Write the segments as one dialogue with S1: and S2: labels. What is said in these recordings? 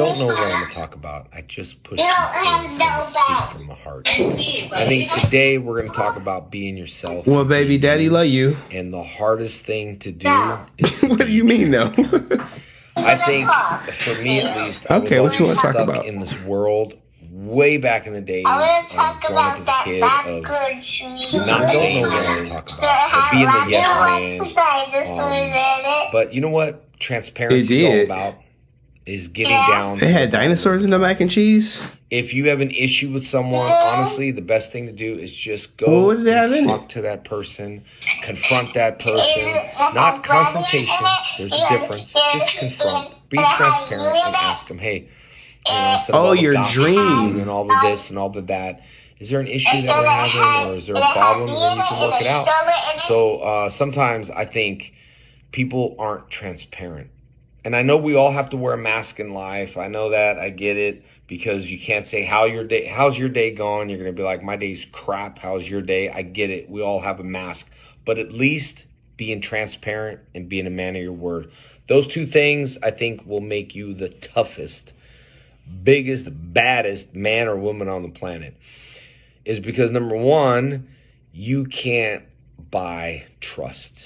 S1: don't know what I'm going to talk about. I just push speak from the heart. I think today we're going to talk about being yourself.
S2: Well, baby, daddy love you.
S1: And the hardest thing to do is
S2: what do you mean, though?
S1: I think, for me at least,
S2: okay, what you want to talk about
S1: in this world way back in the days of growing up as a kid of not knowing what to talk about, or being the yes man. But you know what transparency is all about? Is getting down.
S2: They had dinosaurs in the mac and cheese.
S1: If you have an issue with someone, honestly, the best thing to do is just go and talk to that person, confront that person. Not confrontation. There's a difference. Just confront. Be transparent and ask them, hey,
S2: your dream
S1: and all of this and all of that. Is there an issue that we're having, or is there a problem? And then you can work it out. So sometimes I think people aren't transparent. And I know we all have to wear a mask in life. I know that. I get it. Because you can't say, how's your day going? You're going to be like, my day's crap. How's your day? I get it. We all have a mask. But at least being transparent and being a man of your word. Those two things, I think, will make you the toughest, biggest, baddest man or woman on the planet. Is because, number one, you can't buy trust.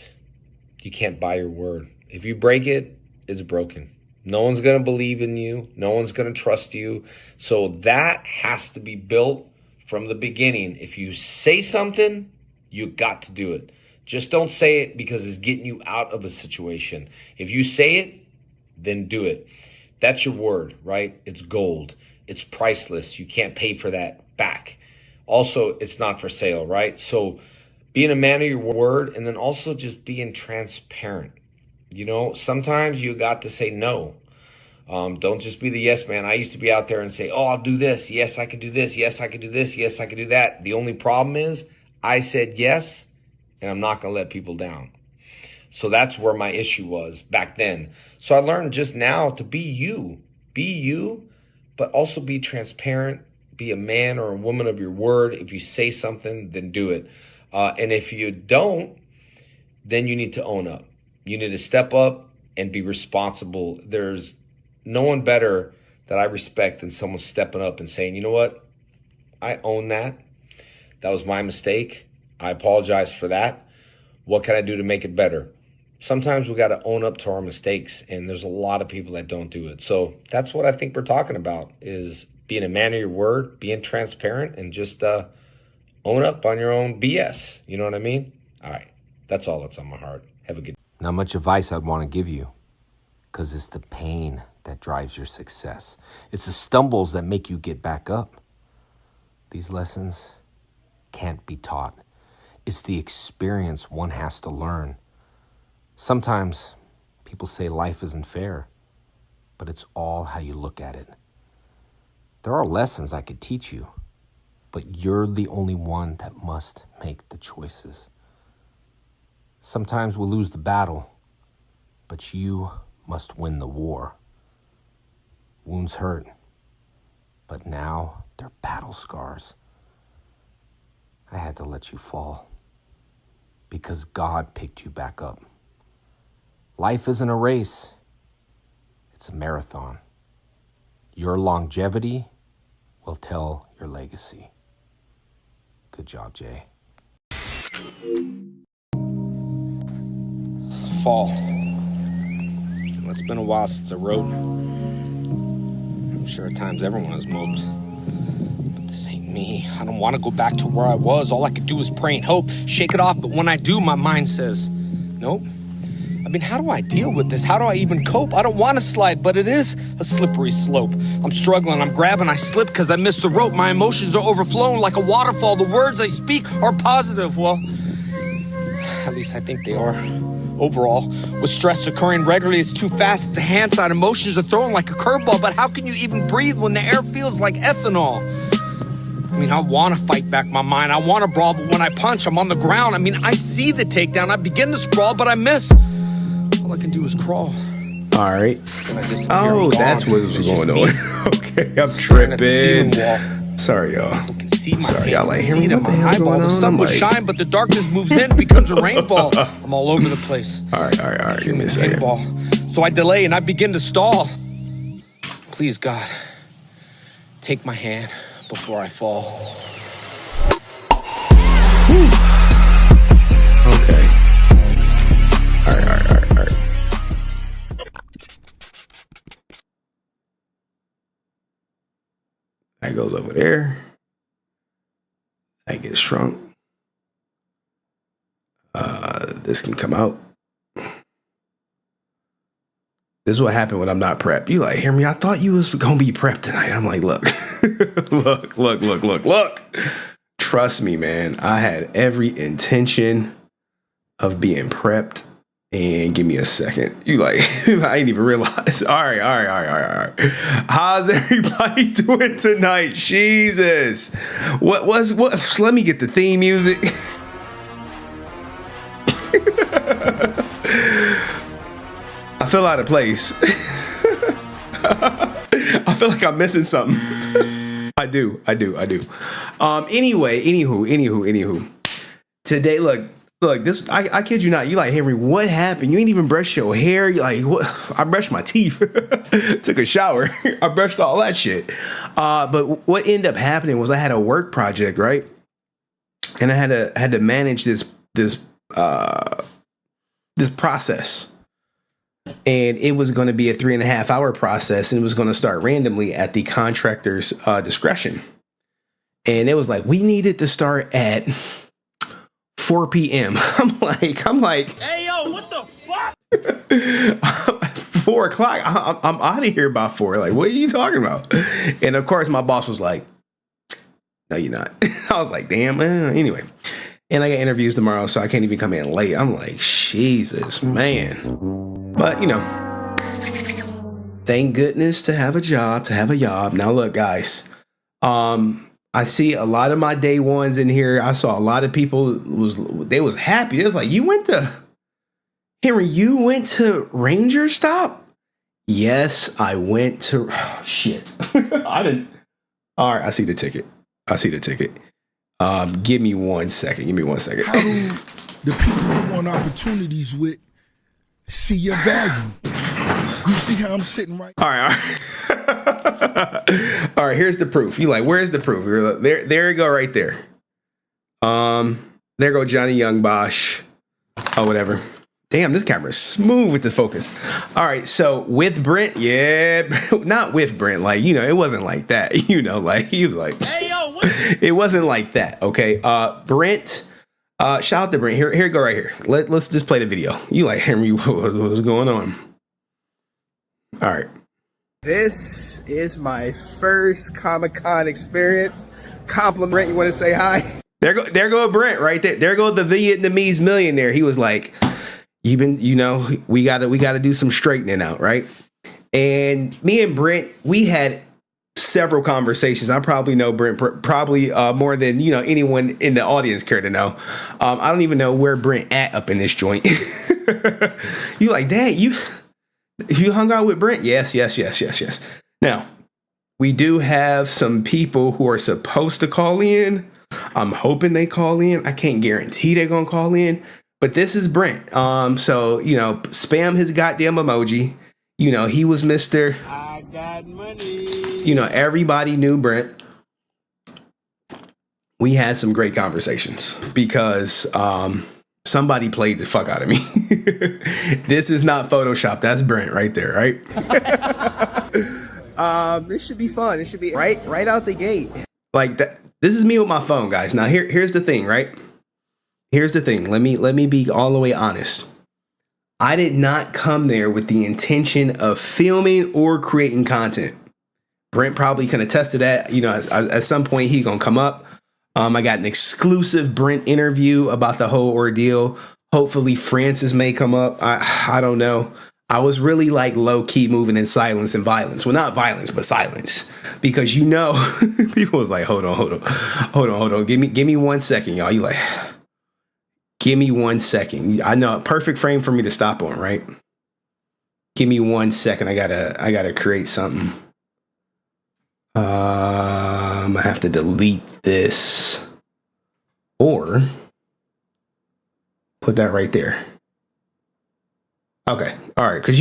S1: You can't buy your word. If you break it, it's broken. No one's going to believe in you. No one's going to trust you. So that has to be built from the beginning. If you say something, you got to do it. Just don't say it because it's getting you out of a situation. If you say it, then do it. That's your word, right? It's gold. It's priceless. You can't pay for that back. Also, it's not for sale, right? So being a man of your word, and then also just being transparent. You know, sometimes you got to say no. Don't just be the yes man. I used to be out there and say, oh, I'll do this. Yes, I can do this. Yes, I can do this. Yes, I can do that. The only problem is I said yes, and I'm not going to let people down. So that's where my issue was back then. So I learned just now to be you, but also be transparent. Be a man or a woman of your word. If you say something, then do it. And if you don't, then you need to own up. You need to step up and be responsible. There's no one better that I respect than someone stepping up and saying, you know what? I own that. That was my mistake. I apologize for that. What can I do to make it better? Sometimes we got to own up to our mistakes, and there's a lot of people that don't do it. So that's what I think we're talking about, is being a man of your word, being transparent, and just own up on your own BS. You know what I mean? All right. That's all that's on my heart. Have a good day.
S3: Not much advice I'd want to give you, because it's the pain that drives your success. It's the stumbles that make you get back up. These lessons can't be taught. It's the experience one has to learn. Sometimes people say life isn't fair, but it's all how you look at it. There are lessons I could teach you, but you're the only one that must make the choices. Sometimes we'll lose the battle, but you must win the war. Wounds hurt, but now they're battle scars. I had to let you fall because God picked you back up. Life isn't a race, it's a marathon. Your longevity will tell your legacy. Good job, Jay.
S4: Fall. Well, it's been a while since I rode. I'm sure at times everyone has moped. But this ain't me. I don't want to go back to where I was. All I could do is pray and hope, shake it off. But when I do, my mind says, nope. I mean, how do I deal with this? How do I even cope? I don't want to slide, but it is a slippery slope. I'm struggling, I'm grabbing, I slip because I missed the rope. My emotions are overflowing like a waterfall. The words I speak are positive. Well, at least I think they are. Overall, with stress occurring regularly, it's too fast, it's a hand-side. Emotions are throwing like a curveball, but how can you even breathe when the air feels like ethanol? I mean, I want to fight back my mind, I want to brawl, but when I punch, I'm on the ground. I mean, I see the takedown, I begin to sprawl, but I miss. All I can do is crawl.
S2: All right. Oh, that's what was going on. Okay, I'm tripping. Sorry, y'all. Sorry, y'all. Like, hearing what the hell's going on?
S4: The sun will shine, but the darkness moves in, becomes a rainfall. I'm all over the place.
S2: All right. Give me a second.
S4: So I delay and I begin to stall. Please, God, take my hand before I fall.
S2: Whew. Okay. All right. That goes over there. That gets shrunk. This can come out. This is what happened when I'm not prepped. You like, hear me? I thought you was gonna be prepped tonight. I'm like, look, look. Trust me, man. I had every intention of being prepped. And give me a second. You like, I didn't even realize. All right. How's everybody doing tonight? Jesus. What? Let me get the theme music. I feel out of place. I feel like I'm missing something. I do. Anywho. Today, look, this, I kid you not. You like, Henry, what happened? You ain't even brushed your hair. You like, what? I brushed my teeth. Took a shower. I brushed all that shit. But what ended up happening was I had a work project, right? And I had to manage this process. And it was going to be a 3.5 hour process, and it was going to start randomly at the contractor's discretion. And it was like, we needed to start at 4 p.m. I'm like,
S5: hey yo, what the fuck?
S2: 4 o'clock. I'm out of here by 4. Like, what are you talking about? And of course, my boss was like, no, you're not. I was like, damn. Anyway, and I got interviews tomorrow, so I can't even come in late. I'm like, Jesus, man. But you know, thank goodness to have a job. Now, look, guys. I see a lot of my day ones in here. I saw a lot of people they was happy. It was like, you went to Rangerstop? Yes, I went to, oh, shit. I didn't. All right, I see the ticket. Give me 1 second.
S5: How do the people you want opportunities with see your value? You see how I'm sitting right?
S2: All right. All right, here's the proof. You like, where's the proof? There you go, right there. There go Johnny Young Bosch. Oh, whatever. Damn, this camera's smooth with the focus. All right, so with Brent, yeah, not with Brent. Like, you know, it wasn't like that. You know, like he was like, hey yo, what? It wasn't like that. Okay, Brent. Shout out to Brent. Here go right here. Let's just play the video. You like, Henry? What's going on? All right. This is my first Comic-Con experience. Compliment. You want to say hi? There go Brent right there. There go the Vietnamese millionaire. He was like, we gotta do some straightening out, right? And me and Brent, we had several conversations. I probably know Brent probably more than anyone in the audience care to know. I don't even know where Brent at up in this joint. You like, dang, you hung out with Brent? Yes. Now, we do have some people who are supposed to call in. I'm hoping they call in. I can't guarantee they're gonna call in, but this is Brent. So spam his goddamn emoji. He was Mr.
S5: I got money.
S2: Everybody knew Brent. We had some great conversations because somebody played the fuck out of me. This is not Photoshop. That's Brent right there, right? This should be fun. It should be right out the gate. Like that. This is me with my phone, guys. Now here's the thing, right? Here's the thing. Let me be all the way honest. I did not come there with the intention of filming or creating content. Brent probably can attest to that. At some point he's gonna come up. I got an exclusive Brent interview about the whole ordeal. Hopefully Francis may come up. I don't know. I was really like low key moving in silence and violence. Well, not violence, but silence. Because people was like, hold on. Give me 1 second, y'all. You like, give me 1 second. I know, perfect frame for me to stop on, right? Give me 1 second. I gotta create something. I have to delete this or put that right there. Okay. All right. Cause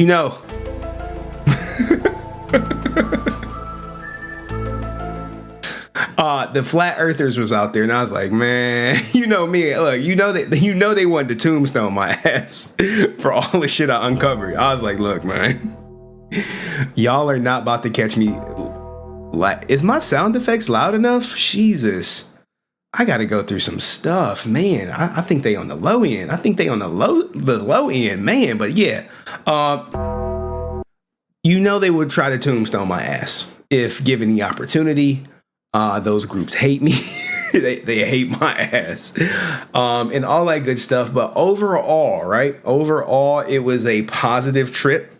S2: the flat earthers was out there, and I was like, man, you know me. Look, you know they wanted to tombstone my ass for all the shit I uncovered. I was like, look, man, y'all are not about to catch me. Like, is my sound effects loud enough? Jesus, I got to go through some stuff, man. I think they on the low end. I think they on the low end, man. But yeah, you know they would try to tombstone my ass if given the opportunity. Those groups hate me. they hate my ass, and all that good stuff. But overall, it was a positive trip.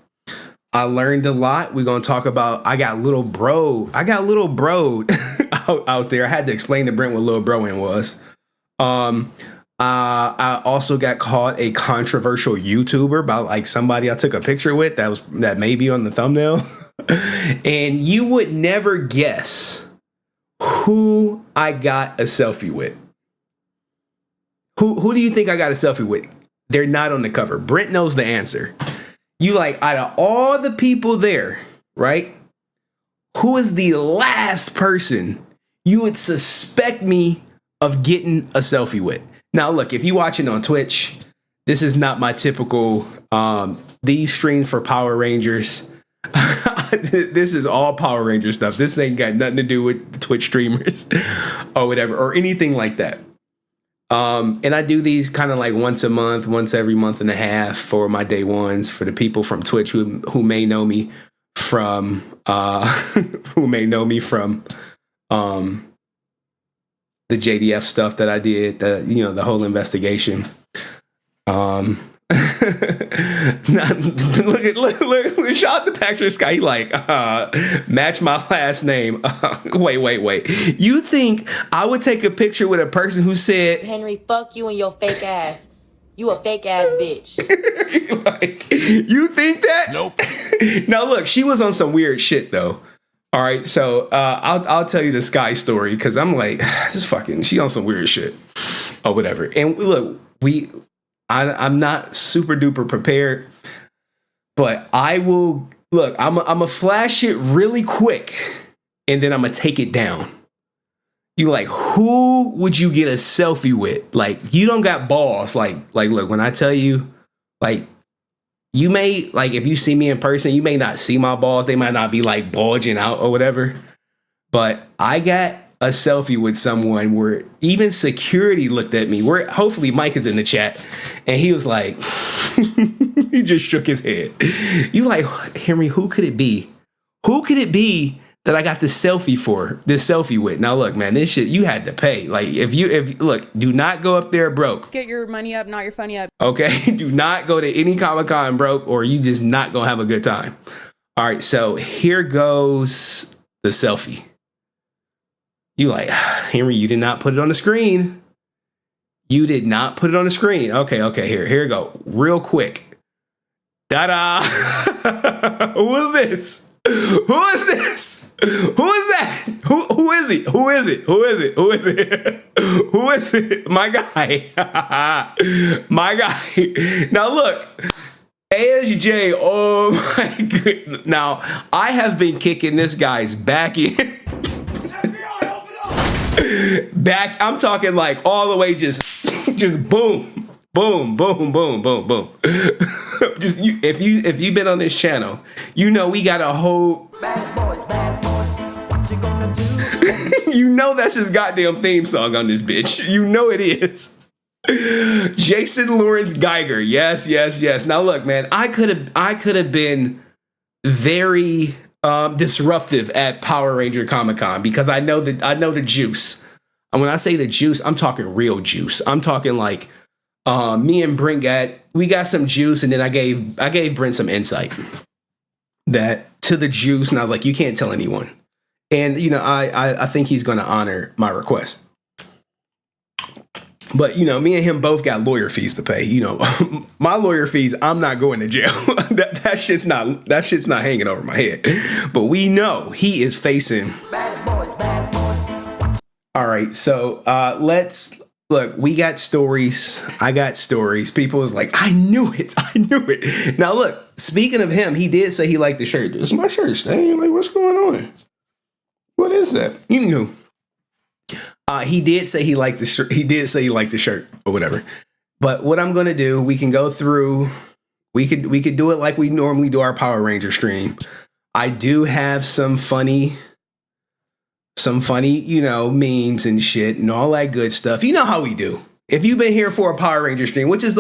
S2: I learned a lot. We're gonna talk about. I got little bro out there. I had to explain to Brent what little broing was. I also got called a controversial YouTuber by like somebody I took a picture with that may be on the thumbnail. And you would never guess who I got a selfie with. Who do you think I got a selfie with? They're not on the cover. Brent knows the answer. You like, out of all the people there, right? Who is the last person you would suspect me of getting a selfie with? Now, look, if you're watching on Twitch, this is not my typical, these streams for Power Rangers. This is all Power Ranger stuff. This ain't got nothing to do with the Twitch streamers or whatever, or anything like that. And I do these kind of like once a month, once every month and a half for my day ones, for the people from Twitch who may know me from the JDF stuff that I did, the whole investigation. Look, shout out to Patrick Sky. He like, match my last name. Wait. You think I would take a picture with a person who said,
S6: Henry, fuck you and your fake ass. You a fake ass bitch.
S2: like, you think that?
S7: Nope.
S2: Now look, she was on some weird shit though. All right, so I'll tell you the Sky story because I'm like, she on some weird shit or whatever. And look, I'm not super duper prepared, but I will look. I'm a flash it really quick, and then I'm gonna take it down. You like, who would you get a selfie with? Like, you don't got balls. Like look, when I tell you, like, you may, like, if you see me in person, you may not see my balls. They might not be like bulging out or whatever. But I got a selfie with someone where even security looked at me. Where hopefully Mike is in the chat, and he was like, he just shook his head. You like, Henry, who could it be? Who could it be that I got this selfie with? Now look, man, this shit you had to pay. Like if look, do not go up there broke.
S8: Get your money up, not your funny up.
S2: Okay, do not go to any Comic-Con broke, or you just not gonna have a good time. All right, so here goes the selfie. You like, Henry, you did not put it on the screen. You did not put it on the screen. Okay, here we go. Real quick. Ta-da! Who is this? Who is this? Who is that? Who is he? Who is it? Who is it? Who is it? Who is it? My guy. My guy. Now look, ASJ, oh my goodness. Now, I have been kicking this guy's back in. Back, I'm talking like all the way, just boom, boom, boom, boom, boom, boom. Just if you've been on this channel, you know we got a whole. Bad boys, what you gonna do? You know that's his goddamn theme song on this bitch. You know it is. Jason Lawrence Geiger, yes. Now look, man, I could have been very disruptive at Power Ranger Comic-Con because I know the juice. And when I say the juice, I'm talking real juice. I'm talking like me and Brent got some juice, and then I gave Brent some insight that to the juice, and I was like, you can't tell anyone. And you know, I think he's going to honor my request. But you know, me and him both got lawyer fees to pay. You know, my lawyer fees, I'm not going to jail. that shit's not hanging over my head. But we know he is facing bad boys. All right, so let's look. We got stories. I got stories. People was like, I knew it. Now look, speaking of him, he did say he liked the shirt. Is my shirt stained? Like, what's going on? What is that? You knew. He did say he liked the shirt. He did say he liked the shirt or whatever. But what I'm gonna do, we can go through. We could do it like we normally do our Power Ranger stream. I do have some funny, memes and shit and all that good stuff. You know how we do. If you've been here for a Power Ranger stream, which is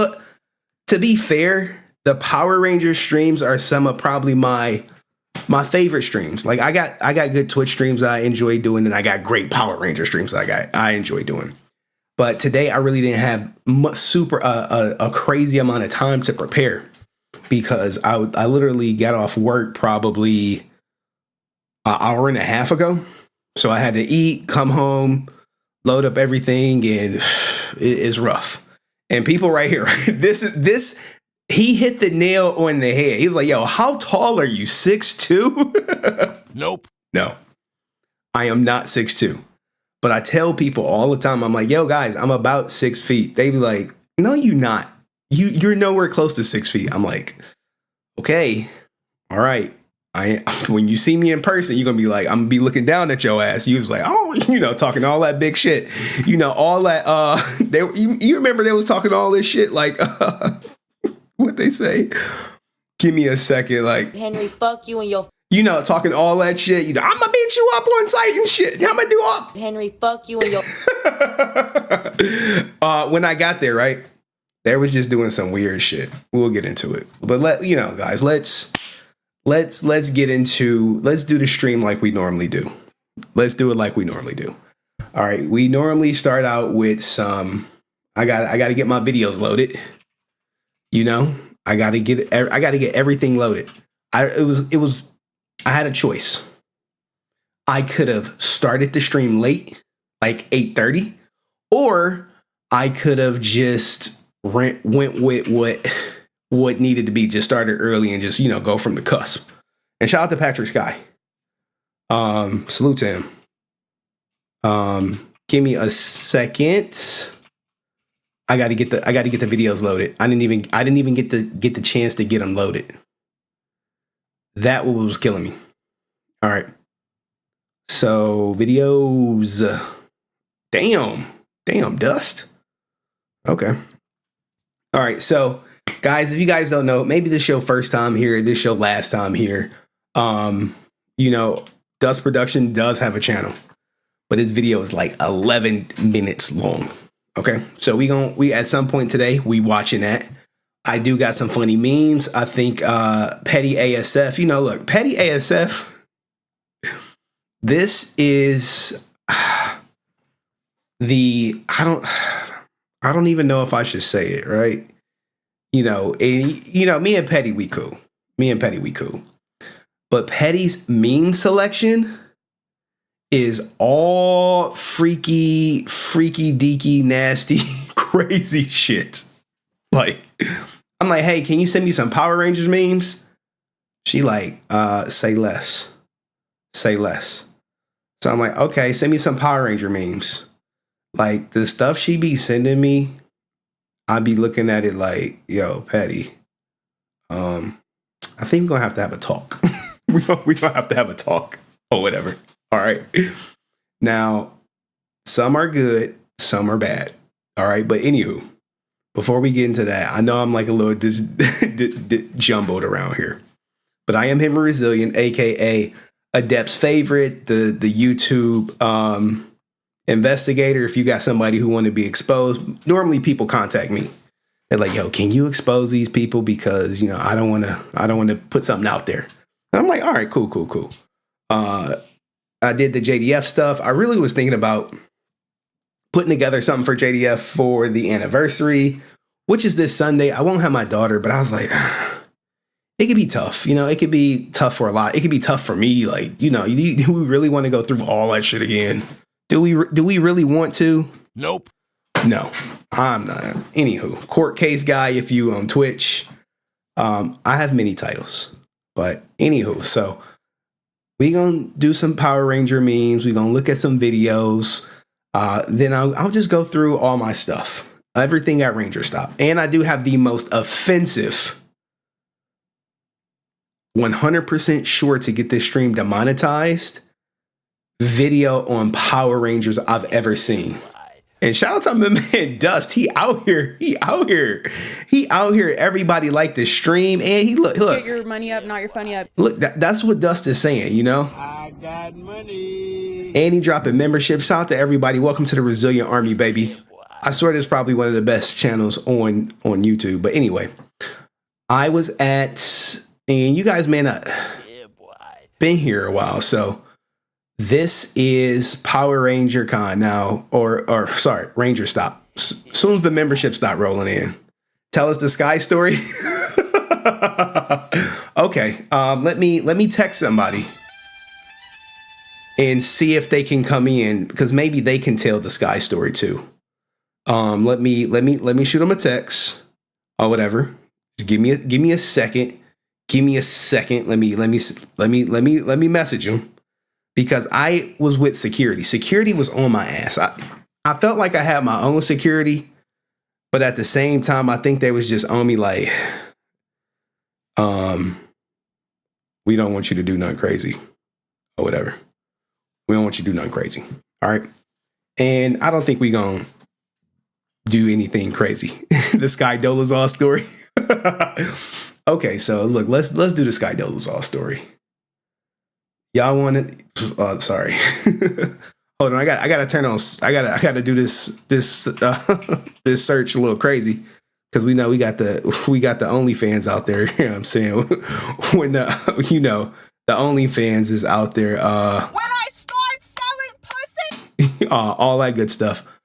S2: to be fair, the Power Ranger streams are some of probably my favorite streams. Like I got good Twitch streams that I enjoy doing, and I got great Power Ranger streams that I enjoy doing. But today I really didn't have a crazy amount of time to prepare because I literally got off work probably an hour and a half ago. So I had to eat, come home, load up everything, and it's rough. And people right here, he hit the nail on the head. He was like, yo, how tall are you? 6'2"?
S7: Nope.
S2: No, I am not 6'2". But I tell people all the time, I'm like, yo, guys, I'm about 6 feet. They be like, no, you're not. You're nowhere close to 6 feet. I'm like, okay, all right. When you see me in person, you're going to be like, I'm going to be looking down at your ass. You was like, oh, talking all that big shit. All that, you remember they was talking all this shit like, what they say? Give me a second. Like,
S6: Henry, fuck you and your
S2: talking all that shit. I'm gonna beat you up on site and shit. I'm gonna do all.
S6: Henry, fuck you and your
S2: when I got there, right, they was just doing some weird shit. We'll get into it, but guys, let's do the stream like we normally do. Let's do it like we normally do. All right, we normally start out with some. I got to get my videos loaded. I got to get everything loaded. I had a choice. I could have started the stream late, like 8:30, or I could have just went with what needed to be, just started early and just, go from the cusp. And shout out to Patrick Sky. Salute to him. Give me a second. I got to get the videos loaded. I didn't even get the chance to get them loaded. That was killing me. All right. So videos. Damn, dust. Okay. All right. So guys, if you guys don't know, maybe this show first time here, this show last time here. Dust Production does have a channel, but his video is like 11 minutes long. Okay. So we at some point today, we watching that. I do got some funny memes. I think Petty ASF, look, Petty ASF, this is I don't even know if I should say it, right? Me and Petty, we cool. But Petty's meme selection is all freaky deaky, nasty, crazy shit. Like, I'm like, hey, can you send me some Power Rangers memes? She like, say less. So I'm like, okay, send me some Power Ranger memes. Like, the stuff she be sending me, I'd be looking at it like, yo, Patty, I think we're gonna have to have a talk. we're gonna have to have a talk or whatever. All right. Now, some are good, some are bad. All right, but anywho, before we get into that, I know I'm like a little jumbled around here, but I am HenryResilient, aka Adept's favorite, the YouTube investigator. If you got somebody who want to be exposed, normally people contact me. They're like, "Yo, can you expose these people? Because I don't want to put something out there." And I'm like, "All right, cool." I did the JDF stuff. I really was thinking about putting together something for JDF for the anniversary, which is this Sunday. I won't have my daughter, but I was like, it could be tough. It could be tough for a lot. It could be tough for me. Like, do we really want to go through all that shit again? Do we really want to?
S7: Nope.
S2: No, I'm not. Anywho, court case guy, if you on Twitch, I have many titles, but anywho, so we gonna do some Power Ranger memes. We gonna look at some videos. Then I'll just go through all my stuff, everything at Rangerstop. And I do have the most offensive, 100% sure to get this stream demonetized, video on Power Rangers I've ever seen. And shout out to my man Dust. He out here. Everybody like the stream. And he look.
S8: Get your money up, not your funny up.
S2: Look, that's what Dust is saying, you know?
S7: I got money.
S2: And he dropping membership. Shout out to everybody. Welcome to the Resilient Army, baby. I swear this is probably one of the best channels on YouTube. But anyway, I was at, and you guys may not been here a while, so this is Power Ranger Con now, or sorry, Rangerstop. As soon as the membership stop rolling in, tell us the Sky story. Okay, let me text somebody and see if they can come in, because maybe they can tell the Sky story too. Let me shoot them a text or whatever. Just give me a second. Give me a second. Let me message them. Because I was with security. Security was on my ass. I felt like I had my own security, but at the same time, I think they was just on me like, we don't want you to do nothing crazy or whatever. We don't want you to do nothing crazy. All right. And I don't think we gonna do anything crazy. The Sky Dolazar story. Okay, so look, let's do the Sky Dolazar story. Y'all want it? Sorry. Hold on, I gotta turn on. I gotta do this this search a little crazy, because we know we got the OnlyFans out there. You know what I'm saying? When the OnlyFans is out there. When I start selling pussy. All that good stuff.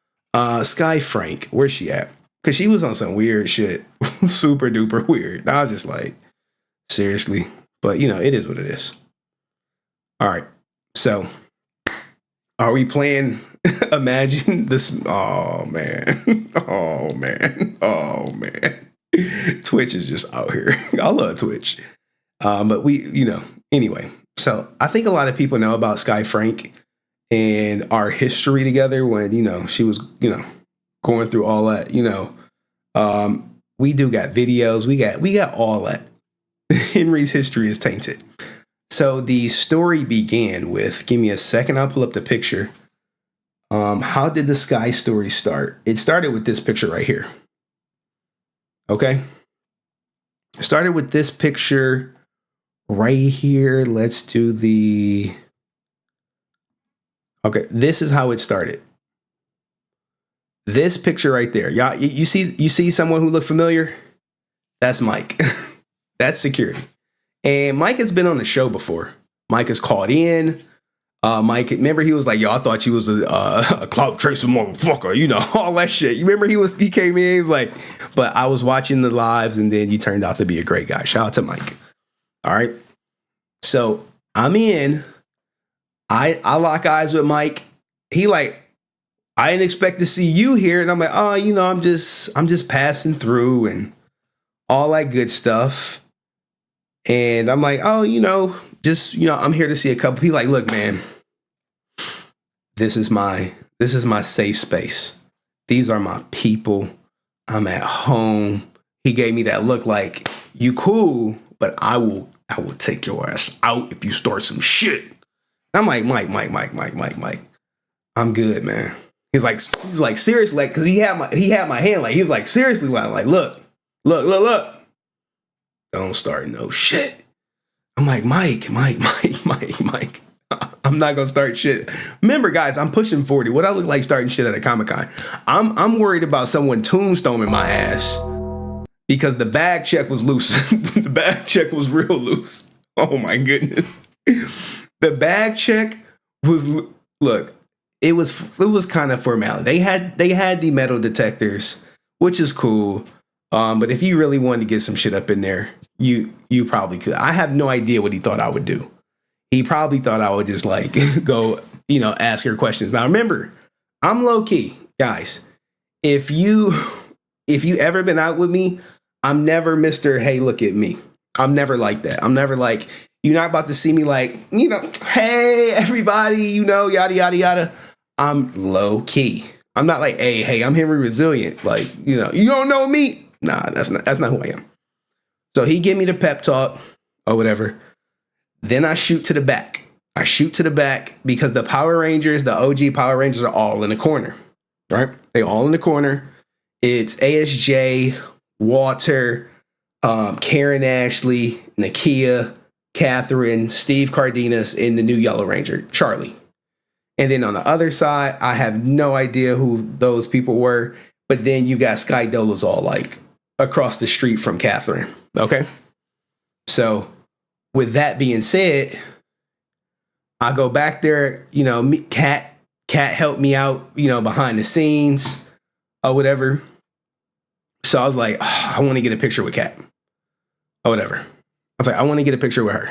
S2: Sky Frank, where's she at? Because she was on some weird shit, super duper weird. I was just like, seriously, but it is what it is. All right, so are we playing Imagine this? Oh man. Twitch is just out here. I love Twitch. But anyway, so I think a lot of people know about Sky Frank and our history together when, she was, going through all that, we do got videos. We got all that. Henry's history is tainted. So the story began with, give me a second, I'll pull up the picture. How did the Sky story start? It started with this picture right here. Okay. It started with this picture right here. Let's do the, okay, this is how it started. This picture right there. Y'all, you see someone who looked familiar? That's Mike. That's security. And Mike has been on the show before. Mike has called in. Mike, remember he was like, yo, I thought you was a clout tracer motherfucker, all that shit. You remember he came in, he was like, but I was watching the lives and then you turned out to be a great guy. Shout out to Mike. All right. So I'm in. I lock eyes with Mike. He like, I didn't expect to see you here. And I'm like, oh, I'm just passing through and all that good stuff. And I'm like, oh, I'm here to see a couple. He like, look, man, this is my safe space. These are my people. I'm at home. He gave me that look like, you cool, but I will take your ass out if you start some shit. I'm like, Mike, I'm good, man. He's like seriously, like, cause he had my hand, like, he was like, seriously, like, look. Don't start no shit. I'm like, Mike. I'm not gonna start shit. Remember, guys, I'm pushing 40. What I look like starting shit at a Comic-Con? I'm worried about someone tombstoning my ass because the bag check was loose. The bag check was real loose. Oh my goodness. The bag check was, look, it was kind of formality. They had the metal detectors, which is cool. But if you really wanted to get some shit up in there, you probably could. I have no idea what he thought I would do. He probably thought I would just like go, ask her questions. Now remember, I'm low key, guys. If you ever been out with me, I'm never Mr. Hey, look at me. I'm never like that. I'm never like, you're not about to see me like, hey, everybody, yada, yada, yada. I'm low key. I'm not like, hey, I'm HenryResilient. Like, you don't know me. Nah, that's not who I am. So he gave me the pep talk or whatever. Then I shoot to the back. I shoot to the back because the Power Rangers, the OG Power Rangers, are all in the corner, right? They all in the corner. It's ASJ, Walter, Karen Ashley, Nakia, Catherin, Steve Cardenas, and the new Yellow Ranger, Charlie. And then on the other side, I have no idea who those people were. But then you got Sky Dolazal like across the street from Catherin. Okay. So with that being said, I go back there, Kat helped me out, behind the scenes or whatever. So I was like, oh, I want to get a picture with Kat or whatever. I was like, I want to get a picture with her.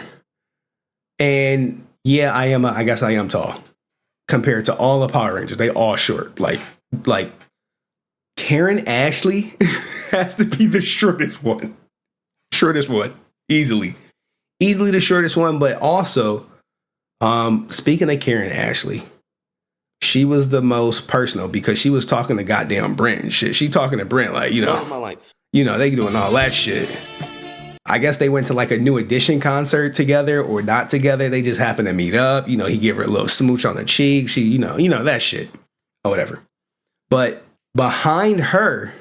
S2: And yeah, I guess I am tall compared to all the Power Rangers. They all short. Like Karen Ashley has to be the shortest one. Easily the shortest one. But also, speaking of Karen Ashley, she was the most personal because she was talking to goddamn Brent and shit. She talking to Brent like,
S3: My life.
S2: they doing all that shit. I guess they went to like a New Edition concert together or not together. They just happened to meet up. He gave her a little smooch on the cheek. She, that shit or whatever. But behind Catherin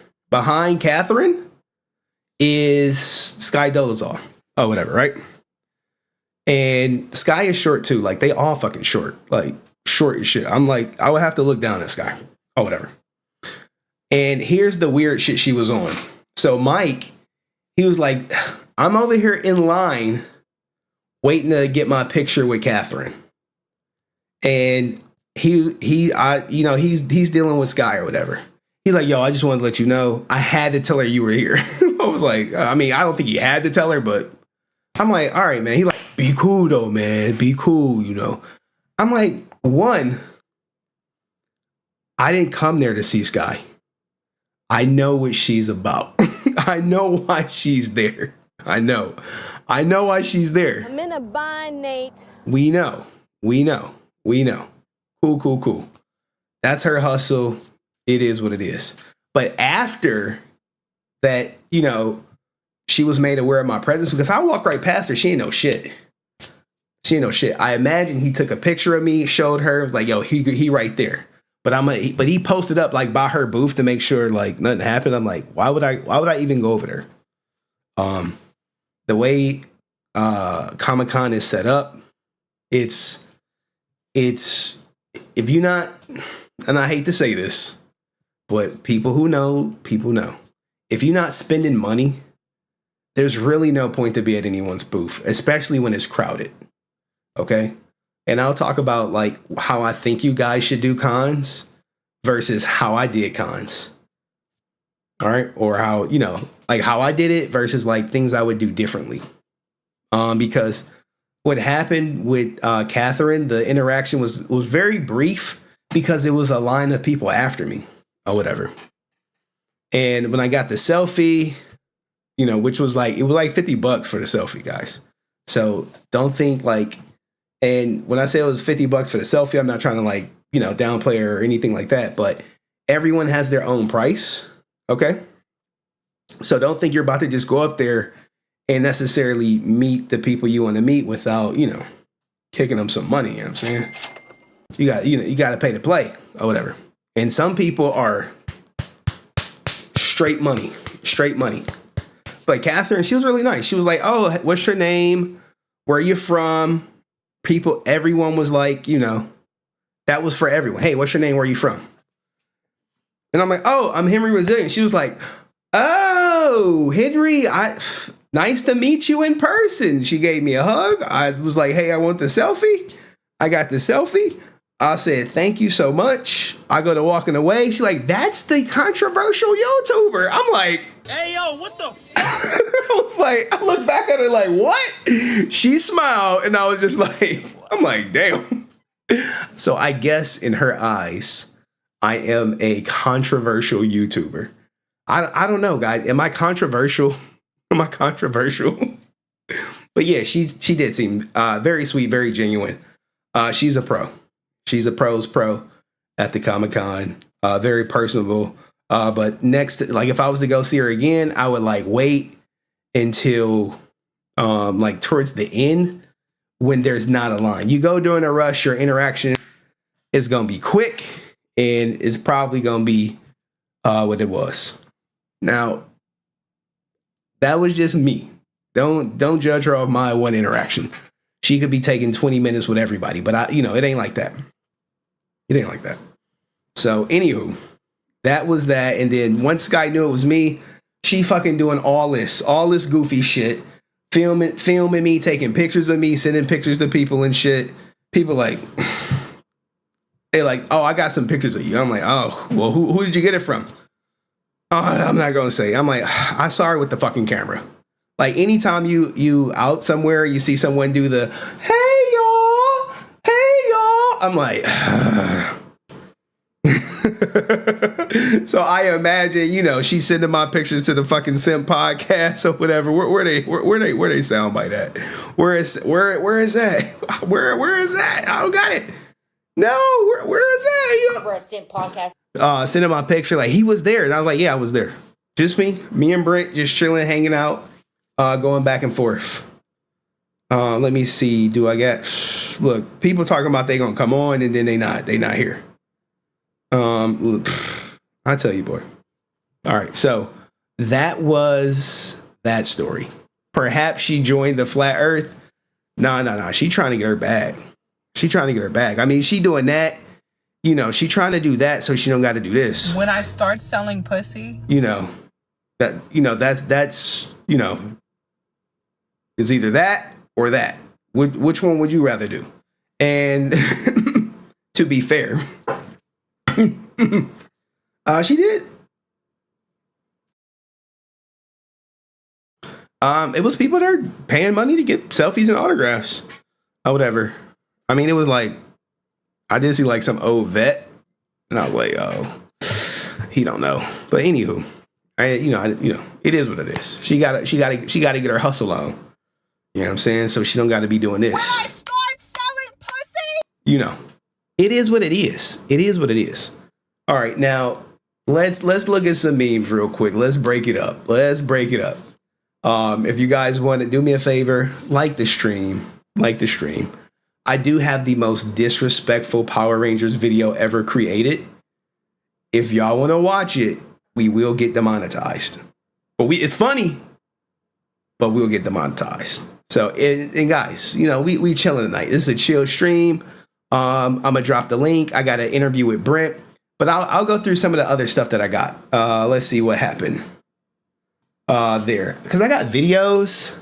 S2: is Sky Dolazal or whatever, right? And Sky is short too. Like they all fucking short, like short as shit. I'm like, I would have to look down at Sky or whatever. And here's the weird shit she was on. So Mike, he was like, I'm over here in line waiting to get my picture with Catherin. And he's dealing with Sky or whatever. He's like, yo, I just wanted to let you know, I had to tell her you were here. I was like, I don't think he had to tell her, but I'm like, all right, man. He's like, be cool though, man. Be cool, I'm like, one, I didn't come there to see Sky. I know what she's about. I know why she's there. I know why she's there.
S9: I'm in a bind, Nate.
S2: We know. Cool. That's her hustle. It is what it is. But after that, she was made aware of my presence because I walked right past her. She ain't no shit. I imagine he took a picture of me, showed her, was like, yo, he right there. But he posted up like by her booth to make sure like nothing happened. I'm like, why would I even go over there? The way Comic-Con is set up, it's if you're not, and I hate to say this, but people know. If you're not spending money, there's really no point to be at anyone's booth, especially when it's crowded. Okay? And I'll talk about like how I think you guys should do cons versus how I did cons. All right? Or how, like how I did it versus like things I would do differently. Because what happened with Catherin, the interaction was very brief because it was a line of people after me or whatever. And when I got the selfie, which was like, it was like $50 for the selfie, guys. So don't think like, and when I say it was $50 for the selfie, I'm not trying to like, downplay or anything like that, but everyone has their own price. Okay. So don't think you're about to just go up there and necessarily meet the people you want to meet without, kicking them some money. You know what I'm saying? You got to pay to play or whatever. And some people are straight money. But Catherin, she was really nice. She was like, oh, what's your name? Where are you from? Everyone was like, that was for everyone. Hey, what's your name? Where are you from? And I'm like, oh, I'm HenryResilient. She was like, oh, Henry, nice to meet you in person. She gave me a hug. I was like, hey, I want the selfie. I got the selfie. I said, thank you so much. I go to walking away. She's like, that's the controversial YouTuber. I'm like,
S7: Hey, yo, what the?
S2: I was like, I looked back at her like, what? She smiled, and I was just like, I'm like, damn. So I guess in her eyes, I am a controversial YouTuber. I don't know, guys. Am I controversial? But yeah, she did seem very sweet, very genuine. She's a pro. She's a pro's pro at the Comic-Con. Very personable. But next, like if I was to go see her again, I would like wait until like towards the end when there's not a line. You go during a rush, your interaction is gonna be quick, and it's probably gonna be what it was. Now, that was just me. Don't judge her off my one interaction. She could be taking 20 minutes with everybody, but it ain't like that. It ain't like that. So, anywho, that was that. And then once Sky knew it was me, she fucking doing all this goofy shit, filming me, taking pictures of me, sending pictures to people and shit. People like, they're like, oh, I got some pictures of you. I'm like, oh, well, who did you get it from? Oh, I'm not gonna say. I'm like, I saw her with the fucking camera. Like, anytime you out somewhere, you see someone do the, hey y'all, I'm like, so I imagine, she's sending my pictures to the fucking Simp podcast or whatever. Where they sound by that? Where is that? Where is that? I don't got it. No, where is that?
S6: For a Simp podcast.
S2: Sending my picture like he was there, and I was like, yeah, I was there. Just me and Brent, just chilling, hanging out, going back and forth. Let me see. Do I get? Look, people talking about they gonna come on, and then they not here. I tell you, boy. All right, so that was that story. Perhaps she joined the Flat Earth. No. She trying to get her bag. I mean, she doing that. She trying to do that so she don't got to do this.
S9: When I start selling pussy,
S2: that's it's either that or that. Which one would you rather do? And to be fair, she did. It was people that are paying money to get selfies and autographs or whatever. I mean, it was like, I did see like some old vet, and I was like, oh, he don't know. But anywho, it is what it is. She gotta get her hustle on. You know what I'm saying? So she don't got to be doing this.
S9: when I start selling pussy,
S2: it is what it is. It is what it is. All right, now let's look at some memes real quick. Let's break it up. If you guys want to do me a favor, like the stream. I do have the most disrespectful Power Rangers video ever created. If y'all want to watch it, we will get demonetized. But it's funny, but we'll get demonetized. So, and guys, we chilling tonight. This is a chill stream. I'm gonna drop the link. I got an interview with Brent, but I'll go through some of the other stuff that I got. Let's see what happened there, because I got videos.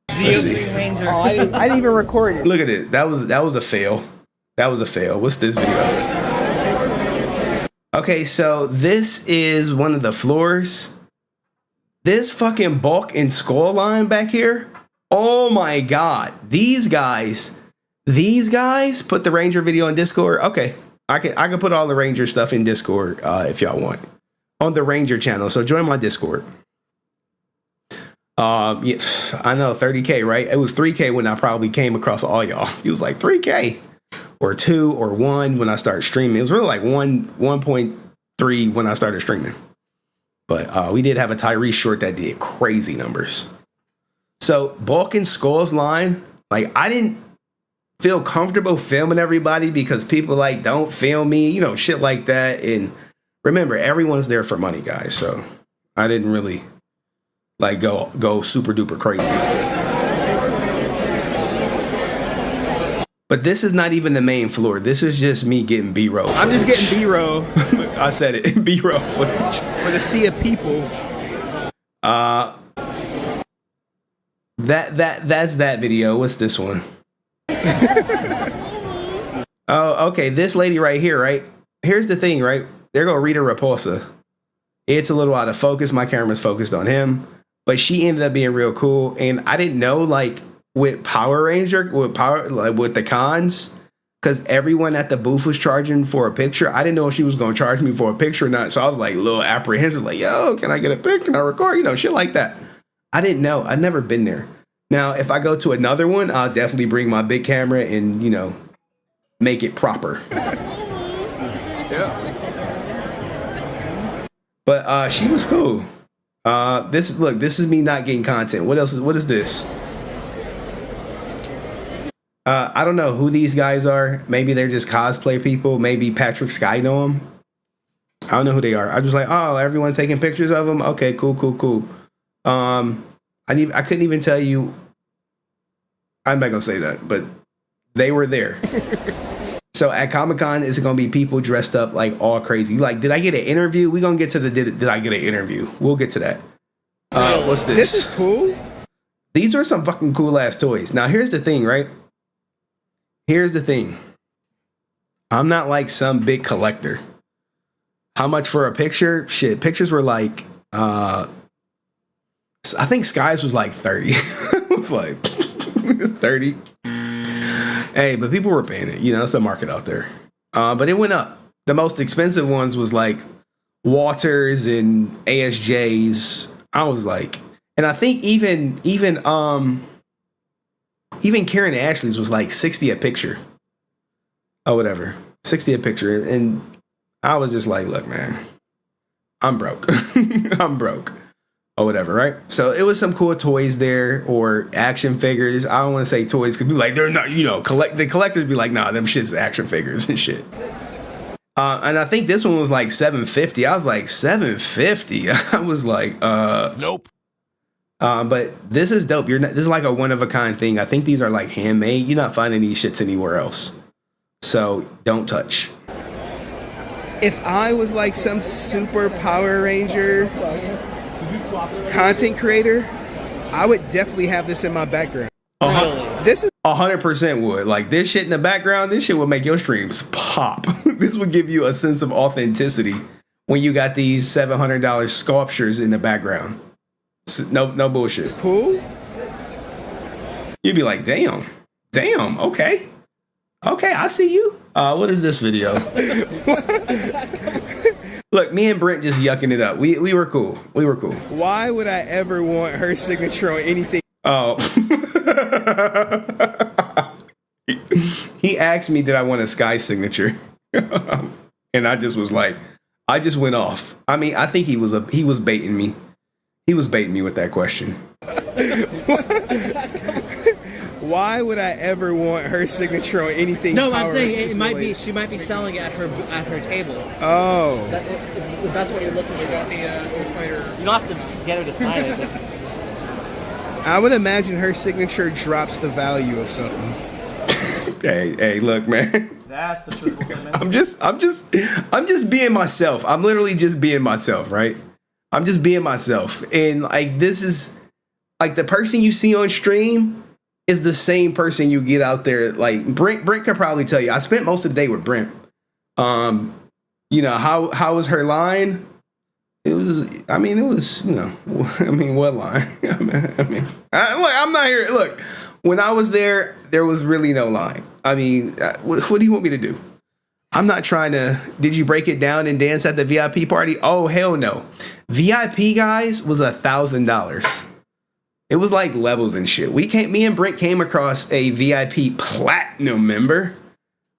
S2: Let's see.
S9: I didn't even record it.
S2: Look at it. That was a fail. What's this video? Okay, so this is one of the floors. This fucking bulk and skull line back here. Oh my god. These guys put the Ranger video in Discord. Okay. I can put all the Ranger stuff in Discord if y'all want. On the Ranger channel. So join my Discord. Yeah, I know, 30K, right? It was 3K when I probably came across all y'all. It was like 3K or 2 or 1 when I started streaming. It was really like 1.3 when I started streaming. But we did have a Tyrese short that did crazy numbers. So Bulk and Skull's line, like, I didn't feel comfortable filming everybody because people like don't film me, shit like that. And remember, everyone's there for money, guys. So I didn't really like go super duper crazy. But this is not even the main floor. This is just me getting B-roll footage.
S10: I'm just getting B-roll.
S2: I said it. B-roll footage.
S10: For the sea of people.
S2: That's that video. What's this one? Oh, okay. This lady right here, right? Here's the thing, right? They're going to Rita Repulsa. It's a little out of focus. My camera's focused on him. But she ended up being real cool. And I didn't know, like, with Power Ranger, with the cons, because everyone at the booth was charging for a picture. I didn't know if she was going to charge me for a picture or not. So I was like a little apprehensive, like, yo, can I get a pic? Can I record? Shit like that. I didn't know. I'd never been there. Now, if I go to another one, I'll definitely bring my big camera and, make it proper.
S10: Yeah.
S2: But she was cool. This is me not getting content. What else? What is this? I don't know who these guys are. Maybe they're just cosplay people. Maybe Patrick Sky know them. I don't know who they are. I'm just like, oh, everyone taking pictures of them. Okay, cool. I couldn't even tell you. I'm not gonna say that, but they were there. So at Comic-Con, it's gonna be people dressed up like all crazy. Like, did I get an interview? We're gonna get to the did I get an interview? We'll get to that. What's this?
S10: This is cool.
S2: These are some fucking cool ass toys. Now here's the thing, right? Here's the thing. I'm not like some big collector. How much for a picture? Shit, pictures were like I think Sky's was like 30. It was like 30. Hey, but people were paying it. You know, it's a market out there. But it went up. The most expensive ones was like Walters and ASJs. I was like, and I think even Karen Ashley's was like 60 a picture. Or whatever. 60 a picture. And I was just like, look, man, I'm broke. I'm broke. Or whatever, right? So it was some cool toys there, or action figures. I don't want to say toys because people like they're not, you know, the collectors be like, nah, them shit's action figures and shit. And I think this one was like $750. I was like, $750. I was like, nope. But this is dope. This is like a one of a kind thing. I think these are like handmade. You're not finding these shits anywhere else. So don't touch.
S10: If I was like some super Power Ranger content creator, I would definitely have this in my background. This is
S2: 100% would. Like this shit in the background, this shit would make your streams pop. This would give you a sense of authenticity when you got these $700 sculptures in the background. No bullshit.
S10: It's cool.
S2: You'd be like, damn, okay, I see you. What is this video? Look, me and Brent just yucking it up. We were cool.
S10: Why would I ever want her signature on anything?
S2: Oh. He asked me, did I want a Sky signature? And I just was like, I just went off. I mean, I think he was baiting me. He was baiting me with that question.
S10: Why would I ever want her signature on anything?
S11: No, I'm saying it might be. She might be selling it at her table.
S10: Oh,
S11: that's what you're looking at. The fighter. You don't have to get her to sign it.
S10: I would imagine her signature drops the value of something.
S2: Hey, look, man.
S11: That's a truthful statement.
S2: I'm just being myself. I'm literally just being myself, right? I'm just being myself, and like this is like the person you see on stream is the same person you get out there. Like Brent could probably tell you. I spent most of the day with Brent. You know, how was her line? It was, you know, what line? I'm not here. Look, when I was there was really no line. I mean, what do you want me to do? I'm not trying to, did you break it down and dance at the VIP party? Oh, hell no. VIP, guys, was $1,000. It was like levels and shit. Me and Brent came across a VIP platinum member.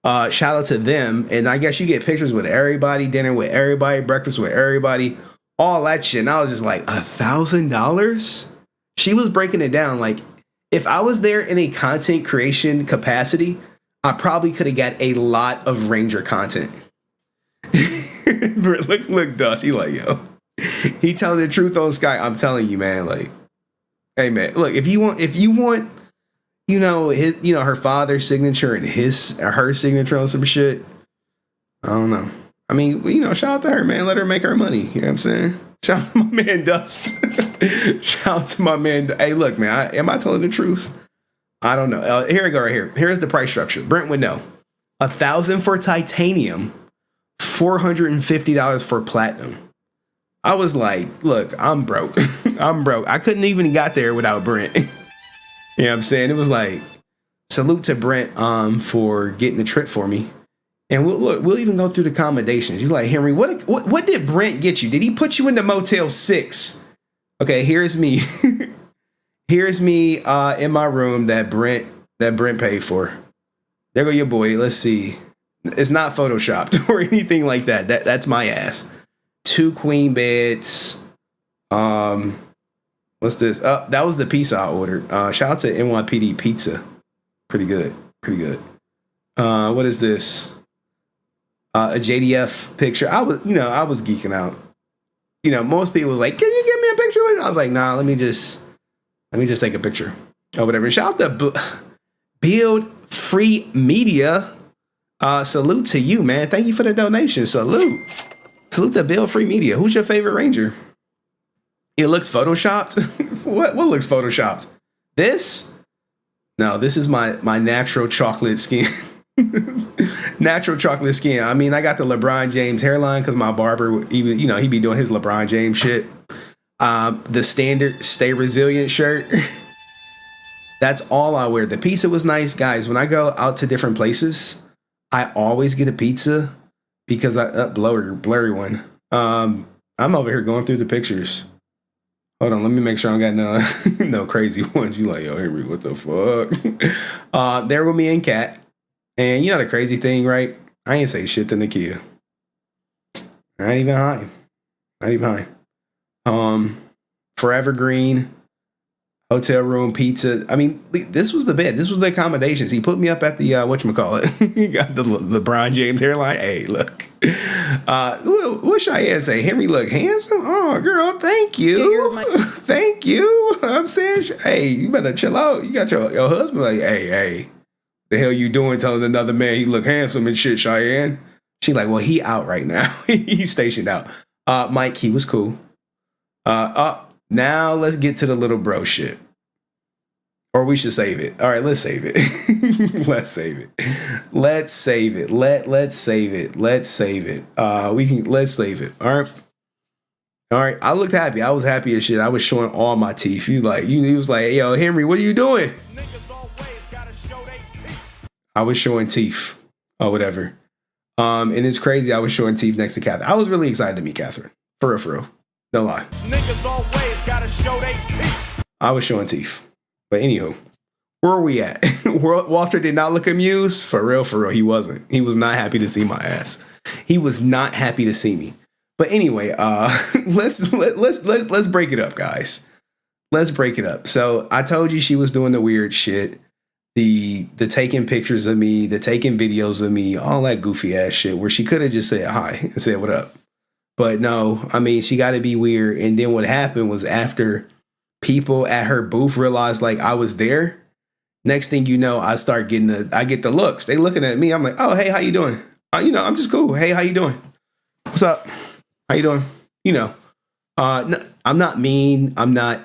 S2: Shout out to them. And I guess you get pictures with everybody, dinner with everybody, breakfast with everybody, all that shit. And I was just like, $1,000? She was breaking it down. Like, if I was there in a content creation capacity, I probably could have got a lot of Ranger content. look, Dust. He like, yo. He telling the truth on Sky. I'm telling you, man, like, hey man, look, if you want, you know, her father's signature and her signature on some shit, I don't know. I mean, you know, shout out to her, man. Let her make her money. You know what I'm saying? Shout out to my man Dust. Shout out to my man. Hey, look, man, am I telling the truth? I don't know. Here we go, right here. Here's the price structure. Brent would know. $1,000 for titanium, $450 for platinum. I was like, look, I'm broke. I'm broke. I couldn't even got there without Brent. You know what I'm saying? It was like, salute to Brent for getting the trip for me. And we'll even go through the accommodations. You're like, Henry, what did Brent get you? Did he put you in the Motel 6? Okay, here's me. Here's me in my room that Brent paid for. There go your boy. Let's see. It's not photoshopped or anything like that. That's my ass. 2 queen beds. What's this? That was the pizza I ordered. Shout out to NYPD Pizza. Pretty good. Pretty good. What is this? A JDF picture. I was geeking out. Most people was like, "Can you give me a picture?" I was like, "Nah, let me just take a picture or whatever." Shout out to Build Free Media. Salute to you, man. Thank you for the donation. Salute to Build Free Media. Who's your favorite Ranger? It looks photoshopped. What looks photoshopped? This? No, this is my natural chocolate skin. Natural chocolate skin. I mean, I got the LeBron James hairline because my barber, even he be doing his LeBron James shit. The standard Stay Resilient shirt. That's all I wear. The pizza was nice, guys. When I go out to different places, I always get a pizza because blurry one. I'm over here going through the pictures. Hold on, let me make sure I got no crazy ones. You like, yo, Henry, what the fuck? There with me and Kat. And the crazy thing, right? I ain't say shit to Nakia. Not even high. Forever Green, hotel room, pizza. I mean, this was the bed. This was the accommodations. He put me up at the, whatchamacallit. He got the LeBron James hairline. Hey, look. What Cheyenne say? Henry look handsome? Oh, girl, thank you. Thank you. I'm saying, hey, you better chill out. You got your husband like, hey. The hell you doing telling another man he look handsome and shit, Cheyenne? She like, well, he out right now. He's stationed out. Mike, he was cool. Now let's get to the little bro shit. Or we should save it. All right, let's save it. Let's save it. Let's save it. Let's save it. Let's save it. Let's save it. All right. I looked happy. I was happy as shit. I was showing all my teeth. He was like, yo, Henry, what are you doing? I was showing teeth or whatever. And it's crazy. I was showing teeth next to Catherin. I was really excited to meet Catherin. For real. No lie. Niggas always gotta show they teeth. I was showing teeth. But anywho, where are we at? Walter did not look amused. For real. He wasn't. He was not happy to see my ass. He was not happy to see me. But anyway, let's break it up, guys. Let's break it up. So I told you she was doing the weird shit. The taking pictures of me, the taking videos of me, all that goofy ass shit where she could have just said hi and said what up. But no, I mean, she got to be weird. And then what happened was after people at her booth realized like I was there, next thing you know, I get the looks. They looking at me. I'm like, oh, hey, how you doing? I'm just cool. Hey, how you doing? What's up? How you doing? No, I'm not mean. I'm not,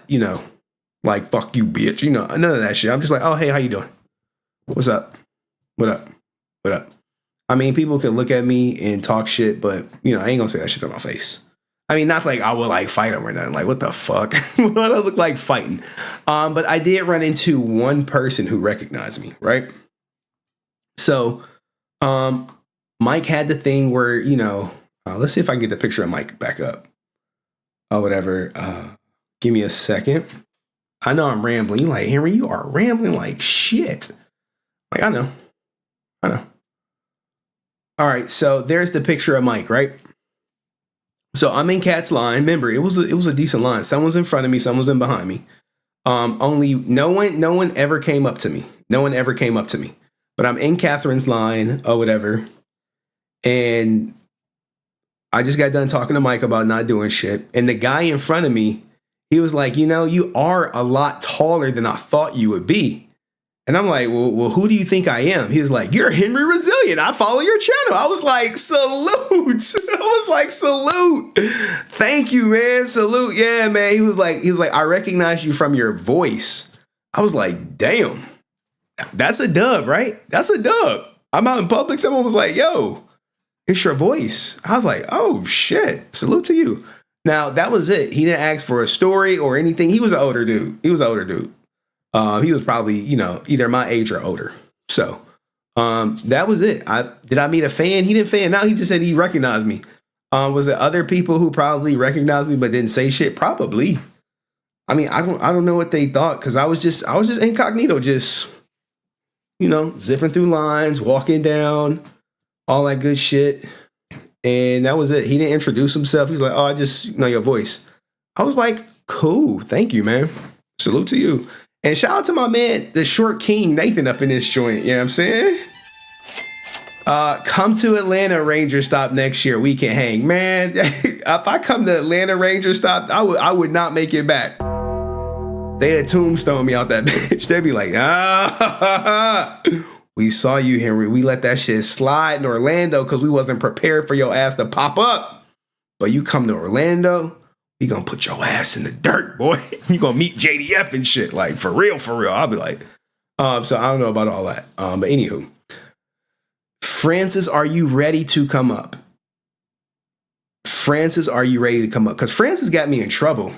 S2: like, fuck you, bitch. None of that shit. I'm just like, oh, hey, how you doing? What's up? What up? I mean, people can look at me and talk shit, but, I ain't gonna say that shit to my face. I mean, not like I would, like, fight them or nothing. Like, what the fuck? What I look like fighting? But I did run into one person who recognized me, right? So, Mike had the thing where, let's see if I can get the picture of Mike back up. Or whatever. Give me a second. I know I'm rambling. You like, Henry, you are rambling like shit. Like, I know. All right, so there's the picture of Mike, right? So I'm in Kat's line. Remember, it was a decent line. Someone's in front of me, someone's in behind me. Only no one ever came up to me. But I'm in Catherine's line or whatever. And I just got done talking to Mike about not doing shit. And the guy in front of me, he was like, you are a lot taller than I thought you would be. And I'm like, well, who do you think I am? He was like, you're HenryResilient. I follow your channel. I was like, salute. Salute. Thank you, man. Salute. Yeah, man. He was like, I recognize you from your voice. I was like, damn, that's a dub, right? That's a dub. I'm out in public. Someone was like, yo, it's your voice. I was like, oh shit. Salute to you. Now that was it. He didn't ask for a story or anything. He was an older dude. He was probably, either my age or older. So that was it. Did I meet a fan? He didn't fan. No, he just said he recognized me. Was there other people who probably recognized me but didn't say shit? Probably. I mean, I don't know what they thought because I was just incognito, just zipping through lines, walking down, all that good shit, and that was it. He didn't introduce himself. He was like, "Oh, I just know your voice." I was like, "Cool, thank you, man. Salute to you." And shout out to my man, the short king, Nathan, up in this joint. You know what I'm saying? Come to Atlanta Rangerstop next year. We can hang. Man, if I come to Atlanta Rangerstop, I would not make it back. They had tombstone me out that bitch. They'd be like, we saw you, Henry. We let that shit slide in Orlando because we wasn't prepared for your ass to pop up. But you come to Orlando, we gonna put your ass in the dirt, boy. You gonna meet JDF and shit. Like, for real, for real. I'll be like, so I don't know about all that. But anywho. Francis, are you ready to come up? Francis, are you ready to come up? Because Francis got me in trouble.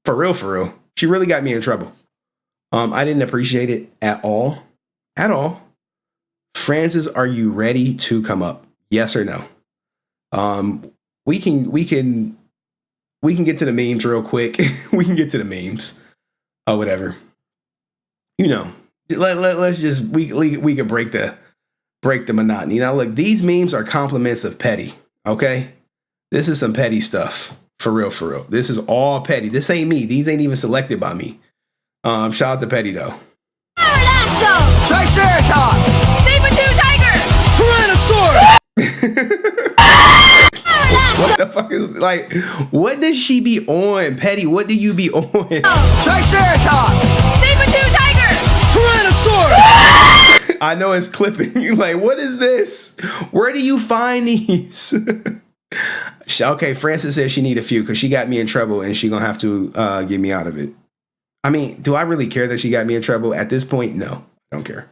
S2: For real, for real. She really got me in trouble. I didn't appreciate it at all. At all. Francis, are you ready to come up? Yes or no? We can get to the memes real quick. We can get to the memes. Or whatever. You know. Let's just we can break the monotony. Now, look, these memes are compliments of petty, okay? This is some petty stuff. For real, for real. This is all petty. This ain't me. These ain't even selected by me. Shout out to Petty, though.
S9: Triceratops! Saber-tooth tiger! Tyrannosaurus!
S2: What the fuck is, like, what does she be on, Petty? What do you be on?
S9: Triceratops! Saber-tooth tiger! Tyrannosaurus!
S2: I know it's clipping. You like, what is this? Where do you find these? Okay, Francis says she need a few because she got me in trouble and she gonna have to get me out of it. I mean, do I really care that she got me in trouble at this point? No, I don't care.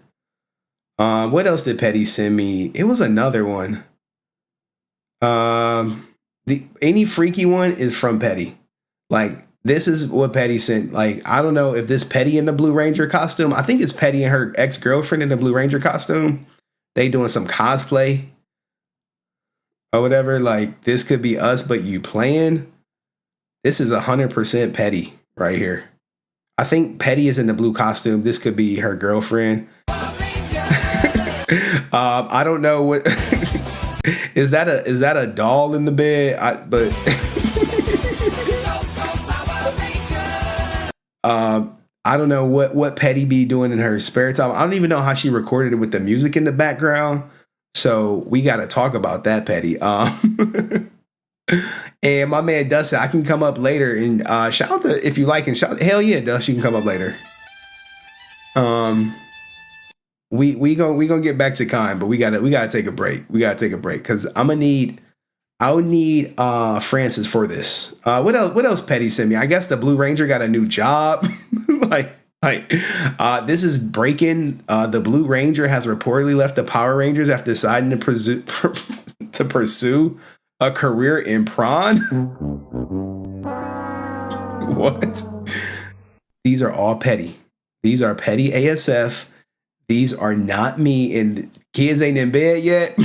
S2: What else did Petty send me? It was another one. Any freaky one is from Petty. Like, this is what Petty sent. Like, I don't know if this Petty in the Blue Ranger costume. I think it's Petty and her ex-girlfriend in the Blue Ranger costume. They doing some cosplay or whatever. Like, this could be us, but you playing. This is 100% Petty right here. I think Petty is in the blue costume. This could be her girlfriend. I don't know what is that a doll in the bed? I don't know what Petty be doing in her spare time. I don't even know how she recorded it with the music in the background. So we got to talk about that, Petty. And my man Dustin, I can come up later and shout out to, if you like, and shout, hell yeah, Dustin, you can come up later. We gonna get back to Khan, but we gotta take a break. We gotta take a break because I'll need Francis for this. What else Petty sent me? I guess the Blue Ranger got a new job. This is breaking. The Blue Ranger has reportedly left the Power Rangers after deciding to pursue a career in prawn. What? These are all petty. These are petty ASF. These are not me, and kids ain't in bed yet.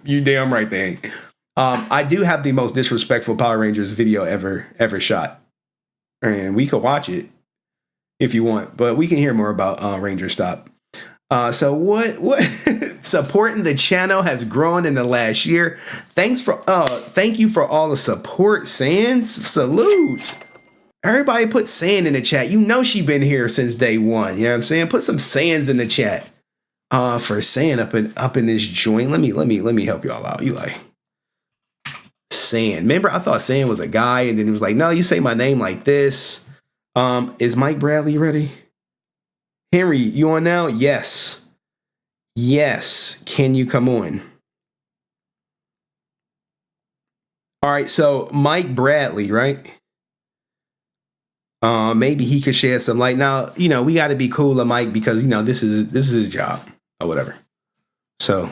S2: You damn right they ain't. I do have the most disrespectful Power Rangers video ever shot. And we could watch it if you want, but we can hear more about Rangerstop. So what supporting the channel has grown in the last year. Thank you for all the support, Sans. Salute. Everybody put Sand in the chat. You know she been here since day one. You know what I'm saying? Put some Sands in the chat. For Sand up in this joint. Let me help y'all out. You like Sand. Remember, I thought Sand was a guy, and then he was like, no, you say my name like this. Is Mike Bradley ready? Henry, you on now? Yes. Yes. Can you come on? All right, so Mike Bradley, right? Maybe he could share some light. Now, you know, we got to be cool to Mike because, you know, this is his job or whatever. So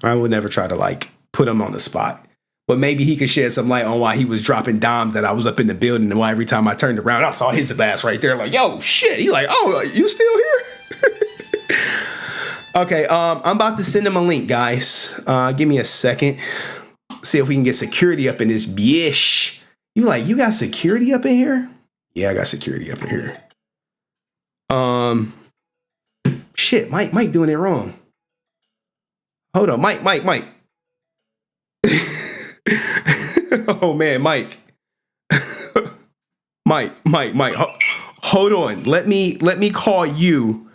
S2: I would never try to like put him on the spot. But maybe he could shed some light on why he was dropping dimes that I was up in the building and why every time I turned around, I saw his ass right there. Like, yo, shit. He's like, oh, you still here? Okay, I'm about to send him a link, guys. Give me a second. See if we can get security up in this bish. You like, you got security up in here? Yeah, I got security up in here. Shit, Mike doing it wrong. Hold on, Mike. Oh man, Mike. Mike. hold on. Let me call you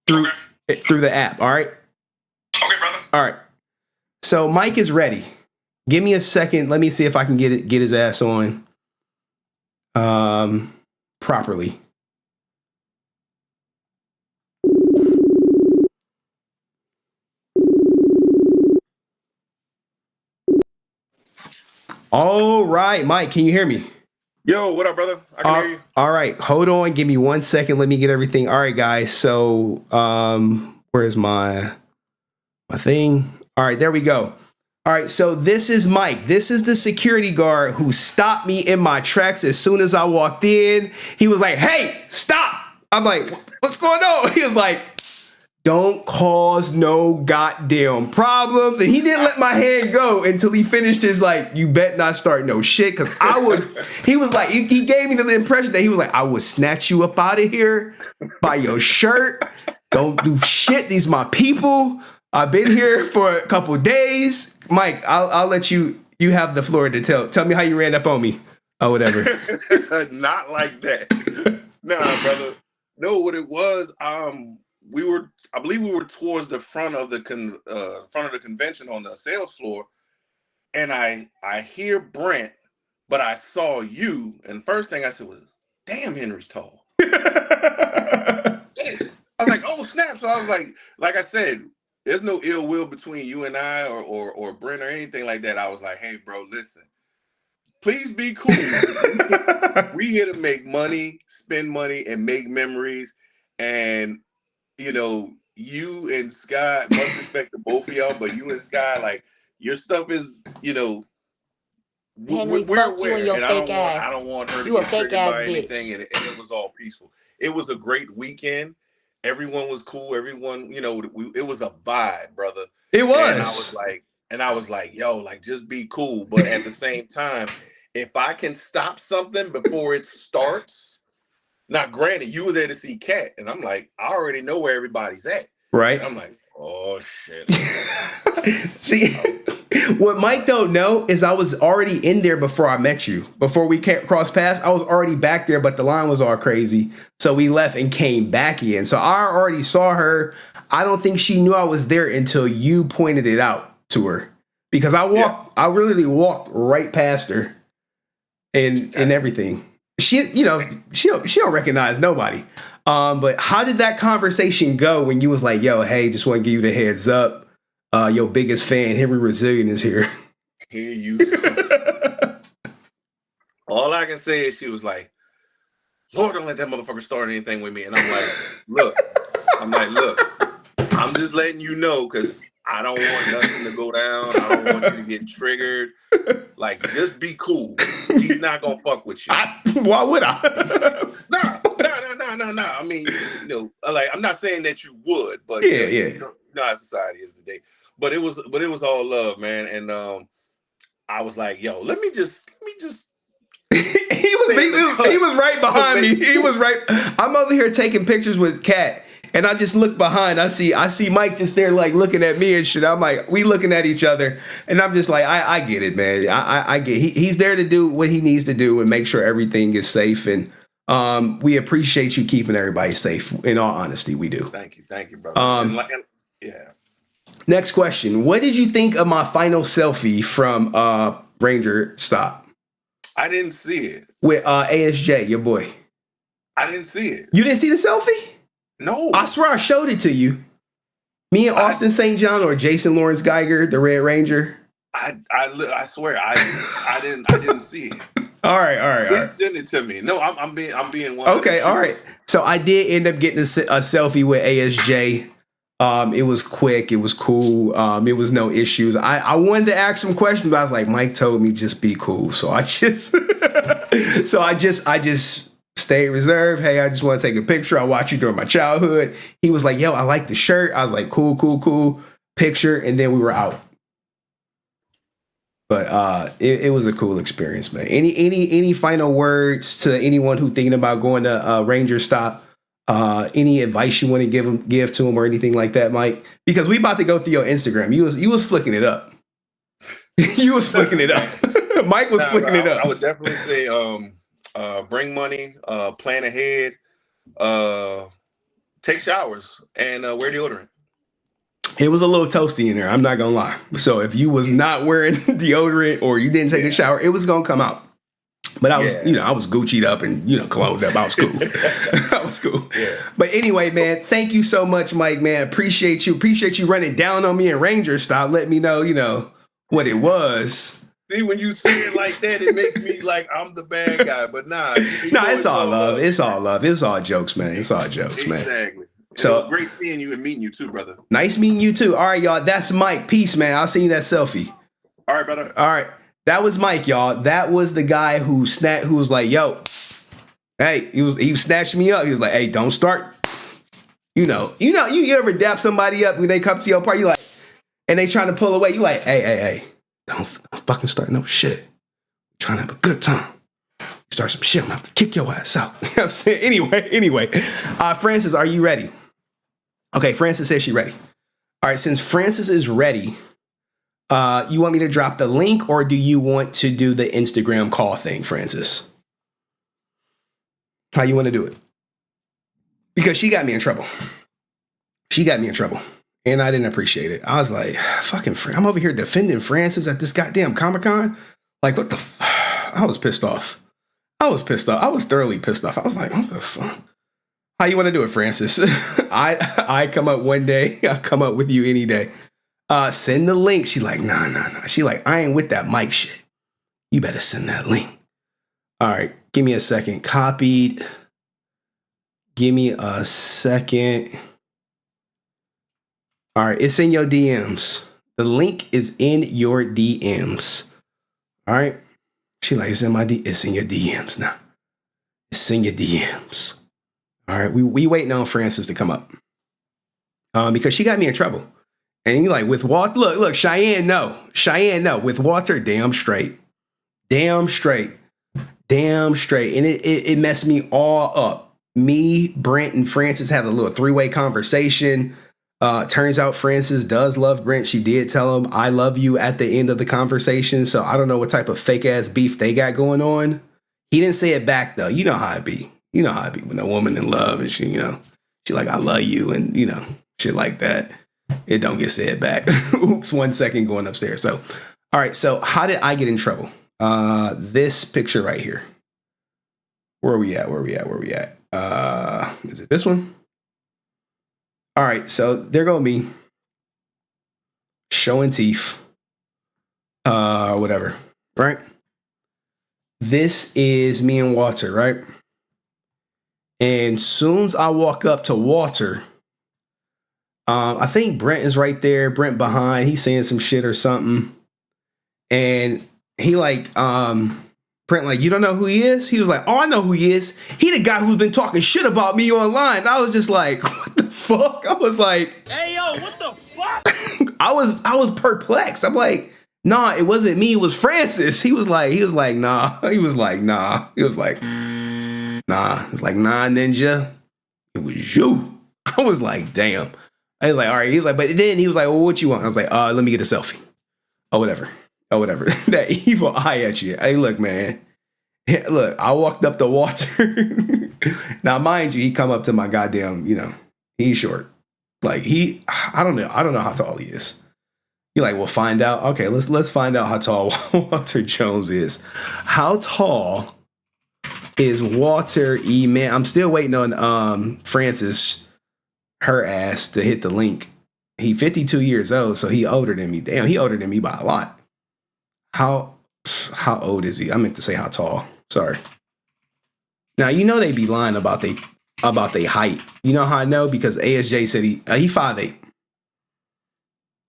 S2: through the app. All right.
S12: Okay, brother.
S2: All right. So Mike is ready. Give me a second. Let me see if I can get his ass on properly. All right, Mike, can you hear me?
S12: Yo, what up, brother? I can hear you.
S2: All right, hold on. Give me 1 second. Let me get everything. All right, guys. So, where's my thing? All right, there we go. All right, so this is Mike. This is the security guard who stopped me in my tracks as soon as I walked in. He was like, "Hey, stop!" I'm like, "What's going on?" He was like, "Don't cause no goddamn problems." And he didn't let my hand go until he finished his like, "You bet not start no shit." Because I would, he was like, he gave me the impression that he was like, "I would snatch you up out of here by your shirt. Don't do shit. These my people. I've been here for a couple days." Mike, I'll let you have the floor to tell me how you ran up on me or whatever.
S12: Not like that. Nah, brother. No, what it was, I believe we were towards the front of the convention on the sales floor, and I hear Brent, but I saw you, and first thing I said was, "Damn, Henry's tall." I was like, "Oh snap!" So I was like I said, there's no ill will between you and I or Brent or anything like that. I was like, "Hey, bro, listen, please be cool. We here to make money, spend money, and make memories. And you know, you and Sky, much respect to both of y'all, but you and Sky, like your stuff is, you know,
S6: Henry,
S12: we're
S6: fuck
S12: aware,
S6: you and your
S12: and
S6: fake
S12: I
S6: ass.
S12: don't want her to
S6: You a
S12: get
S6: fake
S12: triggered
S6: ass
S12: by
S6: bitch.
S12: anything, and it was all peaceful. It was a great weekend. Everyone was cool. Everyone, you know, it was a vibe, brother.
S2: It was.
S12: And I was like, yo, like just be cool. But at the same time, if I can stop something before it starts, now granted, you were there to see Cat, and I'm like, I already know where everybody's at.
S2: Right.
S12: And I'm like, oh shit.
S2: See, what Mike don't know is I was already in there before I met you. Before we crossed paths, I was already back there, but the line was all crazy. So we left and came back in. So I already saw her. I don't think she knew I was there until you pointed it out to her. Because I literally walked right past her and everything. She don't recognize nobody. But how did that conversation go when you was like, "Yo, hey, just want to give you the heads up. Your biggest fan, HenryResilient, is here."
S12: Here you go. All I can say is she was like, "Lord, don't let that motherfucker start anything with me." And I'm like, look, I'm just letting you know because I don't want nothing to go down. I don't want you to get triggered. Like, just be cool. He's not gonna fuck with you.
S2: Why would I?
S12: No. I mean, you know, like I'm not saying that you would, but
S2: yeah.
S12: You know how society is today. But it was all love, man. And I was like, yo, let me just
S2: he was right behind me. He was right. I'm over here taking pictures with Kat, and I just look behind. I see Mike just there, like looking at me and shit. I'm like, we looking at each other, and I'm just like, I get it, man. I get. He's there to do what he needs to do and make sure everything is safe. And we appreciate you keeping everybody safe. In all honesty, we do.
S12: Thank you, brother. Yeah.
S2: Next question: what did you think of my final selfie from Rangerstop?
S12: I didn't see it.
S2: With ASJ, your boy.
S12: I didn't see it.
S2: You didn't see the selfie?
S12: No.
S2: I swear I showed it to you. Me and Austin St. John or Jason Lawrence Geiger, the Red Ranger.
S12: I swear I didn't see it.
S2: All right.
S12: Please send it to me. No, I'm being one.
S2: Okay, all right. So I did end up getting a selfie with ASJ. It was quick. It was cool. It was no issues. I wanted to ask some questions, but I was like, Mike told me just be cool. So I just stayed reserved. Hey, I just want to take a picture. I watched you during my childhood. He was like, yo, I like the shirt. I was like, cool. Picture. And then we were out. But it was a cool experience, man. Any final words to anyone who thinking about going to Rangerstop? Any advice you want to give to him or anything like that, Mike? Because we about to go through your Instagram. You was flicking it up. You was flicking it up. Mike was flicking it up.
S12: I would definitely say bring money, plan ahead. take showers and wear deodorant.
S2: It was a little toasty in there. I'm not gonna lie. So if you was not wearing deodorant or you didn't take a shower, it was gonna come out. But I was, I was Gucci'd up and, cloned up. I was cool. I was cool. Yeah. But anyway, man, thank you so much, Mike, man. Appreciate you. Appreciate you running down on me in Rangerstop. Let me know, what it was.
S12: See, when you say it like that, it makes me like I'm the bad guy. But nah.
S2: It's all love. It's all love. It's all jokes, man. It's all jokes, man.
S12: Exactly.
S2: So
S12: it was great seeing you and meeting you too, brother.
S2: Nice meeting you too. All right, y'all. That's Mike. Peace, man. I'll see you in that selfie.
S12: All right, brother.
S2: All right. That was Mike, y'all. That was the guy who was like, yo, hey, he snatched me up. He was like, hey, don't start. You ever dap somebody up when they come to your party, you like, and they trying to pull away. You like, hey, don't fucking start no shit. I'm trying to have a good time. You start some shit, I'm gonna have to kick your ass out. You know what I'm saying? Anyway. Francis, are you ready? Okay, Francis says she's ready. All right, since Francis is ready, you want me to drop the link or do you want to do the Instagram call thing, Francis? How you want to do it? Because she got me in trouble. And I didn't appreciate it. I was like, fucking I'm over here defending Francis at this goddamn Comic-Con. Like, what the I was pissed off. I was thoroughly pissed off. I was like, what the fuck? How you want to do it, Francis? I come up one day. I'll come up with you any day. Send the link. She like, nah. She like, I ain't with that mic shit. You better send that link. All right. Give me a second. Copied. Give me a second. All right. It's in your DMs. The link is in your DMs. All right. She like, it's in your DMs now. It's in your DMs. All right. We waiting on Francis to come up. Because she got me in trouble. And you like, with Walter, look, Cheyenne, no. With Walter, damn straight. And it messed me all up. Me, Brent, and Francis had a little three-way conversation. Turns out Francis does love Brent. She did tell him, I love you at the end of the conversation. So I don't know what type of fake-ass beef they got going on. He didn't say it back, though. You know how it be. When a woman in love and she like, I love you, and, shit like that. It don't get said back. Oops, 1 second going upstairs. So, all right. So how did I get in trouble? This picture right here. Where are we at? Is it this one? All right. So they're going to be showing teeth. Whatever. Right. This is me and Walter, right? And soon as I walk up to Walter, I think Brent is right there. Brent behind. He's saying some shit or something. And he like, Brent like, you don't know who he is? He was like, oh, I know who he is. He the guy who's been talking shit about me online. I was just like, what the fuck? I was like,
S7: hey, yo, what the fuck?
S2: I was perplexed. I'm like, nah, it wasn't me. It was Francis. He was like, nah. He was like, nah. It's like, nah, ninja. It was you. I was like, damn. I was like, all right. He's like, but then he was like, well, what you want? I was like, let me get a selfie. Oh, whatever. That evil eye at you. Hey, look, man. Look, I walked up to Walter. Now, mind you, he come up to my goddamn, he's short. Like I don't know how tall he is. You're like, we'll find out. Okay, let's find out how tall Walter Jones is. How tall is Walter E. Man? I'm still waiting on Francis, her ass, to hit the link. He 52 years old, so he older than me. Damn, he older than me by a lot. How old is he? I meant to say how tall. Sorry. Now they be lying about they height. You know how I know? Because ASJ said he 5'8".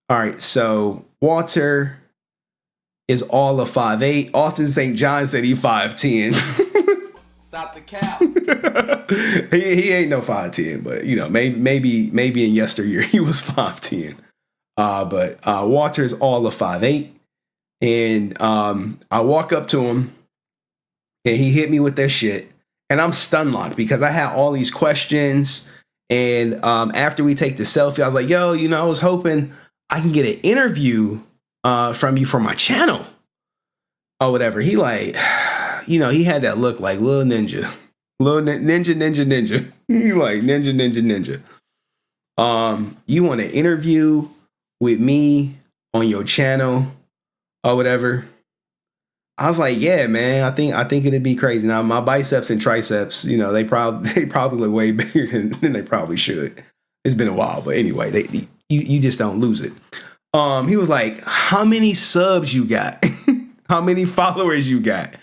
S2: All right, so Walter is all of 5'8". Austin St. John said he 5'10".
S11: Stop the cap.
S2: he ain't no 5'10", but maybe in yesteryear he was 5'10". But Walter's all of 5'8". And I walk up to him and he hit me with that shit. And I'm stun locked because I had all these questions. And after we take the selfie, I was like, yo, I was hoping I can get an interview from you for my channel or whatever. He like, he had that look like little ninja. Little ninja. You like ninja. You want an interview with me on your channel or whatever? I was like, yeah, man, I think it'd be crazy. Now my biceps and triceps, you know, they probably look way bigger than they probably should. It's been a while, but anyway, you just don't lose it. He was like, how many subs you got? How many followers you got?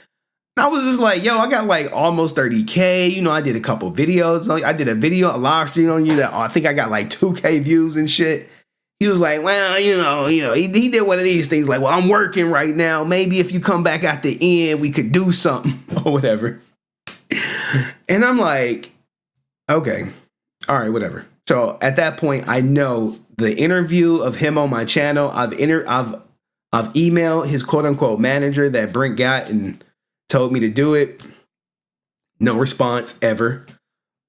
S2: I was just like, yo, I got like almost 30K. You know, I did a couple videos. I did a live stream on you that I think I got like 2K views and shit. He was like, well, you know, he did one of these things like, well, I'm working right now. Maybe if you come back at the end, we could do something or whatever. And I'm like, okay, all right, whatever. So at that point, I know the interview of him on my channel. I've emailed his quote unquote manager that Brent got and told me to do it. No response ever.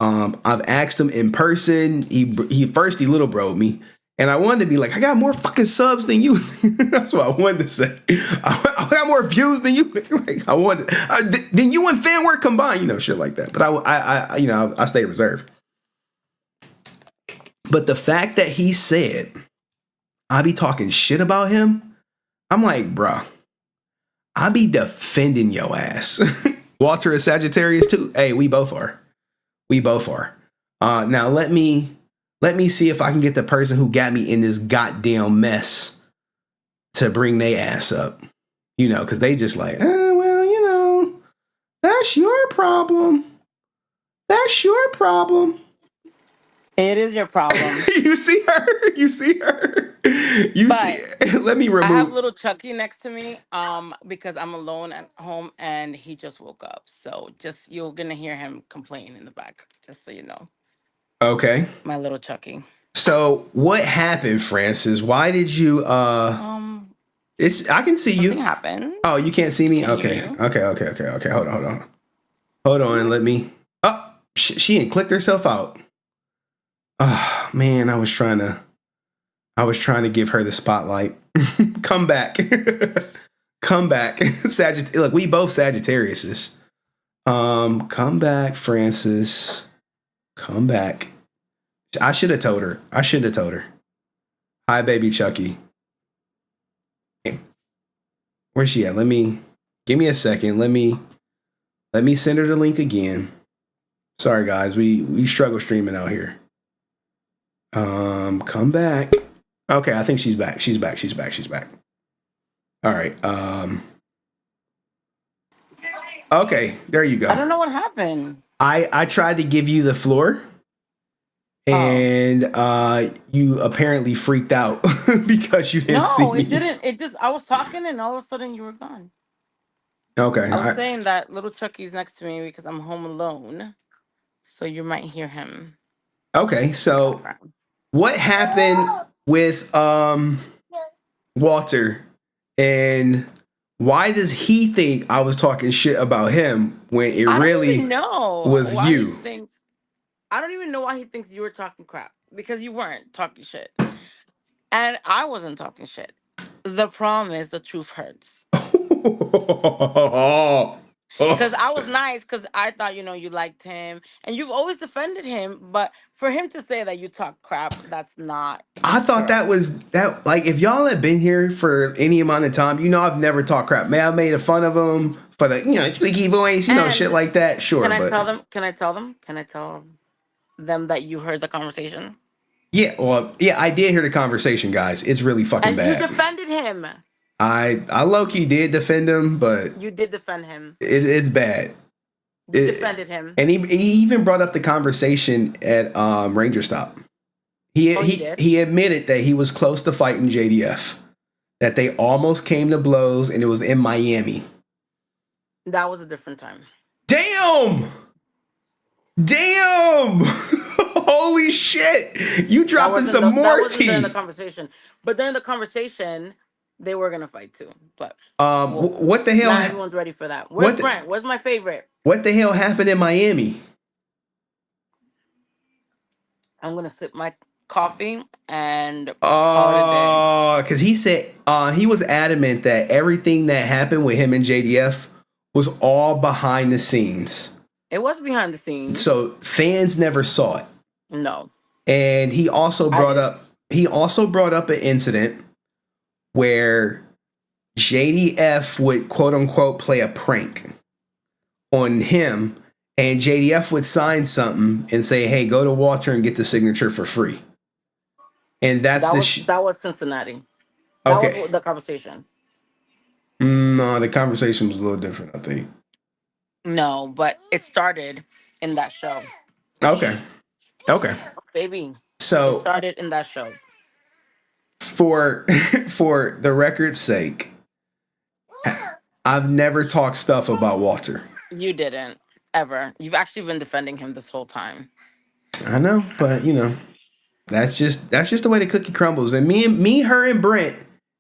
S2: I've asked him in person. He little broed me. And I wanted to be like, I got more fucking subs than you. That's what I wanted to say. I got more views than you. Like, I wanted than you and fan work combined, you know, shit like that. But I stay reserved. But the fact that he said I be talking shit about him, I'm like, bruh, I be defending your ass. Walter is Sagittarius too. Hey, we both are. Now let me see if I can get the person who got me in this goddamn mess to bring their ass up. You know, because they just like, well, you know, that's your problem.
S6: It is your problem.
S2: You see her. Let me remove.
S6: I have little Chucky next to me, because I'm alone at home and he just woke up. So you're gonna hear him complain in the back, just so you know.
S2: Okay.
S6: My little Chucky.
S2: So what happened, Francis? Why did you I can see you.
S6: Nothing happened.
S2: Oh, you can't see me?
S6: Can
S2: Okay.
S6: you?
S2: Okay. Hold on. Let me. Oh, she ain't clicked herself out. Oh man, I was trying to give her the spotlight. Come back. Look, we both Sagittariuses. Come back, Francis. Come back. I should have told her. Hi, baby Chucky. Where's she at? Give me a second. Let me send her the link again. Sorry guys, we struggle streaming out here. Come back. Okay, I think she's back. She's back. All right. Okay, there you go.
S6: I don't know what happened.
S2: I tried to give you the floor, and you apparently freaked out because you didn't see me.
S6: No, it didn't. I was talking and all of a sudden you were gone.
S2: Okay.
S6: I was saying that little Chucky's next to me because I'm home alone, so you might hear him.
S2: Okay, so what happened with Walter, and why does he think I was talking shit about him when it really was you?
S6: I don't even know why he thinks you were talking crap, because you weren't talking shit. And I wasn't talking shit. The problem is the truth hurts. Because I was nice, because I thought, you liked him. And you've always defended him. But for him to say that you talk crap, that's not
S2: I thought
S6: fair.
S2: like, if y'all had been here for any amount of time, I've never talked crap. Man, I made fun of him for the, squeaky voice, shit like that. Sure.
S6: Can I tell them that you heard the conversation?
S2: Yeah, well, yeah, I did hear the conversation, guys. It's really fucking bad.
S6: And you defended him.
S2: I low-key did defend him, but
S6: You did defend him.
S2: it's bad.
S6: You defended him.
S2: And he even brought up the conversation at Rangerstop. He admitted that he was close to fighting JDF, that they almost came to blows, and it was in Miami.
S6: That was a different time.
S2: Damn! Holy shit! You dropping some more tea.
S6: During the conversation, but during the conversation, they were gonna fight too. But
S2: what the hell?
S6: Not everyone's ready for that. Where's Brent? Where's my favorite?
S2: What the hell happened in Miami?
S6: I'm gonna sip my coffee and call it a day.
S2: Because he said he was adamant that everything that happened with him and JDF was all behind the scenes.
S6: It was behind the scenes.
S2: So fans never saw it.
S6: No.
S2: And he also brought up an incident where JDF would quote unquote play a prank on him, and JDF would sign something and say, "Hey, go to Walter and get the signature for free." And
S6: that was Cincinnati. That was the conversation.
S2: No, the conversation was a little different, I think.
S6: No, but it started in that show.
S2: Okay.
S6: Baby.
S2: So
S6: it started in that show.
S2: For the record's sake, I've never talked stuff about Walter.
S6: You didn't ever. You've actually been defending him this whole time.
S2: I know, but that's just the way the cookie crumbles. And me, her, and Brent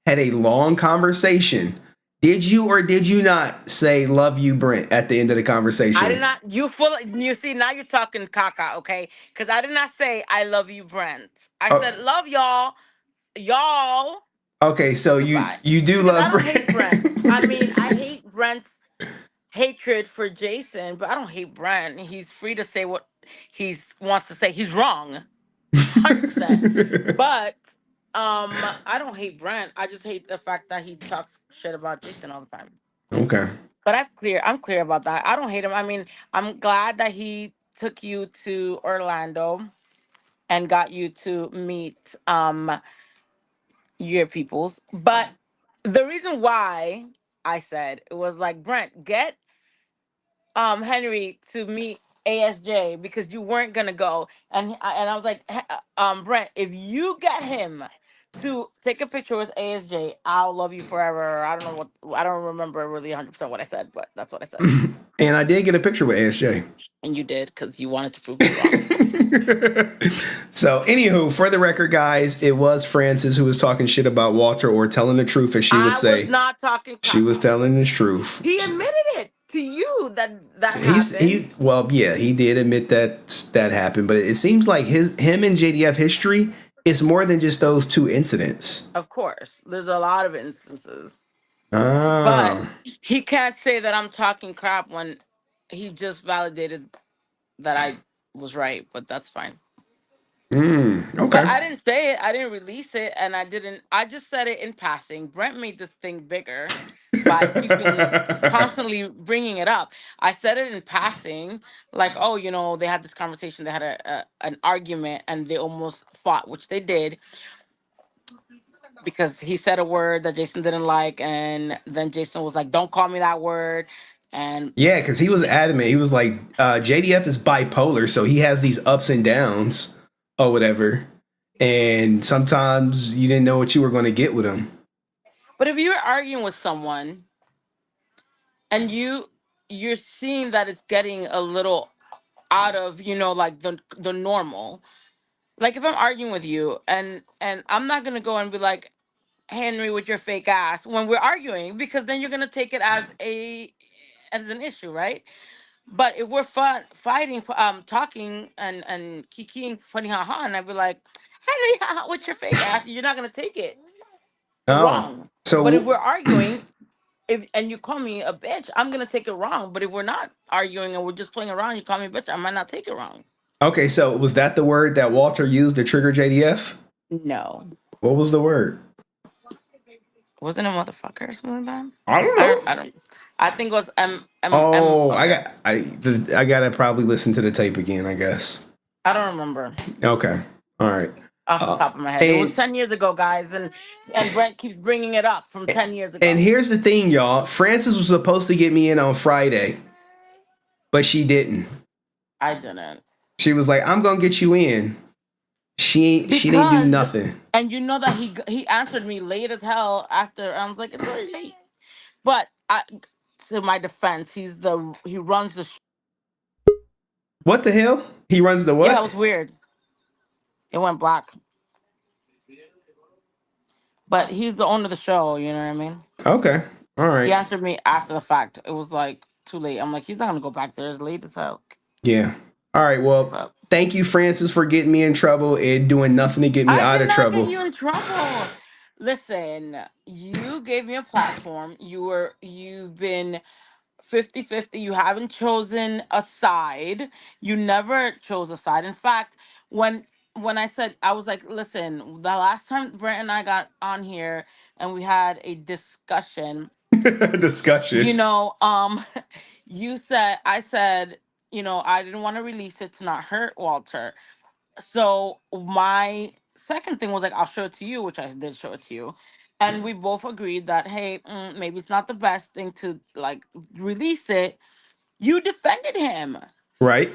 S2: had a long conversation. Did you or did you not say "love you, Brent" at the end of the conversation?
S6: I did not. You see, now you're talking caca, okay? Because I did not say "I love you, Brent." I said "love y'all."
S2: Okay, so
S6: goodbye.
S2: you do love Brent.
S6: Hate Brent. I mean, I hate Brent's hatred for Jason, but I don't hate Brent. He's free to say what he wants to say. He's wrong, 100%. But I don't hate Brent. I just hate the fact that he talks shit about Jason all the time.
S2: Okay.
S6: But I'm clear about that. I don't hate him. I mean, I'm glad that he took you to Orlando and got you to meet your peoples. But the reason why I said it was like, Brent, get Henry to meet ASJ because you weren't gonna go, and I was like, Brent, if you get him to take a picture with ASJ, I'll love you forever. I don't remember really 100% what I said, but that's what I said.
S2: And I did get a picture with ASJ.
S6: And you did, because you wanted to prove me wrong.
S2: So, anywho, for the record, guys, it was Frances who was talking shit about Walter, or telling the truth, as she would say.
S6: I was not talking.
S2: She was telling the truth.
S6: He admitted it to you that happened.
S2: Well, yeah, he did admit that happened, but it seems like him and JDF history is more than just those two incidents.
S6: Of course, there's a lot of instances.
S2: Oh.
S6: But he can't say that I'm talking crap when he just validated that I was right, but that's fine.
S2: Okay.
S6: But I didn't say it. I didn't release it, and I just said it in passing. Brent made this thing bigger by constantly bringing it up. I said it in passing, like, oh, they had this conversation. They had an argument, and they almost fought, which they did. Because he said a word that Jason didn't like, and then Jason was like, "Don't call me that word." And
S2: yeah, because he was adamant. He was like, JDF is bipolar, so he has these ups and downs or whatever. And sometimes you didn't know what you were going to get with him.
S6: But if you're arguing with someone and you're seeing that it's getting a little out of, like the normal. Like if I'm arguing with you and I'm not going to go and be like, Henry, with your fake ass when we're arguing, because then you're going to take it as an issue, right? But if we're fighting, talking and kikiing funny haha, and I'd be like, Henry, haha, with your fake ass, you're not gonna take it wrong. But if we're arguing, and you call me a bitch, I'm gonna take it wrong. But if we're not arguing and we're just playing around, you call me a bitch, I might not take it wrong.
S2: Okay, so was that the word that Walter used to trigger JDF?
S6: No.
S2: What was the word?
S6: Wasn't it motherfucker or something like that?
S2: I don't know.
S6: I don't. I think it was
S2: I gotta probably listen to the tape again, I guess.
S6: I don't remember.
S2: Okay. All right.
S6: Off the top of my head. It was 10 years ago, guys, and Brent keeps bringing it up from 10 years ago.
S2: And here's the thing, y'all. Frances was supposed to get me in on Friday, but she didn't.
S6: I didn't.
S2: She was like, I'm gonna get you in. She didn't do nothing.
S6: And you know that he answered me late as hell after. I was like, it's very late. But to my defense, he runs the
S2: What the hell? He runs the what?
S6: Yeah, it was weird. It went black. But he's the owner of the show, you know what I mean?
S2: Okay. All right.
S6: He answered me after the fact. It was like too late. I'm like, he's not gonna go back there. It's late as hell.
S2: Yeah. All right. Well, thank you, Frances, for getting me in trouble and doing nothing to get me out of trouble.
S6: Get you in trouble. Listen, you gave me a platform. You've been 50-50. You haven't chosen a side. You never chose a side. In fact, when I said, I was like, listen, the last time Brent and I got on here and we had a discussion,
S2: Discussion.
S6: I said, I didn't want to release it to not hurt Walter. So my second thing was like, I'll show it to you, which I did show it to you. And we both agreed that, hey, maybe it's not the best thing to like release it. You defended him.
S2: Right.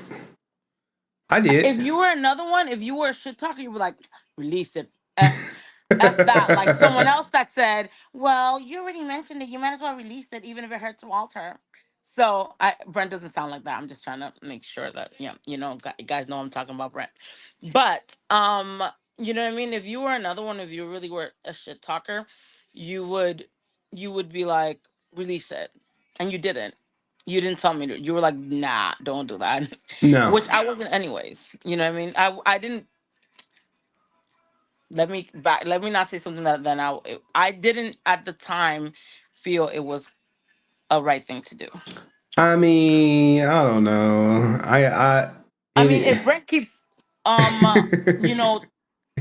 S2: I did.
S6: If you were another one, if you were a shit talker, you were like, release it. F that. Like someone else that said, well, you already mentioned it. You might as well release it, even if it hurts Walter. So Brent doesn't sound like that. I'm just trying to make sure that, yeah, you guys know I'm talking about Brent. But, you know what I mean? If you were another one, if you really were a shit talker, you would be like, release it. And you didn't. You didn't tell me to. You were like, nah, don't do that.
S2: No.
S6: Which I wasn't anyways. You know what I mean? I didn't. Let me not say something that then I didn't at the time feel it was a right thing to do.
S2: I mean, I don't know.
S6: I mean, if Brent keeps you know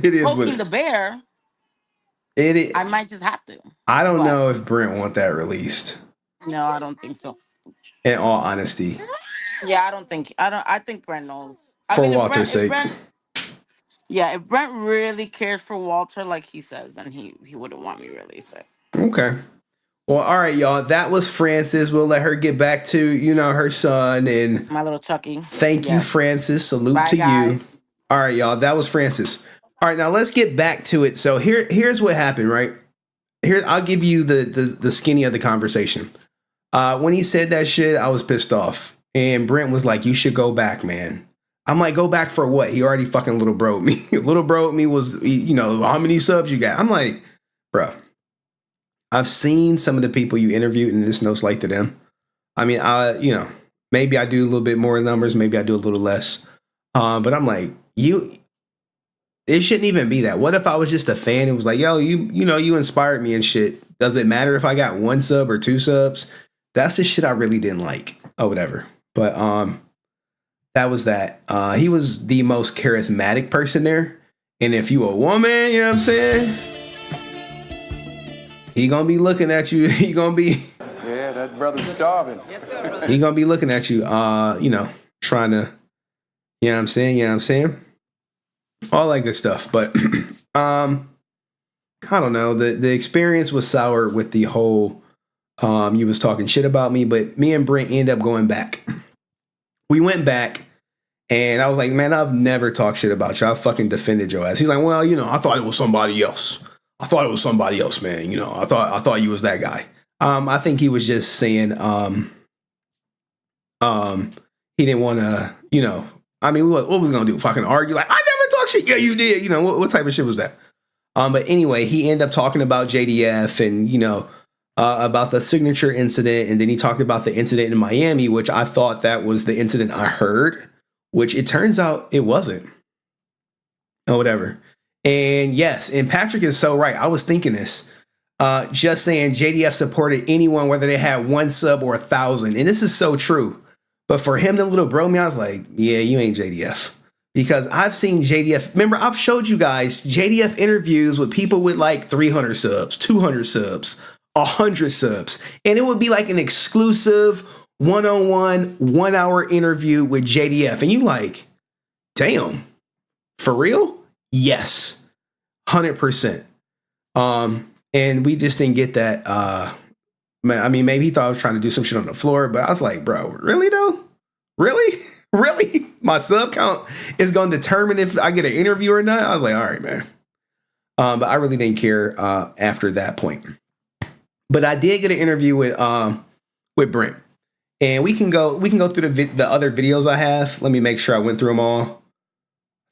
S2: it is what
S6: poking the bear, I might just have to.
S2: I don't know if Brent want that released.
S6: No, I don't think so.
S2: In all honesty.
S6: Yeah, I think Brent knows.
S2: For Walter's sake.
S6: If Brent really cares for Walter like he says, then he wouldn't want me to release it.
S2: Okay. Well, all right, y'all. That was Frances. We'll let her get back to, her son and
S6: my little Chucky.
S2: Thank you, Frances. Salute
S6: Bye,
S2: to
S6: guys.
S2: you. All right, y'all. That was Frances. All right, now let's get back to it. So here's what happened, right? Here, I'll give you the skinny of the conversation. When he said that shit, I was pissed off. And Brent was like, you should go back, man. I'm like, go back for what? He already fucking little broed me. Little broed me was, how many subs you got? I'm like, bro, I've seen some of the people you interviewed and there's no slight to them. I mean, maybe I do a little bit more numbers. Maybe I do a little less. But I'm like, it shouldn't even be that. What if I was just a fan and was like, yo, you inspired me and shit. Does it matter if I got 1 sub or 2 subs? That's the shit I really didn't like or whatever. But, that was that. He was the most charismatic person there. And if you a woman, you know what I'm saying? He gonna be looking at you. He gonna be...
S13: Yeah, that brother's starving.
S2: He gonna be looking at you, trying to... You know what I'm saying? All that good stuff. But, I don't know. The experience was sour with the whole... you was talking shit about me. But me and Brent ended up going back. We went back. And I was like, man, I've never talked shit about you. I fucking defended your ass. He's like, well, I thought it was somebody else. I thought it was somebody else, man. I thought you was that guy. I think he was just saying, he didn't want to, I mean, what was he gonna do? Fucking argue? Like, I never talk shit. Yeah, you did. What type of shit was that? But anyway, he ended up talking about JDF and, about the signature incident. And then he talked about the incident in Miami, which I thought that was the incident I heard. Which it turns out it wasn't. Or whatever. And yes, and Patrick is so right. I was thinking this. Just saying JDF supported anyone, whether they had 1 sub or 1,000. And this is so true. But for him to little bro me, I was like, yeah, you ain't JDF. Because I've seen JDF. Remember, I've showed you guys JDF interviews with people with like 300 subs, 200 subs, 100 subs. And it would be like an exclusive one-on-one 1 hour interview with JDF. And you like, damn, for real? Yes. 100%. And we just didn't get that. Man, I mean, maybe he thought I was trying to do some shit on the floor, but I was like, bro, really though? Really? Really? My sub count is going to determine if I get an interview or not? I was like, all right, man. But I really didn't care after that point. But I did get an interview with Brent. And we can go through the other videos I have. Let me make sure I went through them all.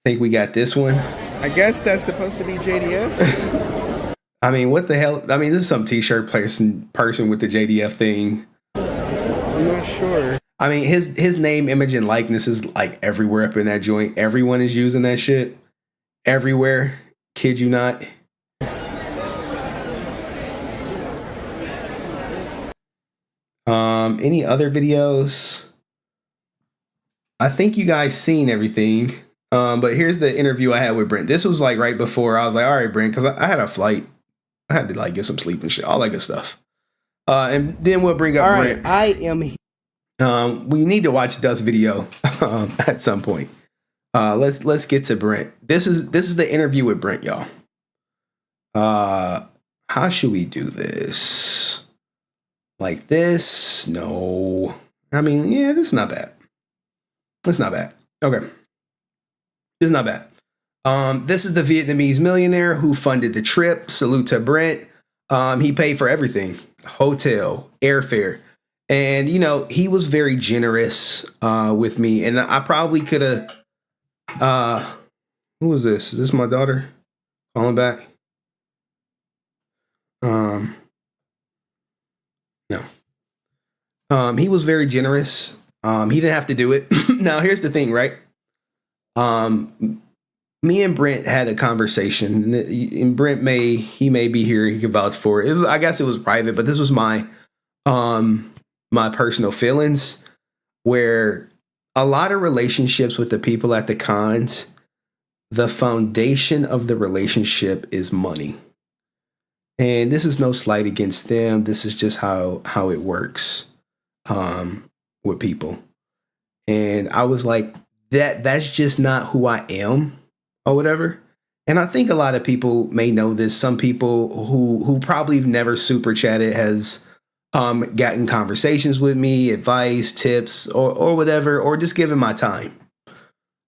S2: I think we got this one.
S10: I guess that's supposed to be JDF.
S2: I mean, what the hell? I mean, this is some t-shirt person with the JDF thing.
S10: I'm not sure.
S2: I mean, his name, image, and likeness is like everywhere up in that joint. Everyone is using that shit. Everywhere. Kid you not. Any other videos? I think you guys seen everything. But here's the interview I had with Brent. This was like right before I was like, all right, Brent, because I had a flight. I had to like get some sleep and shit, all that good stuff. And then we'll bring up
S10: All
S2: Brent.
S10: right, I am.
S2: We need to watch Dust's video at some point. Let's get to Brent. This is the interview with Brent, y'all. How should we do this? Like this? No. I mean, yeah, this is not bad. It's not bad. Okay. This is not bad. This is the Vietnamese millionaire who funded the trip. Salute to Brent. He paid for everything. Hotel, airfare. And, you know, he was very generous with me. And I probably could have... who is this? Is this my daughter? Calling back? No. He was very generous. He didn't have to do it. Now, here's the thing, right? Me and Brent had a conversation, and Brent may be here. He can vouch for it. I guess it was private, but this was my personal feelings, where a lot of relationships with the people at the cons, the foundation of the relationship is money. And this is no slight against them. This is just how it works with people. And I was like, that's just not who I am or whatever. And I think a lot of people may know this. Some people who probably never super chatted has gotten conversations with me, advice, tips, or whatever, or just given my time.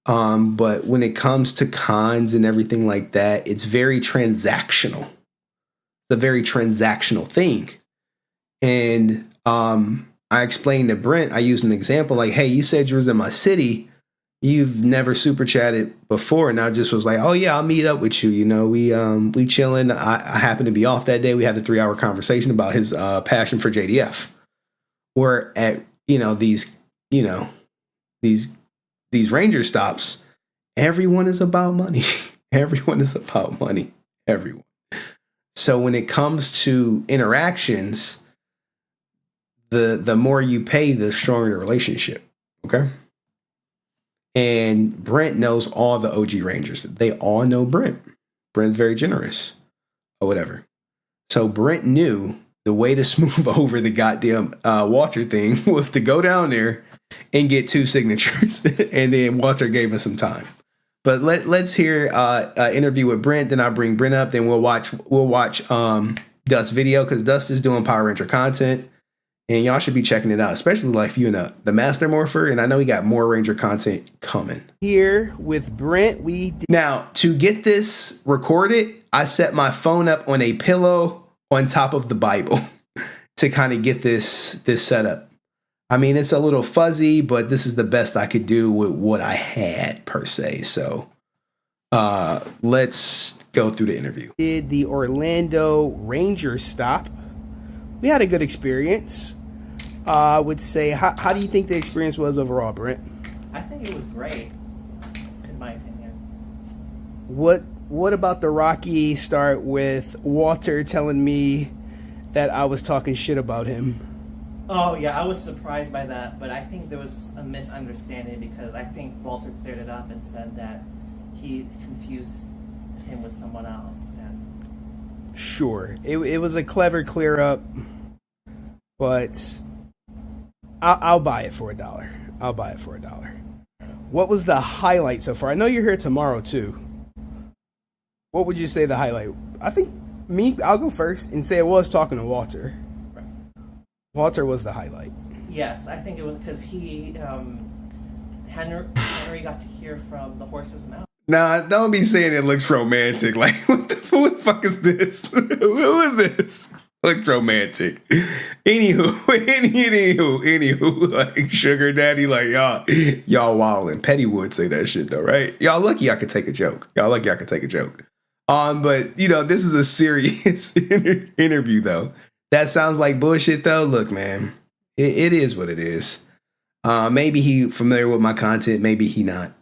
S2: But when it comes to cons and everything like that, it's very transactional. It's a very transactional thing. And I explained to Brent, I used an example like, hey, you said you was in my city. You've never super chatted before. And I just was like, oh yeah, I'll meet up with you. You know, we chilling. I happened to be off that day. We had a 3-hour conversation about his passion for JDF. Where at, these Ranger stops, everyone is about money. Everyone is about money. Everyone. So when it comes to interactions, the more you pay, the stronger the relationship. Okay. And Brent knows all the OG Rangers. They all know Brent. Brent's very generous or whatever. So Brent knew the way to smooth over the goddamn Walter thing was to go down there and get 2 signatures. And then Walter gave us some time. But let's hear an interview with Brent. Then I'll bring Brent up. Then we'll watch Dust's video, because Dust is doing Power Ranger content. And y'all should be checking it out, especially like you know the Master Morpher. And I know we got more Ranger content coming.
S10: Here with Brent,
S2: now to get this recorded, I set my phone up on a pillow on top of the Bible to kind of get this set up. I mean, it's a little fuzzy, but this is the best I could do with what I had per se. So let's go through the interview.
S10: Did the Orlando Rangerstop. We had a good experience. I would say, how do you think the experience was overall, Brent?
S11: I think it was great, in my opinion.
S10: What about the rocky start with Walter telling me that I was talking shit about him?
S11: Oh, yeah, I was surprised by that, but I think there was a misunderstanding, because I think Walter cleared it up and said that he confused him with someone else. And
S10: sure, it was a clever clear up, but I'll buy it for $1. I'll buy it for $1. What was the highlight so far? I know you're here tomorrow too. What would you say the highlight? I think I'll go first and say it was talking to Walter.
S11: Right.
S10: Walter was the highlight.
S11: Yes, I think it was because Henry got to hear from the horse's mouth.
S2: Nah, don't be saying it looks romantic. Like, what the fuck is this? Who is this? Looks romantic. Anywho, like sugar daddy, like y'all wildin'. Petty would say that shit though, right? Y'all lucky I could take a joke. But this is a serious interview though. That sounds like bullshit though. Look, man, it is what it is. Maybe he familiar with my content, maybe he not.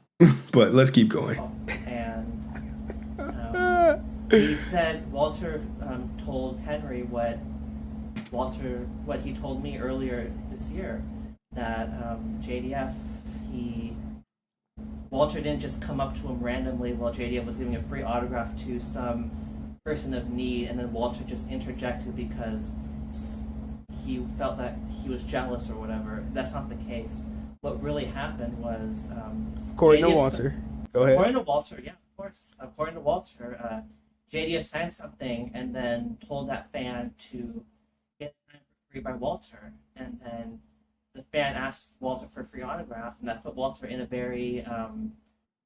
S2: But let's keep going.
S11: And he said Walter told Henry what Walter, what he told me earlier this year, that JDF, Walter didn't just come up to him randomly while JDF was giving a free autograph to some person of need, and then Walter just interjected because he felt that he was jealous or whatever. That's not the case. What really happened was,
S10: according to Walter, go ahead.
S11: According to Walter, yeah, of course. According to Walter, JDF signed something and then told that fan to get it signed for free by Walter, and then the fan asked Walter for a free autograph, and that put Walter in a very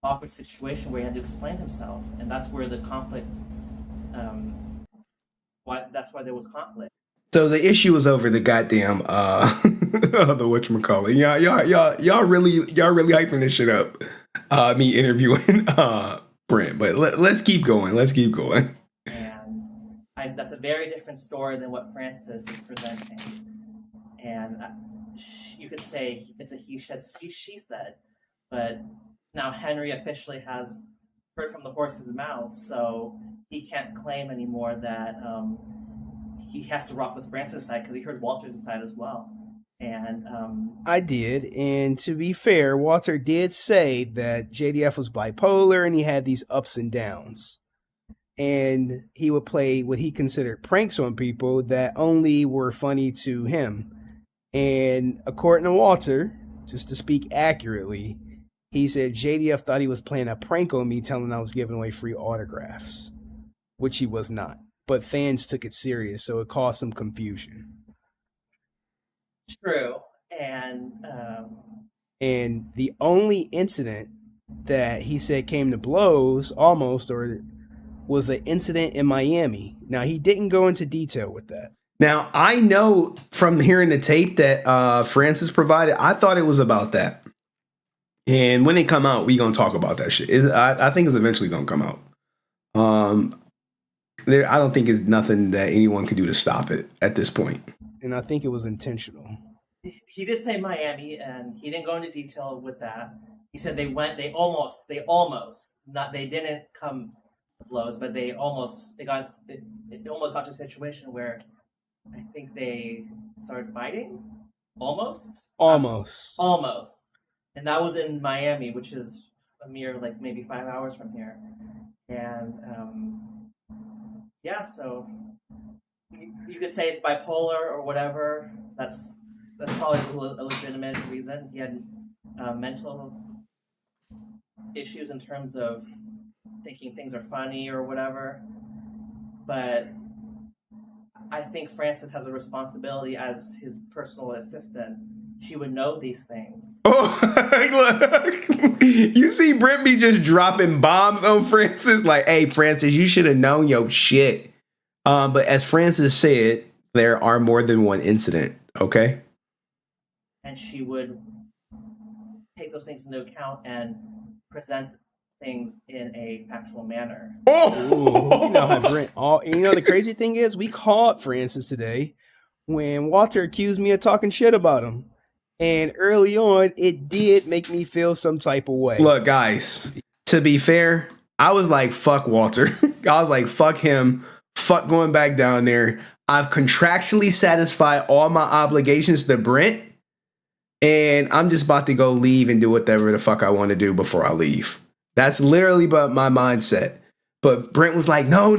S11: awkward situation where he had to explain himself, and that's where the conflict. That's why there was conflict.
S2: So the issue was over the goddamn the whatchamacallit. Y'all really hyping this shit up. Me interviewing Brent, but let's keep going.
S11: And that's a very different story than what Francis is presenting. And you could say it's a he said, she said, but now Henry officially has heard from the horse's mouth, so he can't claim anymore that he has to rock with Francis' side because he heard Walter's side as well. And
S10: I did, and to be fair, Walter did say that JDF was bipolar and he had these ups and downs, and he would play what he considered pranks on people that only were funny to him. And according to Walter, just to speak accurately, he said JDF thought he was playing a prank on me, telling I was giving away free autographs, which he was not. But fans took it serious, so it caused some confusion.
S11: True. And
S10: the only incident that he said came to blows almost, or was the incident in Miami. Now, he didn't go into detail with that.
S2: Now, I know from hearing the tape that Francis provided, I thought it was about that. And when it come out, we gonna talk about that shit. I think it's eventually gonna come out. I don't think it's nothing that anyone can do to stop it at this point.
S10: And I think it was intentional.
S11: He did say Miami, and he didn't go into detail with that. He said they almost, they didn't come to blows, but it almost got to a situation where I think they started fighting. Almost. And that was in Miami, which is a mere maybe 5 hours from here. And so you could say it's bipolar or whatever. That's probably a legitimate reason. He had mental issues in terms of thinking things are funny or whatever. But I think Frances has a responsibility as his personal assistant. She would know these things.
S2: Oh, look. You see Brent be just dropping bombs on Francis. Like, hey, Francis, you should have known your shit. But as Francis said, there are more than one incident, okay?
S11: And she would take those things into account and present things in a factual manner.
S10: Oh! You know how Brent, the crazy thing is, we called Francis today when Walter accused me of talking shit about him. And early on, it did make me feel some type of way.
S2: Look, guys, to be fair, I was like, fuck Walter. I was like, fuck him. Fuck going back down there. I've contractually satisfied all my obligations to Brent. And I'm just about to go leave and do whatever the fuck I want to do before I leave. That's literally but my mindset. But Brent was like, no.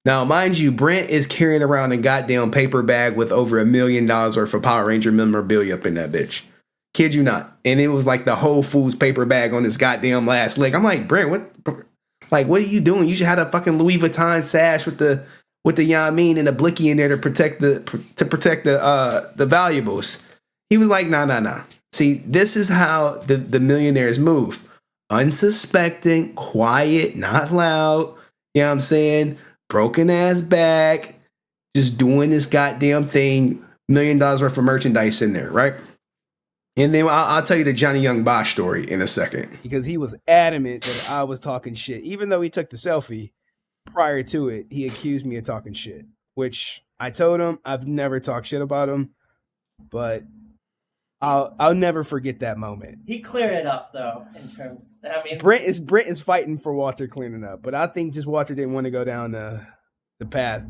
S2: Now, mind you, Brent is carrying around a goddamn paper bag with over $1 million worth of Power Ranger memorabilia up in that bitch. Kid you not. And it was like the Whole Foods paper bag on his goddamn last leg. I'm like, Brent, what are you doing? You should have a fucking Louis Vuitton sash with the Yamin and a blicky in there to protect the valuables. He was like, nah. See, this is how the millionaires move. Unsuspecting, quiet, not loud. You know what I'm saying? Broken ass back, just doing this goddamn thing, $1 million worth of merchandise in there, right? And then I'll tell you the Johnny Young Bosch story in a second.
S10: Because he was adamant that I was talking shit. Even though he took the selfie prior to it, he accused me of talking shit. Which I told him I've never talked shit about him. But I'll never forget that moment.
S11: He cleared it up though, in terms. I mean,
S10: Brent is fighting for Walter cleaning up, but I think just Walter didn't want to go down the the path.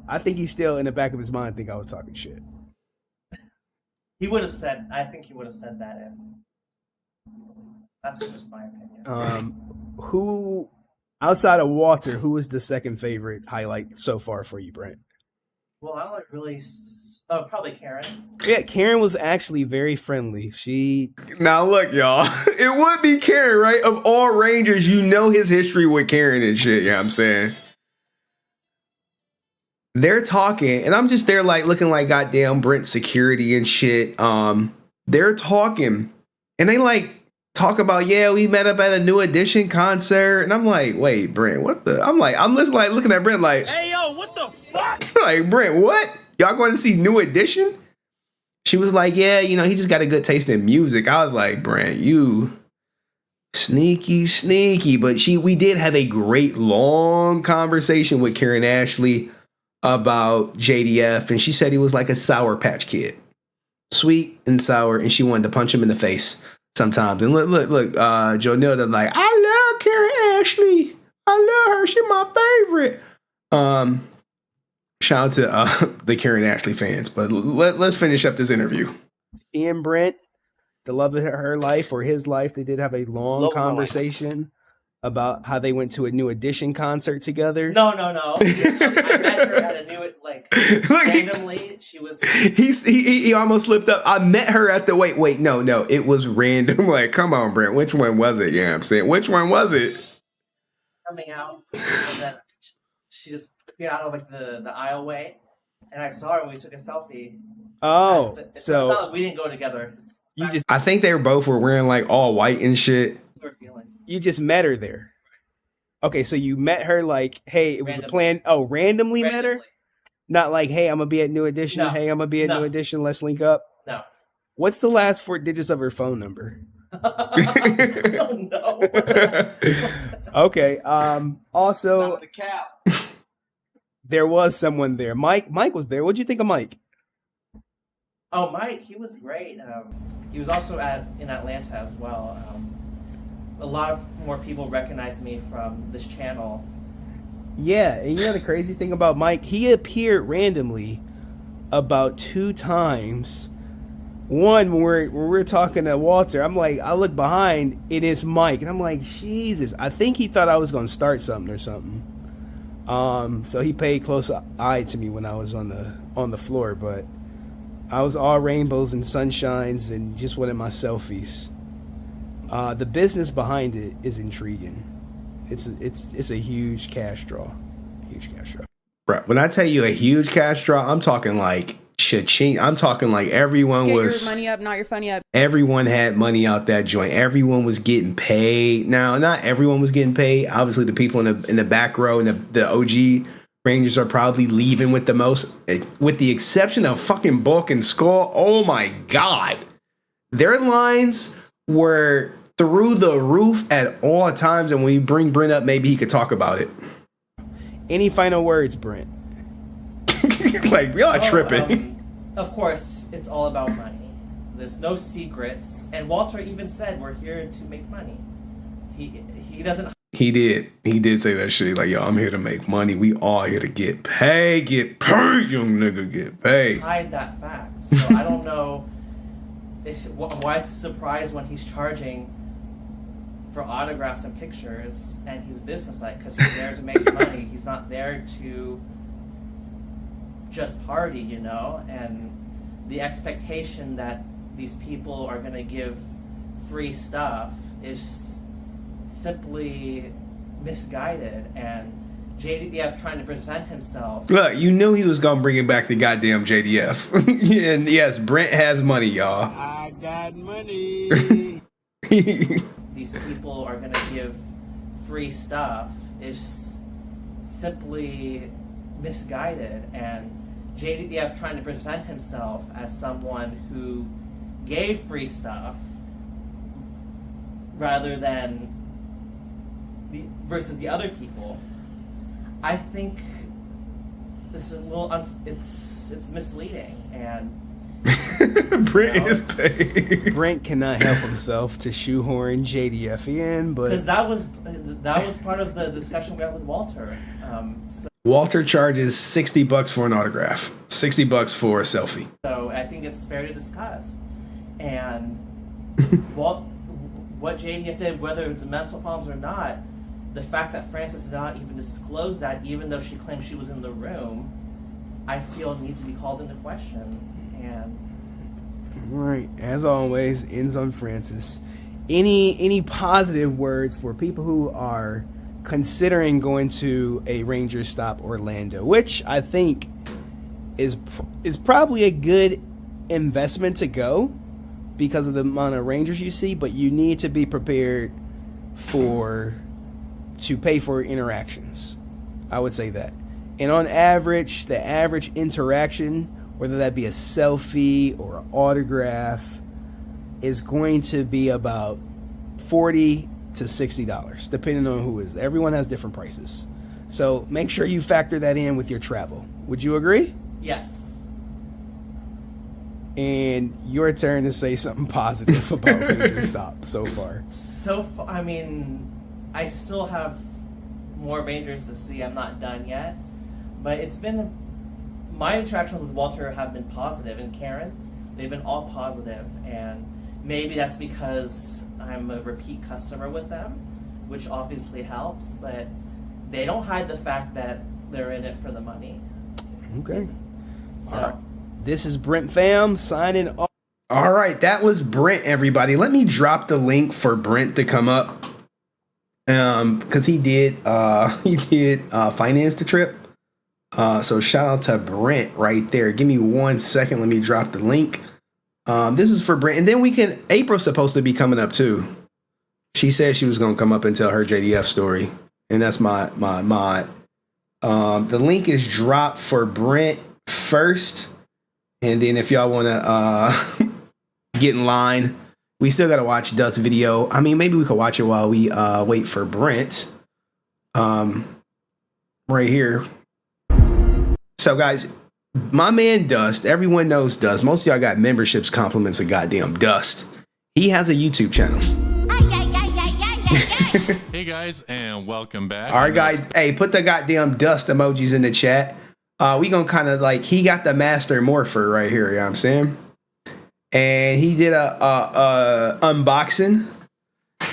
S10: I think he's still in the back of his mind think I was talking shit.
S11: He would have said. I think he would have said that. That's just my opinion.
S10: Who outside of Walter? Who was the second favorite highlight so far for you, Brent?
S11: Well, I like really. Oh, probably Karen.
S10: Yeah, Karen was actually very friendly.
S2: Now look, y'all. It would be Karen, right? Of all Rangers, you know his history with Karen and shit. You know what I'm saying? They're talking, and I'm just there like looking like goddamn Brent security and shit. They're talking, and they like talk about, yeah, we met up at a New Edition concert, and I'm like, wait, Brent, what the? I'm listening, like looking at Brent like,
S7: Hey, yo, what the fuck?
S2: like, Brent, what? Y'all going to see New Edition? She was like, yeah, you know, he just got a good taste in music. I was like, Brent, you sneaky. But we did have a great long conversation with Karen Ashley about JDF, and she said he was like a Sour Patch Kid. Sweet and sour, and she wanted to punch him in the face sometimes. And look, Joe Nilda like, I love Karen Ashley. I love her. She's my favorite. Shout out to the Karen Ashley fans, but let's finish up this interview.
S10: She and Brent, the love of her life or his life, they did have a long conversation about how they went to a New Edition concert together.
S11: No. I met her at a New randomly. She was.
S2: He almost slipped up. I met her at the wait. No, it was random. Like, come on, Brent. Which one was it? Yeah, I'm saying, which one was it?
S11: Coming out, and then she just appeared out of like the aisleway, and I saw her and we took a selfie.
S10: Oh,
S11: it's not like we didn't go together.
S2: I think they were wearing like all white and shit.
S10: You just met her there. Okay, so you met her like, hey, it was a plan. Oh, randomly met her? Not like, hey, I'm gonna be at New Edition. No. Hey, I'm gonna be at New Edition. Let's link up.
S11: No.
S10: What's the last 4 digits of her phone number?
S11: No.
S10: Okay. Also,
S7: Not the cap.
S10: there was someone there. Mike was there. What'd you think of Mike?
S11: Oh, Mike, he was great. He was also in Atlanta as well. A lot of more people recognize me from this channel.
S10: Yeah, and you know the crazy thing about Mike? He appeared randomly about 2 times. One, when we're talking to Walter, I'm like, I look behind, it is Mike. And I'm like, Jesus. I think he thought I was going to start something or something. So he paid close eye to me when I was on the floor. But I was all rainbows and sunshines and just wanted my selfies. The business behind it is intriguing. It's a huge cash draw.
S2: Right. When I tell you a huge cash draw, I'm talking like cha-ching. I'm talking like everyone
S8: Get
S2: was.
S8: your money up, not your funny up.
S2: Everyone had money out that joint. Everyone was getting paid. Now, not everyone was getting paid. Obviously, the people in the back row and the OG Rangers are probably leaving with the most, with the exception of fucking Bulk and Skull. Oh my God. Their lines were through the roof at all times. And when we bring Brent up, maybe he could talk about it.
S10: Any final words, Brent?
S2: Like, we are tripping.
S11: Of course, it's all about money. There's no secrets. And Walter even said, we're here to make money. He doesn't...
S2: He did say that shit. Like, yo, I'm here to make money. We all here to get paid. Get paid, young nigga. Get paid.
S11: Hide that fact. So I don't know why it's a surprise when he's charging for autographs and pictures and he's businesslike, because he's there to make money. He's not there to just party, you know? And the expectation that these people are going to give free stuff is simply misguided, and JDF trying to present himself.
S2: Look, you knew he was gonna bring it back to goddamn JDF. And yes, Brent has money, y'all.
S7: I got money.
S11: These people are gonna give free stuff is simply misguided, and JDF trying to present himself as someone who gave free stuff rather than versus the other people. I think this is a little it's misleading, and
S2: Brent is paid.
S10: Brent cannot help himself to shoehorn JDF in, but
S11: because that was part of the discussion we had with Walter.
S2: Walter charges $60 for an autograph, $60 for a selfie.
S11: So I think it's fair to discuss. And what JDF did, whether it's mental problems or not, the fact that Frances did not even disclose that, even though she claimed she was in the room, I feel needs to be called into question. And
S10: all right, as always, ends on Frances. Any positive words for people who are considering going to a Rangerstop Orlando, which I think is probably a good investment to go because of the amount of Rangers you see, but you need to be prepared to pay for interactions. I would say that. And on average, the average interaction, whether that be a selfie or an autograph, is going to be about $40 to $60, depending on who is. Everyone has different prices. So make sure you factor that in with your travel. Would you agree?
S11: yes.
S10: And your turn to say something positive about Rangerstop so far.
S11: I mean, I still have more Rangers to see. I'm not done yet. But it's been, my interactions with Walter have been positive, and Karen, they've been all positive, and maybe that's because I'm a repeat customer with them, which obviously helps, but they don't hide the fact that they're in it for the money.
S10: Okay.
S11: So,
S2: All right.
S10: This is Brent Fam signing off.
S2: All right, that was Brent, everybody. Let me drop the link for Brent to come up, because he did finance the trip. So shout out to Brent right there. Give me 1 second. Let me drop the link. This is for Brent, and then April's supposed to be coming up too. She said she was gonna come up and tell her JDF story, and that's my mod. The link is dropped for Brent first, and then if y'all wanna get in line, we still gotta watch Dust's video. I mean, maybe we could watch it while we wait for Brent. Right here. So guys, my man Dust, everyone knows Dust. Most of y'all got memberships, compliments of goddamn Dust. He has a YouTube channel.
S14: Hey guys, and welcome back.
S2: All right, guys. Hey, put the goddamn Dust emojis in the chat. We gonna kind of like, he got the master Morpher right here, you know what I'm saying? And he did a unboxing.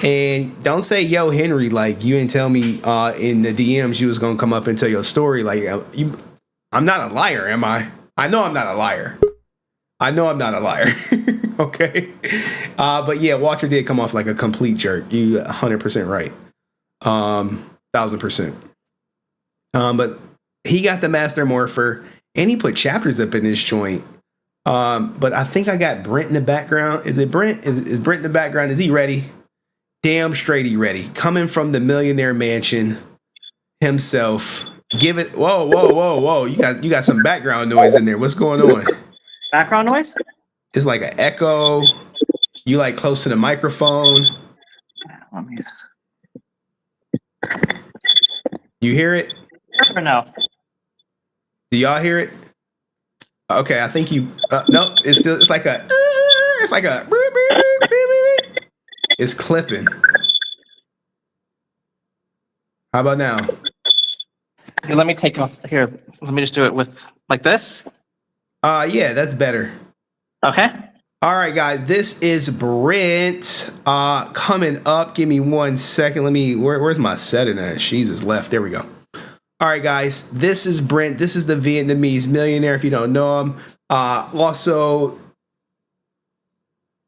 S2: And don't say, yo, Henry, like you didn't tell me in the DMs you was gonna come up and tell your story. Like I'm not a liar, am I? I know I'm not a liar. Okay. But yeah, Walter did come off like a complete jerk. You 100% right. 1000%. But he got the master Morpher and he put chapters up in this joint. But I think I got Brent in the background. Is it Brent? Is Brent in the background? Is he ready? Damn straight he ready. Coming from the millionaire mansion himself. Give it. Whoa. You got some background noise in there. What's going on?
S15: Background noise?
S2: It's like an echo. You like close to the microphone.
S15: Let me
S2: You hear it?
S15: or no?
S2: Do y'all hear it? Okay, I think you. No, it's like a. It's clipping. How about now?
S15: Here, let me take off here. Let me just do it with like this.
S2: Yeah, that's better.
S15: Okay.
S2: All right, guys, this is Brent coming up. Give me 1 second. Let me. Where's my setting at? Jesus, left. There we go. All right, guys, this is Brent. This is the Vietnamese millionaire. If you don't know him, also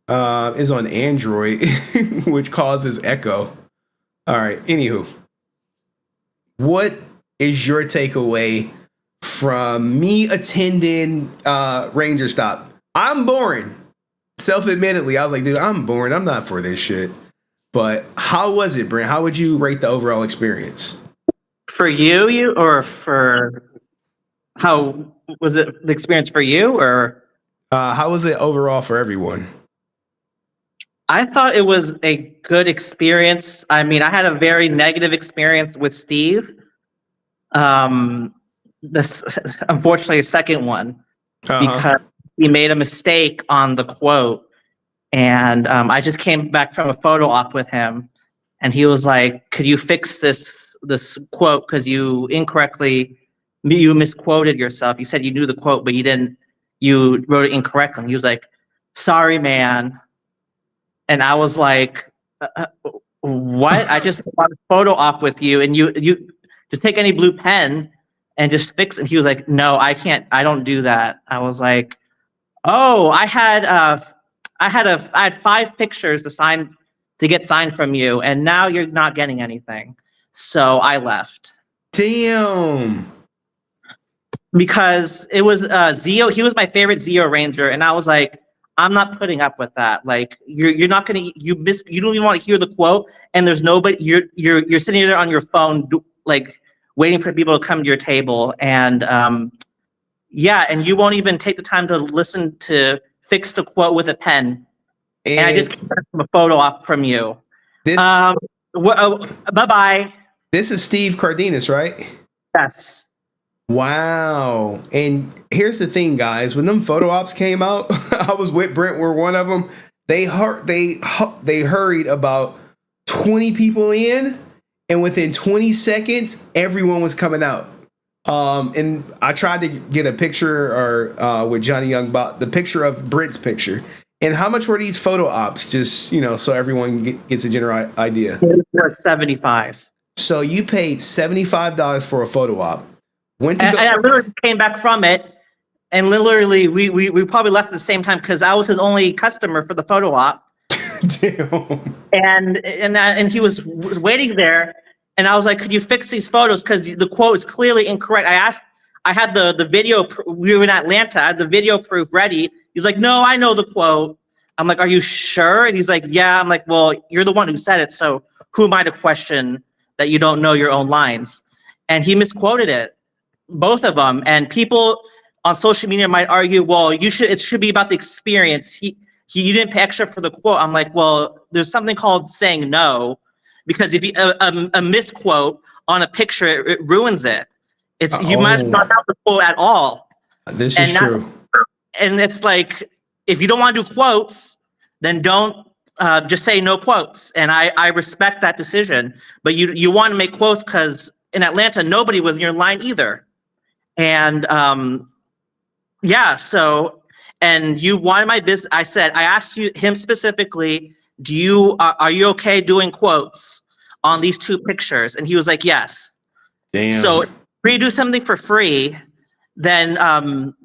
S2: is on Android, which causes echo. All right. Anywho, what is your takeaway from me attending Rangerstop? I'm boring. Self-admittedly, I was like, dude, I'm boring. I'm not for this shit. But how was it, Brent? How would you rate the overall experience?
S15: For you, or for how was it the experience for you, or
S2: how was it overall for everyone?
S15: I thought it was a good experience. I mean, I had a very negative experience with Steve. This unfortunately a second one because he made a mistake on the quote, and I just came back from a photo op with him, and he was like, "Could you fix this quote because you incorrectly you misquoted yourself. You said you knew the quote, but you wrote it incorrectly. He was like, sorry, man. And I was like, what? I just got a photo op with you, and you just take any blue pen and just fix it. And he was like, no, I can't. I don't do that. I was like, oh, I had 5 pictures to get signed from you, and now you're not getting anything. So I left.
S2: Damn.
S15: Because it was Zeo. He was my favorite Zeo Ranger, and I was like, I'm not putting up with that. Like, you're not gonna you don't even want to hear the quote, and there's nobody. You're sitting there on your phone, like waiting for people to come to your table, and yeah, and you won't even take the time to listen to fix the quote with a pen. And I just came back from a photo op from you.
S2: This
S15: bye-bye.
S2: This is Steve Cardenas, right?
S15: Yes.
S2: Wow. And here's the thing, guys. When them photo ops came out, I was with Brent. We're one of them. They hurried about 20 people in, and within 20 seconds, everyone was coming out. And I tried to get a picture with Johnny Young about the picture of Brent's picture. And how much were these photo ops? Just, so everyone gets a general idea.
S15: It was $75.
S2: So you paid $75 for a photo op.
S15: And I literally came back from it, and literally we probably left at the same time because I was his only customer for the photo op.
S2: Damn.
S15: And he was waiting there, and I was like, "Could you fix these photos? Because the quote is clearly incorrect." I had the video. We were in Atlanta. I had the video proof ready. He's like, "No, I know the quote." I'm like, "Are you sure?" And he's like, "Yeah." I'm like, "Well, you're the one who said it, so who am I to question that you don't know your own lines?" And he misquoted it. Both of them, and people on social media might argue, well, it should be about the experience. You didn't pay extra for the quote. I'm like, well, there's something called saying no, because if you a misquote on a picture, it ruins it. You might not have the quote at all.
S2: This is true.
S15: And it's like, if you don't want to do quotes, then don't just say no quotes. And I respect that decision, but you want to make quotes because in Atlanta, nobody was in your line either. And yeah, so, and you wanted my business. I asked him specifically, are you okay doing quotes on these 2 pictures? And he was like, yes.
S2: Damn.
S15: So if you do something for free, then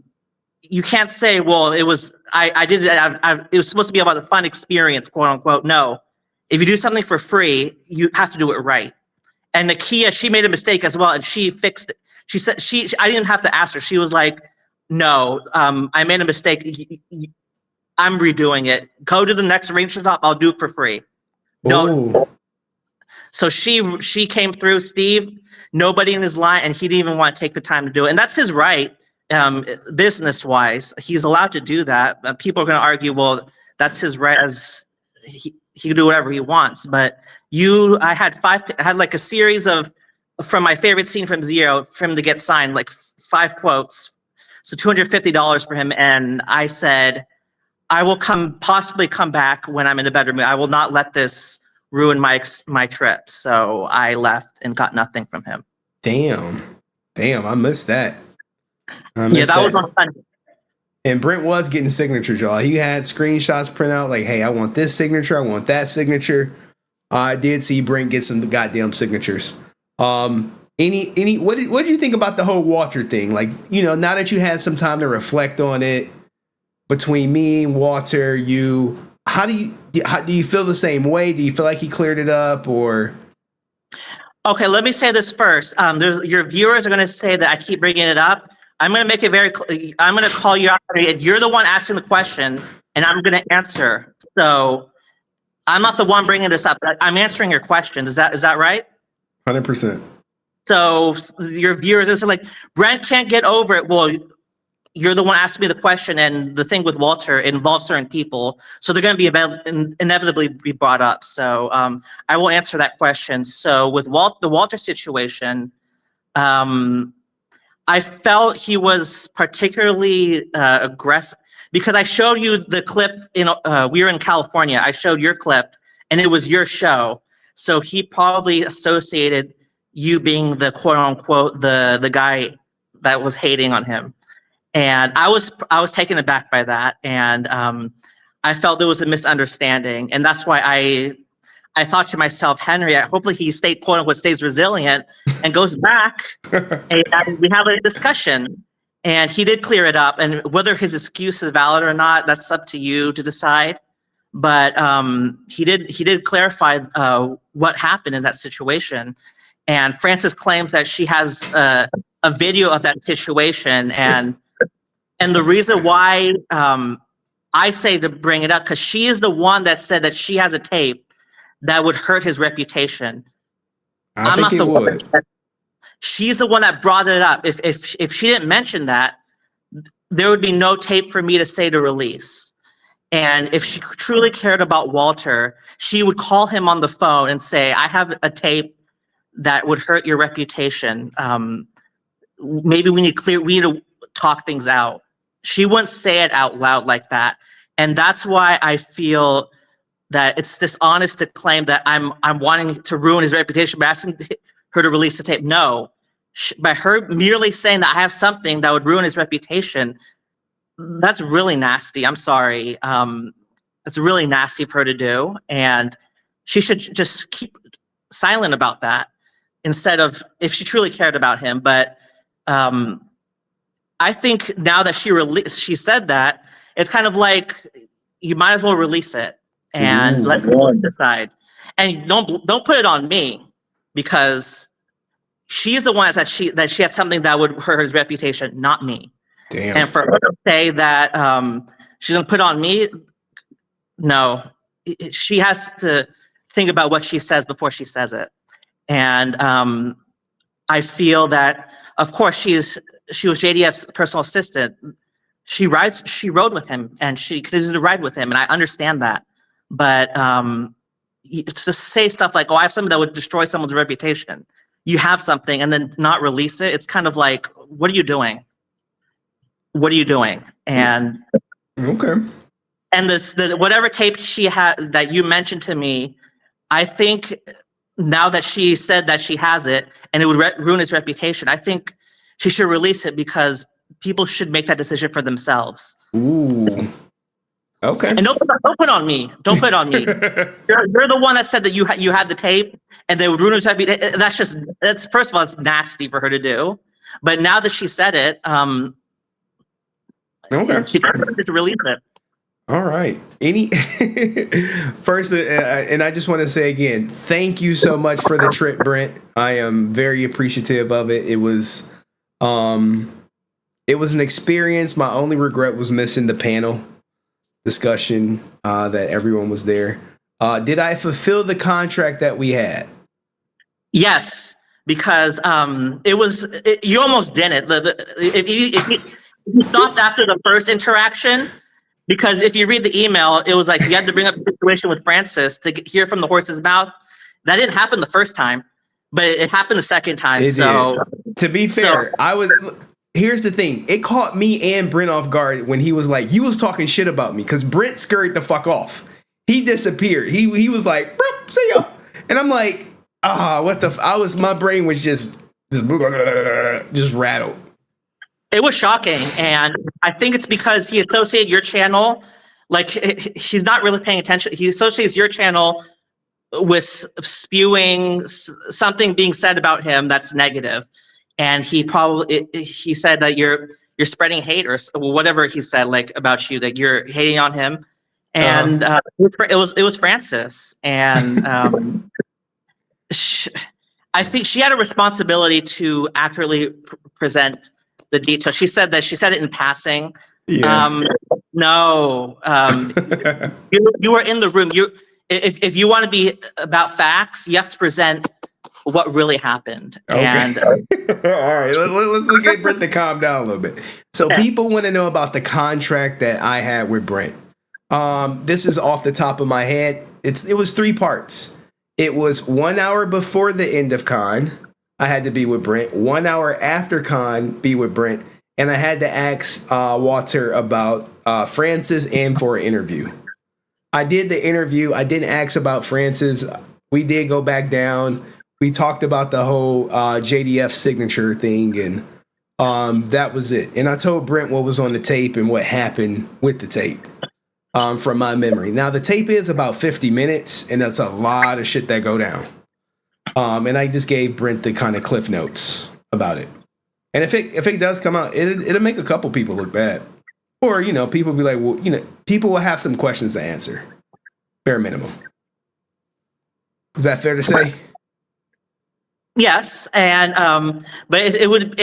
S15: you can't say, well, it was, I did it. It was supposed to be about a fun experience, quote unquote. No, if you do something for free, you have to do it right. And Nakia, she made a mistake as well, and she fixed it. She said I didn't have to ask her. She was like, "No, I made a mistake. I'm redoing it. Go to the next Rangerstop. I'll do it for free." No. So she came through. Steve, nobody in his line, and he didn't even want to take the time to do it. And that's his right, business wise. He's allowed to do that. People are going to argue, well, that's his right, as he can do whatever he wants. But I had like a series of, from my favorite scene from Zero, for him to get signed, like 5 quotes. So $250 for him. And I said, I will possibly come back when I'm in a better mood. I will not let this ruin my trip. So I left and got nothing from him.
S2: Damn, I missed that.
S15: That was on Sunday.
S2: And Brent was getting signatures, y'all. He had screenshots print out like, hey, I want this signature, I want that signature. I did see Brent get some goddamn signatures. What do you think about the whole Walter thing? Like, now that you had some time to reflect on it, between me and Walter, how do you feel the same way? Do you feel like he cleared it up, or?
S15: Okay, let me say this first. Your viewers are going to say that I keep bringing it up. I'm going to make it very clear. I'm going to call you out. You're the one asking the question, and I'm going to answer. So I'm not the one bringing this up. I'm answering your question. Is that right?
S2: 100%.
S15: So your viewers are like, Brent can't get over it. Well, you're the one asking me the question, and the thing with Walter, it involves certain people, so they're going to be inevitably be brought up. So I will answer that question. So with the Walter situation, I felt he was particularly aggressive because I showed you the clip. We were in California. I showed your clip, and it was your show. So he probably associated you being the quote unquote the guy that was hating on him. And I was taken aback by that, and I felt there was a misunderstanding, and that's why I thought to myself, Henry, hopefully he quote unquote stays resilient and goes back, and we have a discussion. And he did clear it up, and whether his excuse is valid or not, that's up to you to decide. But he did clarify what happened in that situation. And Frances claims that she has a video of that situation, and the reason why I say to bring it up, because she is the one that said that she has a tape that would hurt his reputation. I'm not the one. She's the one that brought it up. If she didn't mention that, there would be no tape for me to say to release. And if she truly cared about Walter, she would call him on the phone and say, I have a tape that would hurt your reputation. Maybe we need to talk things out. She wouldn't say it out loud like that. And that's why I feel that it's dishonest to claim that I'm wanting to ruin his reputation by asking her to release the tape. No, by her merely saying that I have something that would ruin his reputation, that's really nasty. I'm sorry. It's really nasty for her to do, and she should just keep silent about that instead of, if she truly cared about him. But I think now that she said that, it's kind of like you might as well release it and let everyone decide. And don't put it on me, because she's the one that she had something that would hurt his reputation, not me.
S2: Damn.
S15: And for her to say that she's gonna put it on me, no, she has to think about what she says before she says it. And I feel that, of course, she was JDF's personal assistant. She rode with him, and she continues to ride with him, and I understand that. But to say stuff like, "Oh, I have something that would destroy someone's reputation," you have something, and then not release it. It's kind of like, what are you doing? What are you doing? And
S2: okay.
S15: And the whatever tape she had that you mentioned to me, I think now that she said that she has it and it would ruin his reputation, I think she should release it, because people should make that decision for themselves.
S2: Ooh. Okay.
S15: And don't put it on me. Don't put it on me. You're the one that said that you had the tape and they would ruin his reputation. That's first of all, it's nasty for her to do. But now that she said it,
S2: okay,
S15: she to release it.
S2: All right. First, and I just want to say again, thank you so much for the trip, Brent. I am very appreciative of it. It was an experience. My only regret was missing the panel discussion that everyone was there. Did I fulfill the contract that we had?
S15: Yes, because you almost didn't. If you stopped after the first interaction, because if you read the email, it was like you had to bring up the situation with Frances to hear from the horse's mouth. That didn't happen the first time, but it happened the second time.
S2: To be fair, here's the thing. It caught me and Brent off guard when he was like, you was talking shit about me, because Brent scurried the fuck off. He disappeared. He was like, bro, see ya. And I'm like, what the my brain was just rattled.
S15: It was shocking, and I think it's because he associated your channel, like he's not really paying attention. He associates your channel with spewing something being said about him that's negative, and he said that you're spreading hate or whatever he said, like about you, that you're hating on him, and it was Frances, and I think she had a responsibility to accurately present the detail. She said it in passing. Yeah. No, you were in the room. If you want to be about facts, you have to present what really happened. Okay. And
S2: all right, let's get Brent to calm down a little bit. So people want to know about the contract that I had with Brent. This is off the top of my head. It was 3 parts. It was 1 hour before the end of con, I had to be with Brent. 1 hour after con, be with Brent. And I had to ask Walter about Frances and for an interview. I did the interview. I didn't ask about Frances. We did go back down. We talked about the whole JDF signature thing and That was it. And I told Brent what was on the tape and what happened with the tape. From my memory. Now the tape is about 50 minutes, and that's a lot of shit that go down. And I just gave Brent the kind of cliff notes about it. And if it does come out, it'll make a couple people look bad. Or, people be like, well, people will have some questions to answer. Bare minimum. Is that fair to say?
S15: Yes, and but it would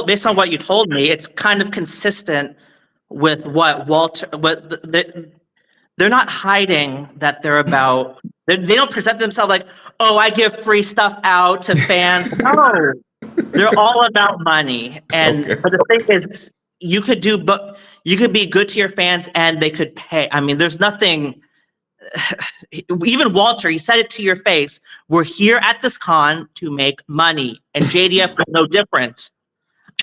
S15: based on what you told me, it's kind of consistent with what Walter. They're not hiding that they're about. They don't present themselves like, oh, I give free stuff out to fans. No, they're all about money. And but the thing is, you could be good to your fans, and they could pay. I mean, there's nothing. Even Walter, he said it to your face. We're here at this con to make money, and JDF is no different.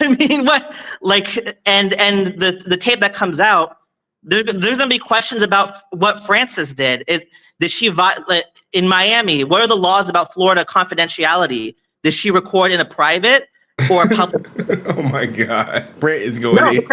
S15: I mean, what? Like, and the tape that comes out, there's going to be questions about what Frances did. Did she in Miami? What are the laws about Florida confidentiality? Did she record in a private or a public?
S2: Oh my God, Brent is going in.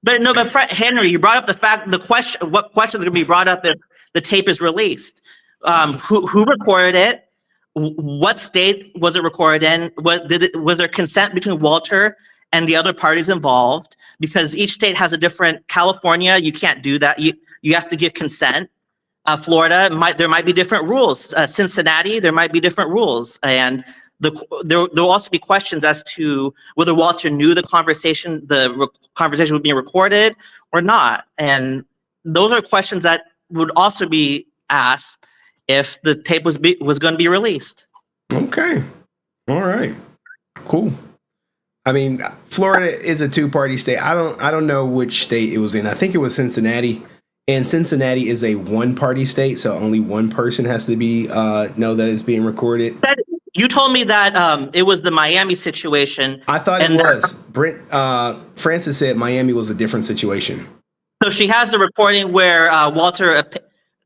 S15: But Henry, you brought up the question. What questions are going to be brought up if the tape is released? Who recorded it? What state was it recorded in? Was there consent between Walter and the other parties involved? Because each state has a different. California, you can't do that. You have to give consent. Florida, there might be different rules. Cincinnati, there might be different rules. And there'll also be questions as to whether Walter knew the conversation was being recorded or not. And those are questions that would also be asked if the tape was going to be released.
S2: Okay. All right. Cool. I mean, Florida is a two-party state. I don't know which state it was in. I think it was Cincinnati. And Cincinnati is a one-party state, so only one person has to be know that it's being recorded.
S15: You told me that it was the Miami situation.
S2: I thought it was. Brent Frances said Miami was a different situation.
S15: So she has the recording where Walter,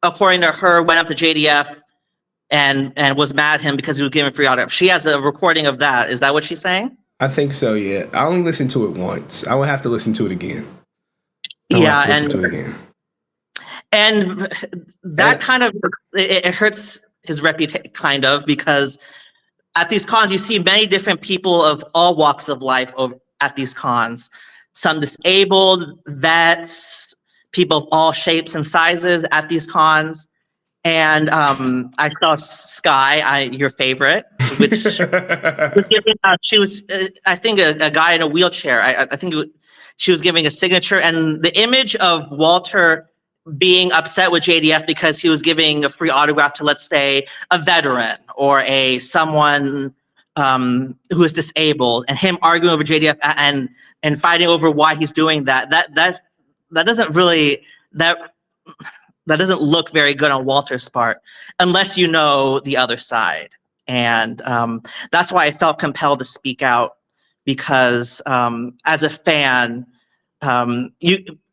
S15: according to her, went up to JDF and was mad at him because he was giving free autograph. She has a recording of that. Is that what she's saying?
S2: I think so, yeah. I only listened to it once. I would have to listen to it again.
S15: And that kind of it hurts his reputation, kind of, because at these cons you see many different people of all walks of life at these cons. Some disabled, vets, people of all shapes and sizes at these cons. And I saw Sky, your favorite, which she was, I think, a guy in a wheelchair. I think she was giving a signature, and the image of Walter being upset with JDF because he was giving a free autograph to, let's say, a veteran or someone who is disabled, and him arguing over JDF and fighting over why he's doing that doesn't really that doesn't look very good on Walter's part unless you know the other side. And that's why I felt compelled to speak out, because as a fan,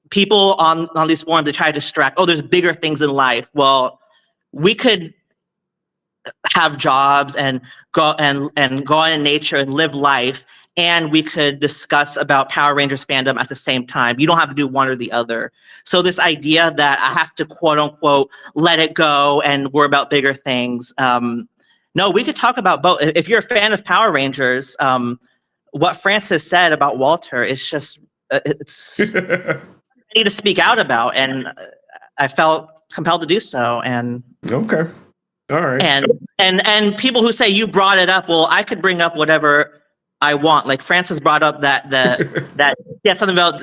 S15: people on these forums, they try to distract, oh, there's bigger things in life. Well, we could have jobs and go out in nature and live life, and we could discuss about Power Rangers fandom at the same time. You don't have to do one or the other. So this idea that I have to quote unquote let it go and worry about bigger things. No, we could talk about both. If you're a fan of Power Rangers, what Frances said about Walter is just it's I need to speak out about, and I felt compelled to do so. And
S2: okay. All right.
S15: And people who say you brought it up, well, I could bring up whatever I want. Like Frances brought up that something about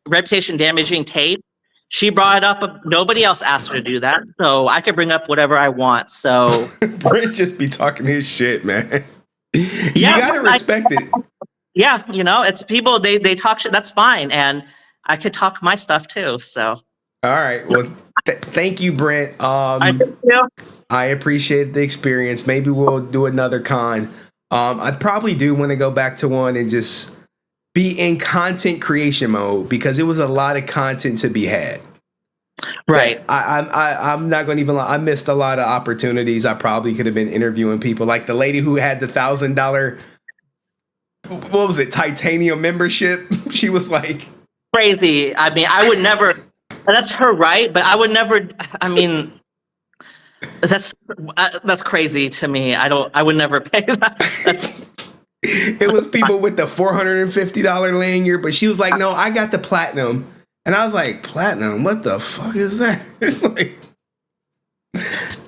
S15: reputation damaging tape. She brought it up. Nobody else asked her to do that, so I could bring up whatever I want. So
S2: Brent just be talking his shit, man. You gotta respect it.
S15: Yeah, it's people. They talk shit. That's fine, and I could talk my stuff too. So.
S2: All right. Well, thank you, Brent. I appreciate the experience. Maybe we'll do another con. I probably do want to go back to one and just be in content creation mode, because it was a lot of content to be had.
S15: Right.
S2: I'm not going to even lie. I missed a lot of opportunities. I probably could have been interviewing people like the lady who had the $1,000 what was it, titanium membership. She was like
S15: crazy. I mean, I would never. That's her right, but I would never. I mean, that's crazy to me. I would never pay that. That's.
S2: It was people with the $450 lanyard, but she was like, "No, I got the platinum," and I was like, "Platinum? What the fuck is that?" It's like,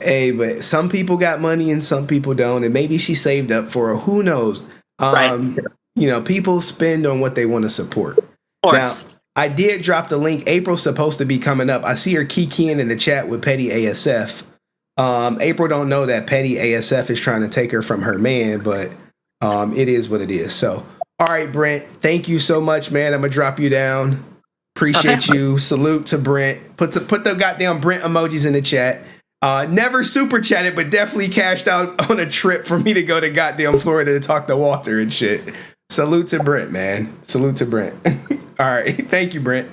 S2: hey, but some people got money and some people don't, and maybe she saved up for it. Who knows?
S15: Right.
S2: You know, people spend on what they want to support.
S15: Of course.
S2: Now, I did drop the link. April's supposed to be coming up. I see her keying in the chat with Petty ASF. April don't know that Petty ASF is trying to take her from her man, but it is what it is. So, all right, Brent, thank you so much, man. I'm gonna drop you down. Appreciate you. Salute to Brent. Put the goddamn Brent emojis in the chat. Never super chatted, but definitely cashed out on a trip for me to go to goddamn Florida to talk to Walter and shit. Salute to Brent, man. Salute to Brent. All right. Thank you, Brent.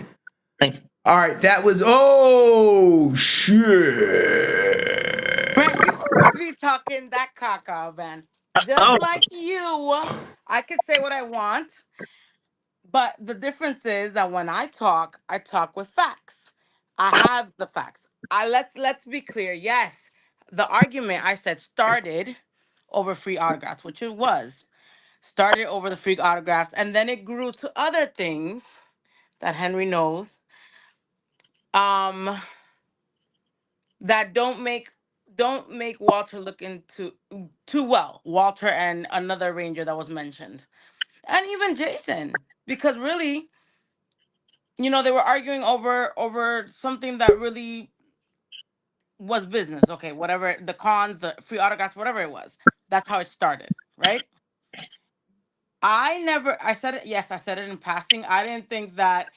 S15: Thank you.
S2: All right. That was, oh, shit.
S6: Brent, you always be talking that caca, man. Just like you, I can say what I want, but the difference is that when I talk with facts. I have the facts. Let's be clear. Yes, the argument I said started over free autographs, which it was. Started over the free autographs, and then it grew to other things that Henry knows. That don't make Walter look into too well. Walter and another ranger that was mentioned. And even Jason, because really, they were arguing over something that really was business. Okay, whatever the cons, the free autographs, whatever it was. That's how it started, right? I said it, yes, I said it in passing. I didn't think that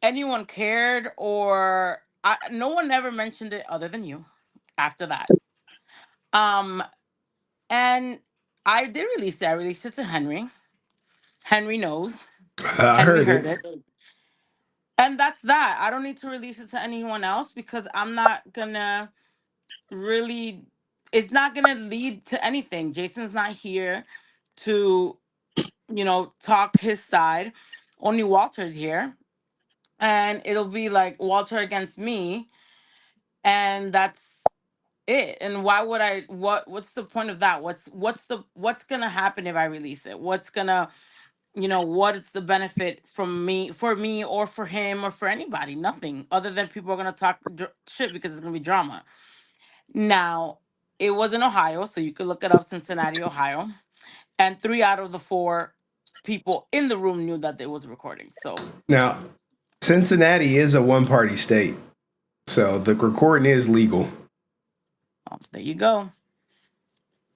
S6: anyone cared no one ever mentioned it other than you after that. Um, and I did release it. I released it to Henry. Henry knows.
S2: I
S6: Henry
S2: heard
S6: heard
S2: it.
S6: it. And that's that. I don't need to release it to anyone else because I'm not gonna really, it's not gonna lead to anything. Jason's not here to, talk his side. Only Walter's here. And it'll be like Walter against me. And that's it. And why would what's the point of that? What's gonna happen if I release it? What is the benefit for me or for him or for anybody? Nothing other than people are going to talk shit because it's going to be drama. Now, it was in Ohio, so you could look it up, Cincinnati, Ohio. And 3 out of the 4 people in the room knew that it was recording. So
S2: Now, Cincinnati is a one-party state, so the recording is legal.
S6: There you go.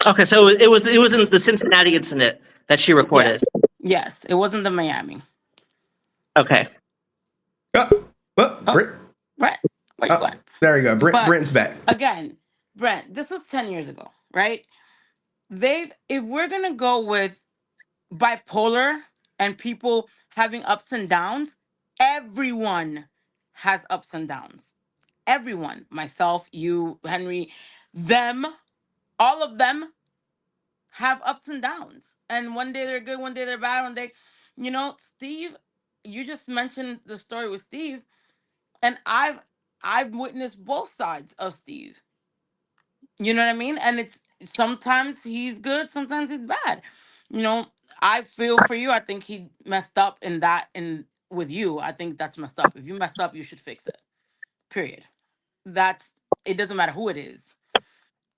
S15: Okay, so it was in the Cincinnati incident that she recorded.
S6: Yes, it wasn't the Miami.
S15: Okay.
S2: Brent.
S6: Right. Where you going?
S2: There you go. Brent's back.
S6: Again, Brent, this was 10 years ago, right? If we're gonna go with bipolar and people having ups and downs, everyone has ups and downs. Everyone, myself, you, Henry, them, all of them have ups and downs. And one day they're good, one day they're bad, one day, Steve, you just mentioned the story with Steve, and I've witnessed both sides of Steve. You know what I mean? And it's sometimes he's good, sometimes he's bad. I feel for you. I think he messed up in that and with you. I think that's messed up. If you mess up, you should fix it. Period. That's it doesn't matter who it is.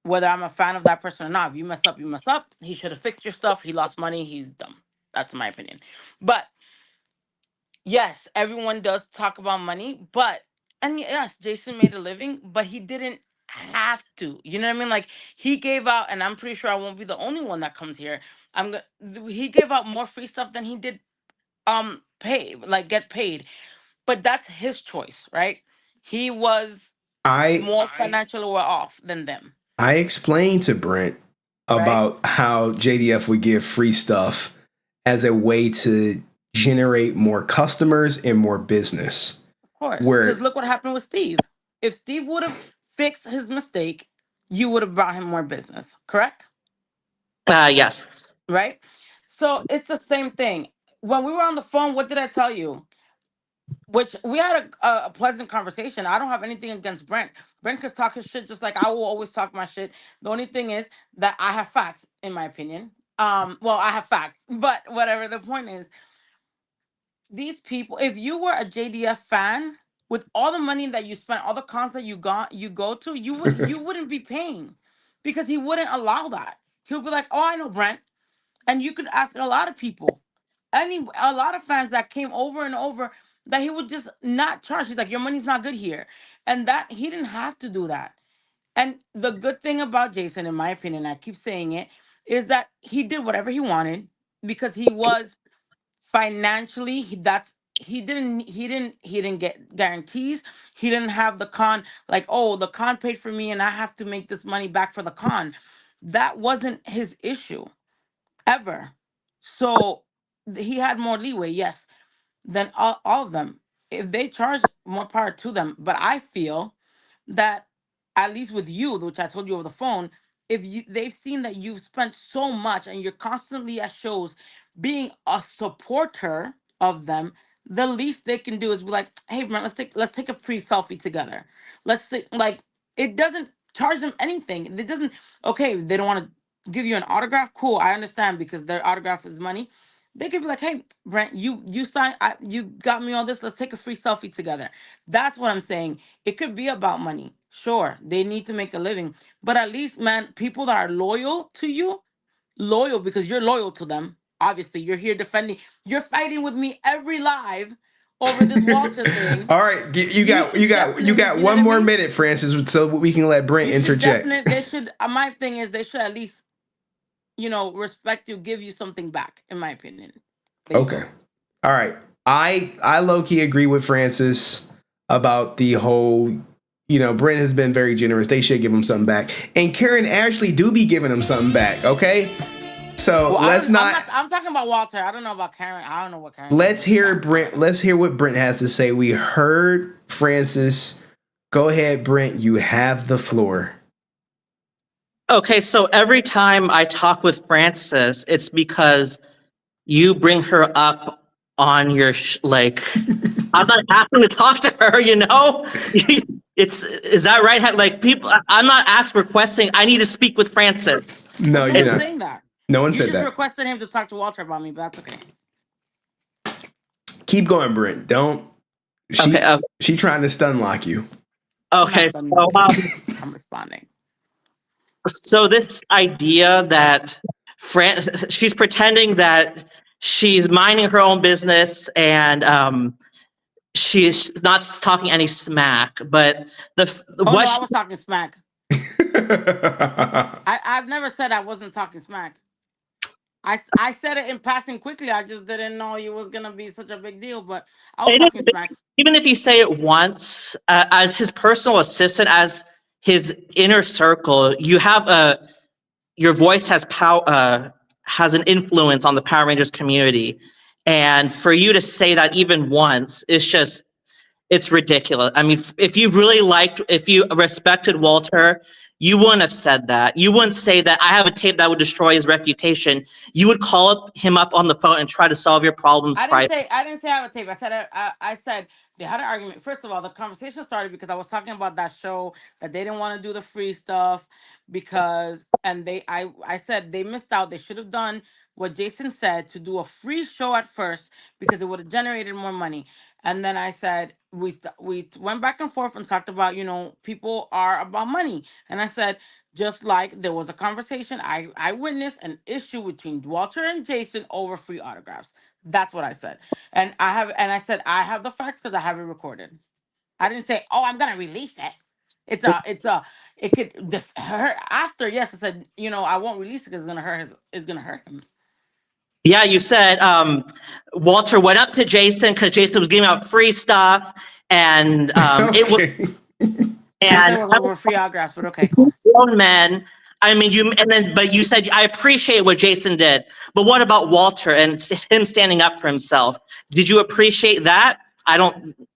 S6: Whether I'm a fan of that person or not. If you mess up, you mess up. He should have fixed your stuff. He lost money. He's dumb. That's my opinion. But yes, everyone does talk about money, and yes, Jason made a living, but he didn't have to. You know what I mean? Like he gave out, and I'm pretty sure I won't be the only one that comes here. He gave out more free stuff than he did get paid. But that's his choice, right? He was more financially well off than them.
S2: I explained to Brent about how JDF would give free stuff as a way to generate more customers and more business.
S6: Of course. Because look what happened with Steve. If Steve would have fixed his mistake, you would have brought him more business, correct?
S15: Yes.
S6: Right? So it's the same thing. When we were on the phone, what did I tell you? Which we had a pleasant conversation. I don't have anything against Brent. Brent could talk his shit just like I will always talk my shit. The only thing is that I have facts, in my opinion. Well, I have facts, but whatever. The point is, these people, if you were a JDF fan, with all the money that you spent, all the cons that you go to, you wouldn't be paying, because he wouldn't allow that. He would be like, "Oh, I know Brent," and you could ask a lot of people, a lot of fans that came over and over, that he would just not charge. He's like, "Your money's not good here," and that he didn't have to do that. And the good thing about Jason, in my opinion, I keep saying it, is that he did whatever he wanted, because he was financially, he didn't get guarantees. He didn't have the con, like, oh, the con paid for me and I have to make this money back for the con. That wasn't his issue ever. So he had more leeway, yes, than all of them. If they charge, more power to them. But I feel that, at least with you, which I told you over the phone, if they've seen that you've spent so much and you're constantly at shows being a supporter of them, the least they can do is be like, "Hey, Brent, let's take a free selfie together. Let's say, like, it doesn't charge them anything. It doesn't. Okay, if they don't want to give you an autograph, cool, I understand, because their autograph is money. They could be like, "Hey, Brent, you got me all this. Let's take a free selfie together." That's what I'm saying. It could be about money. Sure, they need to make a living, but at least, man, people that are loyal to you, loyal because you're loyal to them. Obviously, you're here defending. You're fighting with me every live over this Walter thing.
S2: All right, you got one more minute, Francis, so we can let Brent interject.
S6: They should. My thing is, they should at least, respect you, give you something back. In my opinion.
S2: Okay. All right. I low key agree with Francis about the whole. Brent has been very generous. They should give him something back. And Karen Ashley do be giving him something back. Okay. So
S6: I'm talking about Walter. I don't know about Karen. I don't know what Karen.
S2: Let's hear Brent. Let's hear what Brent has to say. We heard Francis. Go ahead, Brent. You have the floor.
S15: Okay, so every time I talk with Francis, it's because you bring her up on your I'm not asking to talk to her. Is that right? Like, people, I'm not requesting. I need to speak with Francis.
S2: No, you're not
S6: saying that.
S2: No one said that.
S6: You just requested him to talk to Walter about me, but that's okay.
S2: Keep going, Brent. Don't. She trying to stun lock you.
S15: Okay, so
S6: I'm responding.
S15: So this idea that she's pretending that she's minding her own business and she's not talking any smack, but
S6: I was talking smack. I've never said I wasn't talking smack. I said it in passing quickly. I just didn't know it was gonna be such a big deal, but I was talking smack.
S15: Even if you say it once, as his personal assistant, as his inner circle, you have your voice has power, has an influence on the Power Rangers community, and for you to say that even once, it's ridiculous. I mean, if you respected Walter, you wouldn't have said that. You wouldn't say that I have a tape that would destroy his reputation. You would call him up on the phone and try to solve your problems.
S6: I didn't say I have a tape. I said they had an argument. First of all, the conversation started because I was talking about that show, that they didn't want to do the free stuff I said they missed out. They should have done what Jason said, to do a free show at first, because it would have generated more money. And then I said we went back and forth and talked about, people are about money. And I said, just like there was a conversation, I witnessed an issue between Walter and Jason over free autographs. That's what I said. And I said I have the facts because I have it recorded. I didn't say, "Oh, I'm gonna release it." It could hurt after. Yes, I said, I won't release it because it's gonna hurt him.
S15: Yeah, you said Walter went up to Jason because Jason was giving out free stuff, and it was
S6: over free autographs. But okay, cool.
S15: Grown men. I mean, but you said, I appreciate what Jason did, but what about Walter and him standing up for himself? Did you appreciate that?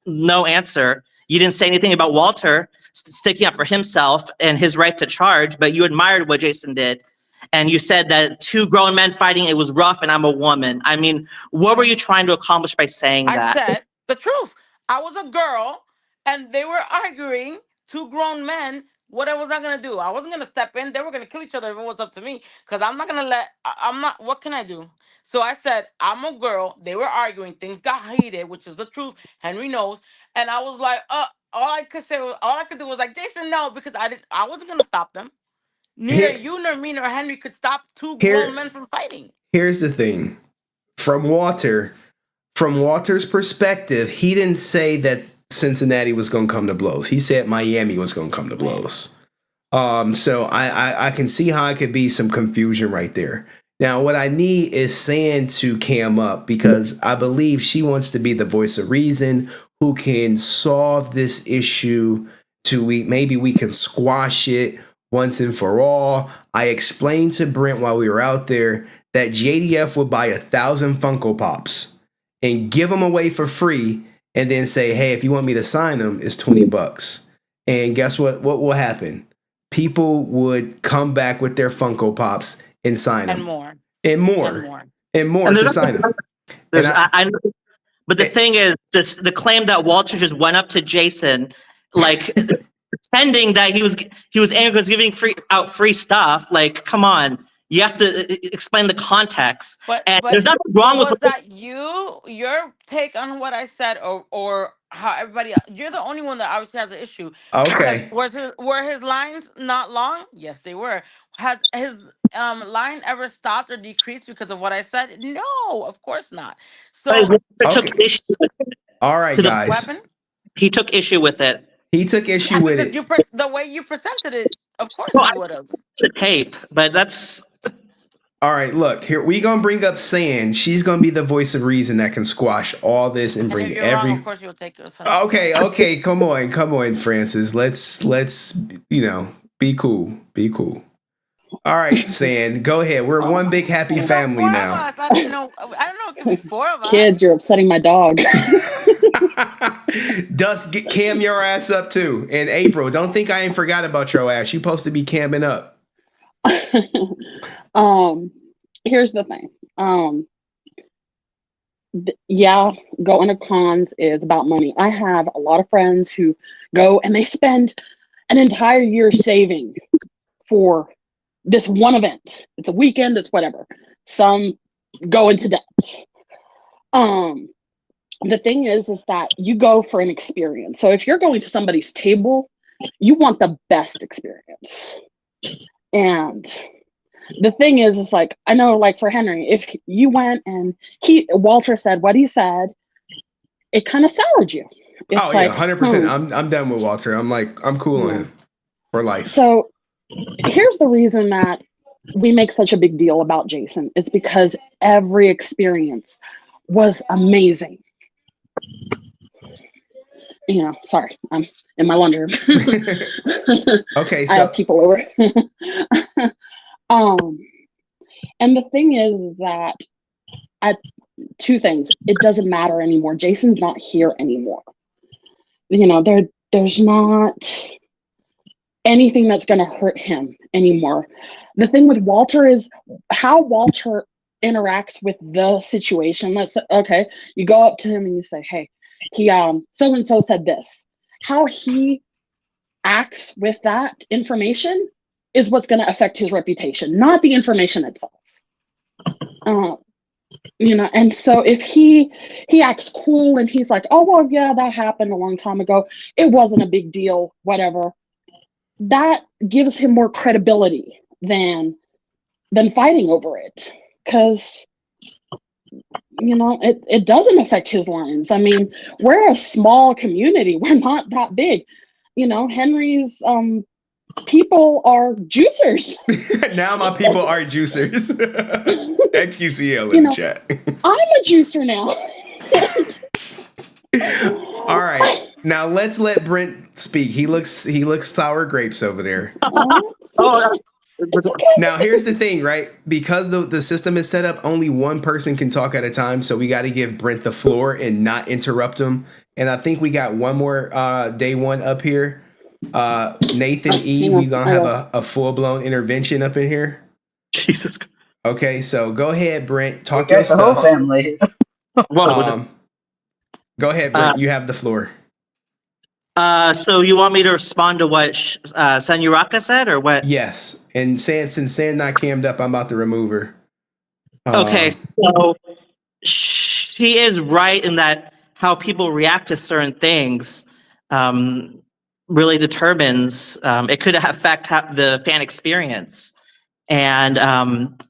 S15: No answer. You didn't say anything about Walter sticking up for himself and his right to charge, but you admired what Jason did. and you said that two grown men fighting, it was rough, and I'm a woman. I mean, what were you trying to accomplish by saying
S6: I
S15: that?
S6: said the truth. I was a girl, and they were arguing. Two grown men. What I was not gonna do? I wasn't gonna step in. They were gonna kill each other if it was up to me. Cause I'm not gonna let. I'm not. What can I do? So I said, I'm a girl. They were arguing. Things got heated, which is the truth. Henry knows. And I was like, all I could say was, all I could do was like, Jason, no, because I didn't. I wasn't gonna stop them. Neither
S2: Here,
S6: you nor me nor Henry could stop two grown
S2: here,
S6: men from fighting.
S2: here's the thing. From Walter's perspective, he didn't say that Cincinnati was going to come to blows. He said Miami was going to come to blows. So I can see how it could be some confusion right there. Now, what I need is Sand to cam up because I believe she wants to be the voice of reason who can solve this issue maybe we can squash it once and for all. I explained to Brent while we were out there that JDF would buy 1,000 Funko Pops and give them away for free and then say, hey, if you want me to sign them, it's $20. And guess what? What will happen? People would come back with their Funko Pops and sign them. And more to sign them.
S15: But the thing is, the claim that Walter just went up to Jason, like pretending that he was angry because giving out free stuff. Like, come on, you have to explain the context.
S6: But
S15: there's nothing wrong with
S6: that. Your take on what I said, or how everybody else, you're the only one that obviously has the issue.
S2: Okay.
S6: Were his lines not long? Yes, they were. Has his line ever stopped or decreased because of what I said? No, of course not. So
S15: took issue with it.
S2: All right, guys.
S6: Weapon?
S15: He took issue with it.
S2: He took issue with it.
S6: The way you presented it, of course he would have.
S15: The tape, but that's.
S2: All right, look, here we gonna bring up Sand. She's gonna be the voice of reason that can squash all this and bring
S6: Wrong, of course you'll take it.
S2: Okay, come on, Francis. Let's be cool. All right, Sand, go ahead. We're one big happy family now.
S6: I don't know. It could be four of us.
S16: Kids, you're upsetting my dog.
S2: Dust, cam your ass up too. And April, don't think I ain't forgot about your ass. You supposed to be camming up.
S16: Here's the thing. Going to cons is about money. I have a lot of friends who go and they spend an entire year saving for this one event. It's a weekend, it's whatever. Some go into debt. The thing is that you go for an experience. So if you're going to somebody's table, you want the best experience. And the thing is like, I know, like for Henry, if you went and Walter said what he said, it kind of soured you. It's
S2: 100%. I'm done with Walter. I'm cool on him for life.
S16: So here's the reason that we make such a big deal about Jason. It's because every experience was amazing. Sorry, I'm in my laundry room.
S2: Okay, so
S16: I have people over. And the thing is that two things. It doesn't matter anymore. Jason's not here anymore. There's not anything that's going to hurt him anymore. The thing with Walter is how Walter interacts with the situation. You go up to him and you say, hey, he so and so said this. How he acts with that information is what's going to affect his reputation, not the information itself. And so if he acts cool and he's like, oh well, yeah, that happened a long time ago, it wasn't a big deal, whatever, that gives him more credibility than fighting over it, because it doesn't affect his lines. I mean, we're a small community, we're not that big. Henry's people are juicers.
S2: Now my people are juicers. XQCL in the chat.
S16: I'm a juicer now.
S2: All right, now let's let Brent speak. He looks sour grapes over there. Now here's the thing, right? Because the system is set up, only one person can talk at a time, so we got to give Brent the floor and not interrupt him. And I think we got one more day one up here. Nathan E, we gonna have a full-blown intervention up in here.
S15: Jesus.
S2: Okay, so go ahead, Brent. Talk
S17: We
S2: your
S17: got the whole
S2: stuff.
S17: family.
S2: Go ahead, Brent. You have the floor.
S15: So you want me to respond to what Sanyuraka said, or what?
S2: Yes, and since San not cammed up, I'm about to remove her.
S15: Okay, so she is right in that how people react to certain things really determines it could affect the fan experience. And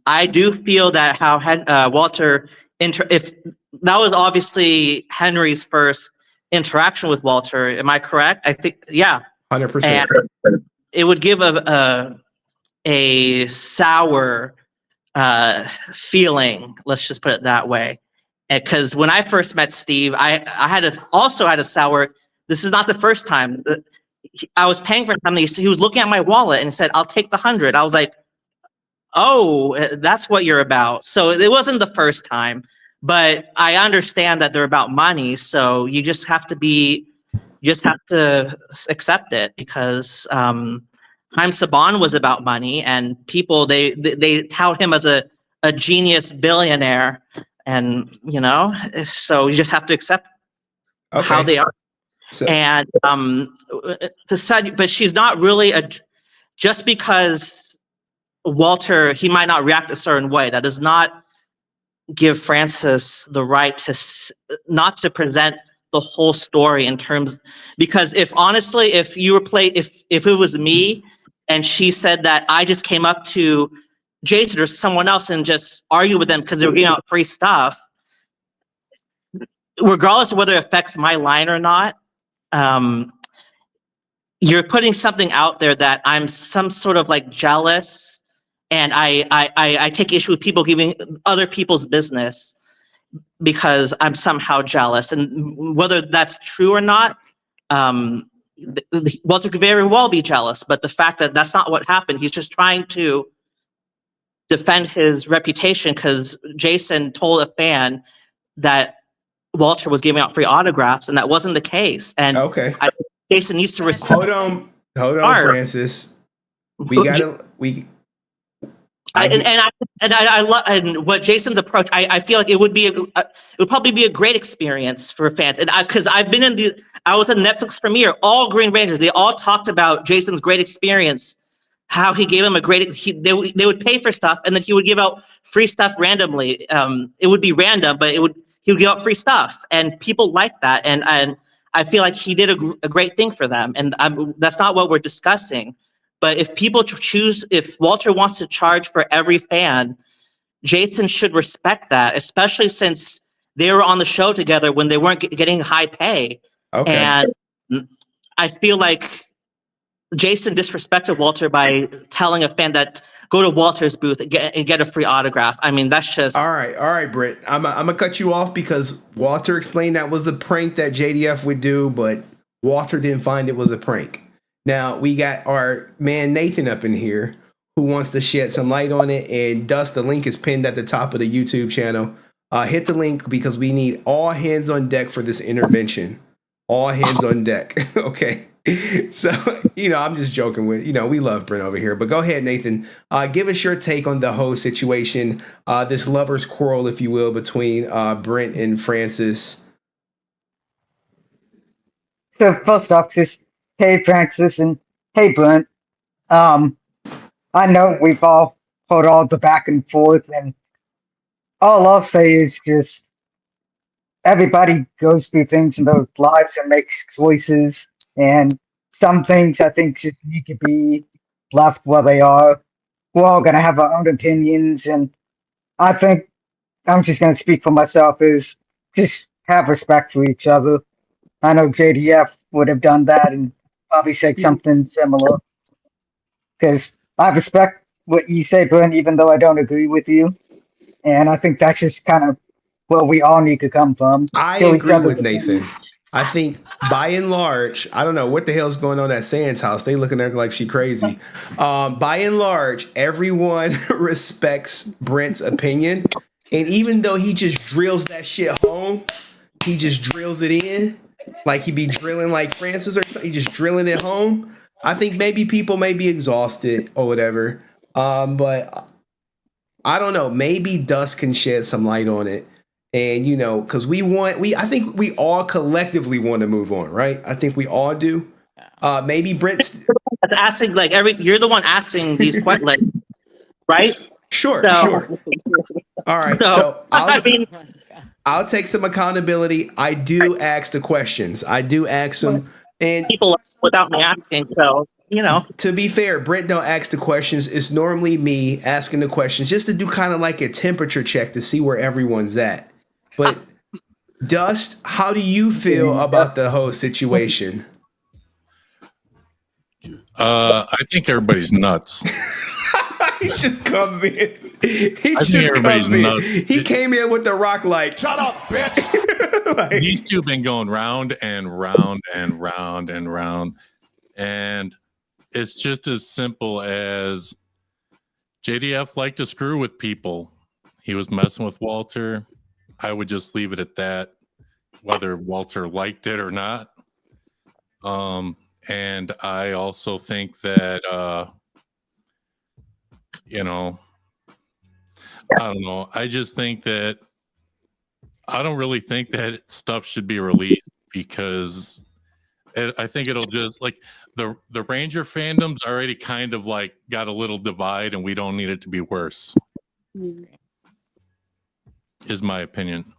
S15: I do feel that how Walter if that was obviously Henry's first interaction with Walter, am I correct? I think
S2: 100%.
S15: And it would give a sour feeling. Let's just put it that way. Because when I first met Steve, I also had a sour. This is not the first time. I was paying for something. He was looking at my wallet and said, "I'll take the 100." I was like, "Oh, that's what you're about." So it wasn't the first time, but I understand that they're about money. So you just have to accept it, because Haim Saban was about money, and people they tout him as a genius billionaire, and so you just have to accept how they are. And but she's not really just because Walter, he might not react a certain way, that does not give Francis the right to not to present the whole story in terms, because if you were if it was me and she said that I just came up to Jason or someone else and just argue with them because they were giving out free stuff, regardless of whether it affects my line or not, you're putting something out there that I'm some sort of like jealous, and I take issue with people giving other people's business because I'm somehow jealous. And whether that's true or not, Walter could very well be jealous, but the fact that that's not what happened, he's just trying to defend his reputation because Jason told a fan that Walter was giving out free autographs, and that wasn't the case. And Jason needs to respect.
S2: Hold on, Francis.
S15: And what Jason's approach, I feel like it would probably be a great experience for fans. And because I was at Netflix premiere, all Green Rangers, they all talked about Jason's great experience, how he gave him they would pay for stuff, and then he would give out free stuff randomly. It would be random, but he would give out free stuff, and people like that. And I feel like he did a great thing for them, and that's not what we're discussing. But if people if Walter wants to charge for every fan, Jason should respect that, especially since they were on the show together when they weren't getting high pay.
S2: Okay.
S15: And I feel like Jason disrespected Walter by telling a fan that go to Walter's booth and get a free autograph. I mean, that's just...
S2: All right, Britt. I'm going to cut you off because Walter explained that was a prank that JDF would do, but Walter didn't find it was a prank. Now, we got our man Nathan up in here who wants to shed some light on it. And Dust, the link is pinned at the top of the YouTube channel. Hit the link because we need all hands on deck for this intervention. All hands on deck. Okay. So, I'm just joking with, we love Brent over here. But go ahead, Nathan. Give us your take on the whole situation. This lover's quarrel, if you will, between Brent and Francis.
S17: So, first off, just hey, Francis, and hey, Brent. I know we've all heard all the back and forth, and all I'll say is just everybody goes through things in their lives and makes choices, and some things I think just need to be left where they are. We're all going to have our own opinions, and I think I'm just going to speak for myself is just have respect for each other. I know JDF would have done that and probably said something similar. Because I respect what you say, Brent, even though I don't agree with you. And I think that's just kind of where we all need to come from.
S2: I agree with Nathan. I think by and large, I don't know what the hell's going on at Sand's house. They looking at her like she crazy. By and large, everyone respects Brent's opinion. And even though he just drills that shit home, he just drills it in. Like he be drilling like Francis or something. He just drilling it home. I think maybe people may be exhausted or whatever. But I don't know. Maybe Dust can shed some light on it. And because I think we all collectively want to move on, right? I think we all do. Maybe Brent's
S15: asking you're the one asking these questions, like, right?
S2: Sure. All right. So I'll take some accountability. I do ask the questions. I do ask them, and
S15: people without me asking. So
S2: to be fair, Brent don't ask the questions. It's normally me asking the questions just to do kind of like a temperature check to see where everyone's at. But Dust, how do you feel about the whole situation?
S14: I think everybody's nuts.
S2: He just comes in. He
S14: Nuts.
S2: He came in with the rock like,
S14: shut up, bitch. These two have been going round and round and round and round. And it's just as simple as JDF liked to screw with people. He was messing with Walter. I would just leave it at that, whether Walter liked it or not. And I also think that, I don't know. I just think that I don't really think that stuff should be released because I think it'll just like the Ranger fandom's already kind of like got a little divide and we don't need it to be worse. Is my opinion.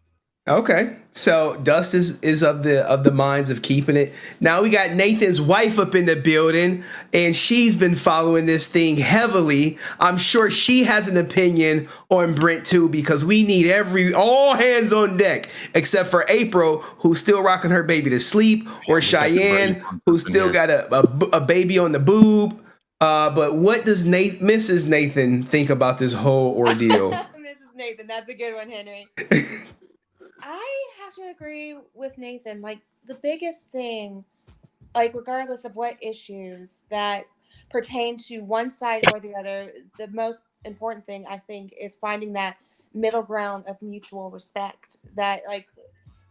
S2: Okay, so Dust is of the minds of keeping it. Now we got Nathan's wife up in the building, and she's been following this thing heavily. I'm sure she has an opinion on Brent too, because we need all hands on deck, except for April, who's still rocking her baby to sleep, or Cheyenne, who's still got a baby on the boob. But what does Mrs. Nathan think about this whole ordeal?
S18: Mrs. Nathan, that's a good one, Henry. I have to agree with Nathan. Like, the biggest thing, like, regardless of what issues that pertain to one side or the other, the most important thing, I think, is finding that middle ground of mutual respect, that, like,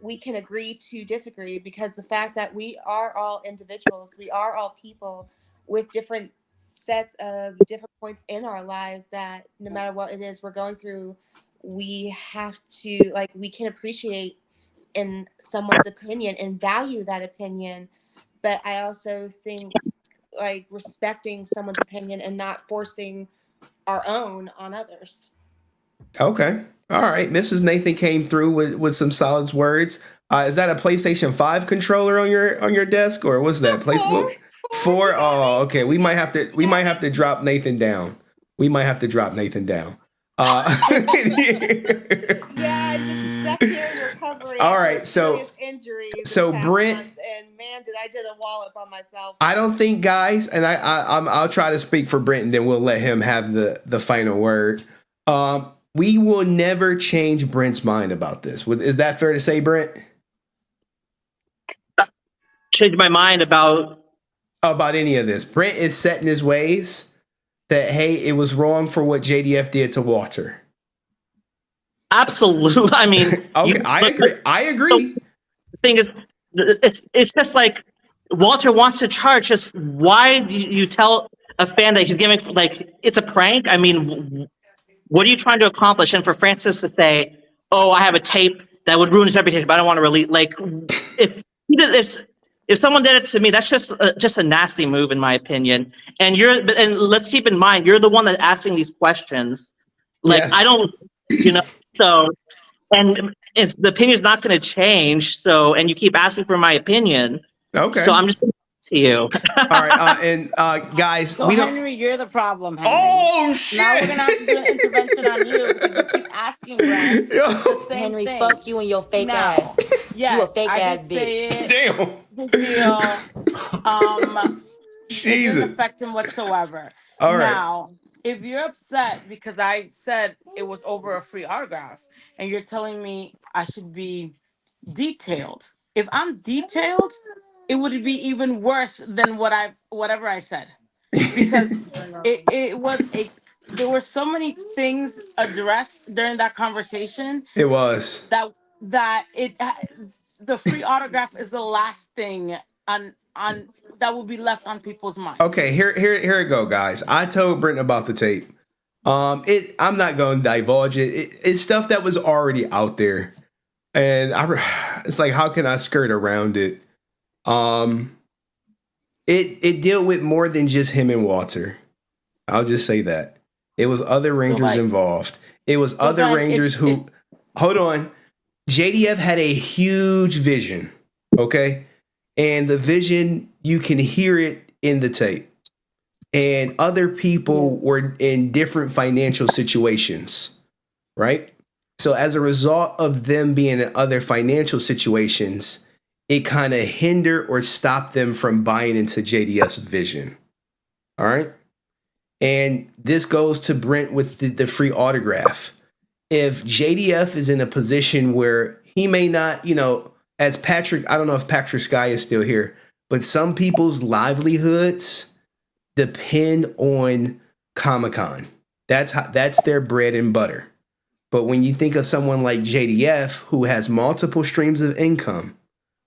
S18: we can agree to disagree, because the fact that we are all individuals, we are all people with different sets of different points in our lives, that no matter what it is we're going through, we have to, like, we can appreciate in someone's opinion and value that opinion. But I also think, like, respecting someone's opinion and not forcing our own on others.
S2: Okay. All right. Mrs. Nathan came through with some solid words. Is that a PlayStation 5 controller on your desk, or what's that? PlayStation 4? Oh, okay. We might have to drop Nathan down. Yeah,
S18: just stuck here recovering.
S2: All right, so Brent,
S18: and man, I did a wallop on myself.
S2: I don't think, guys, and I'll try to speak for Brent, and then we'll let him have the final word. We will never change Brent's mind about this. Is that fair to say, Brent?
S15: Change my mind about
S2: any of this. Brent is set in his ways that, hey, it was wrong for what JDF did to Walter.
S15: Absolutely. I mean,
S2: okay, I agree.
S15: The thing is, it's just like Walter wants to charge. Just why do you tell a fan that he's giving, like, it's a prank? I mean, what are you trying to accomplish? And for Francis to say, "Oh, I have a tape that would ruin his reputation, but I don't want to release," like, if someone did it to me, that's just a nasty move, in my opinion. And let's keep in mind, you're the one that's asking these questions. Like, yes. I don't, so, and the opinion's not going to change. So, and you keep asking for my opinion.
S2: Okay.
S15: So I'm just going to you.
S2: All right, and guys,
S6: so Henry, you're the problem, Henry.
S2: Oh shit!
S6: Now we're gonna have to do an intervention on you because you keep asking, Brent.
S19: Henry,
S6: thing.
S19: Fuck you and your fake ass.
S6: Yes,
S19: you a fake ass bitch.
S2: Damn.
S6: It didn't affect him whatsoever.
S2: All right.
S6: Now, if you're upset because I said it was over a free autograph, and you're telling me I should be detailed, if I'm detailed, it would be even worse than whatever I said, because there were so many things addressed during that conversation.
S2: It was
S6: that the free autograph is the last thing on that will be left on people's minds.
S2: Okay, here it go, guys. I told Brent about the tape. I'm not going to divulge it. It's stuff that was already out there, and it's like, how can I skirt around it? It dealt with more than just him and Walter. I'll just say that it was other Rangers involved. It was other Rangers who. Hold on, JDF had a huge vision. Okay, and the vision, you can hear it in the tape. And other people were in different financial situations, right? So as a result of them being in other financial situations, it kind of hindered or stopped them from buying into JDF's vision. All right. And this goes to Brent with the free autograph. If JDF is in a position where he may not, as Patrick, I don't know if Patrick Sky is still here, but some people's livelihoods depend on Comic-Con. That's their bread and butter. But when you think of someone like JDF who has multiple streams of income,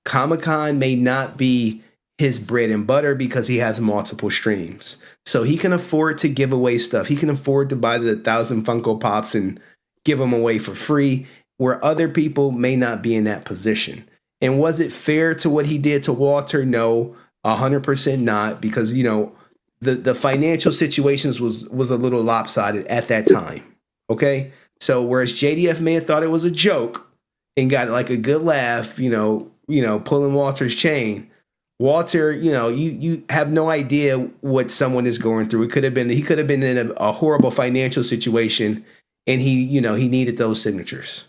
S2: Comic-Con may not be his bread and butter because he has multiple streams. So he can afford to give away stuff. He can afford to buy the 1,000 Funko Pops and give them away for free, where other people may not be in that position. And was it fair to what he did to Walter? No, 100% not, because, the financial situations was a little lopsided at that time. Okay. So whereas JDF may have thought it was a joke and got like a good laugh, pulling Walter's chain, Walter, you have no idea what someone is going through. He could have been in a horrible financial situation, and he needed those signatures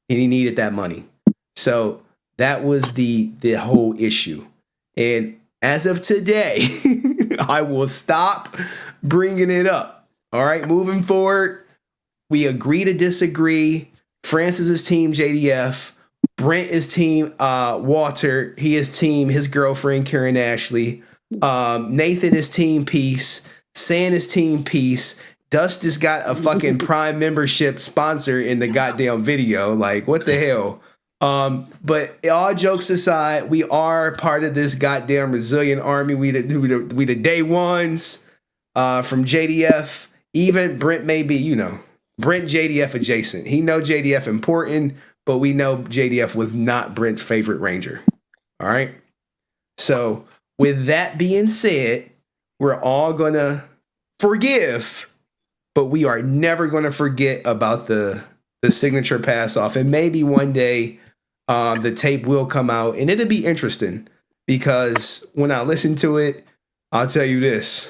S2: and he needed that money. So that was the whole issue. And as of today, I will stop bringing it up. All right, moving forward, we agree to disagree. Francis is team JDF. Brent is team Walter. He is team his girlfriend, Karen Ashley. Nathan is team Peace. San is team Peace. Dust has got a fucking Prime membership sponsor in the goddamn video. Like, what the hell? But all jokes aside, we are part of this goddamn resilient army. We the day ones from JDF. Even Brent may be, Brent JDF adjacent. He know JDF important, but we know JDF was not Brent's favorite Ranger. All right. So with that being said, we're all gonna forgive, but we are never gonna forget about the signature pass off. And maybe one day the tape will come out, and it'll be interesting because when I listen to it, I'll tell you this.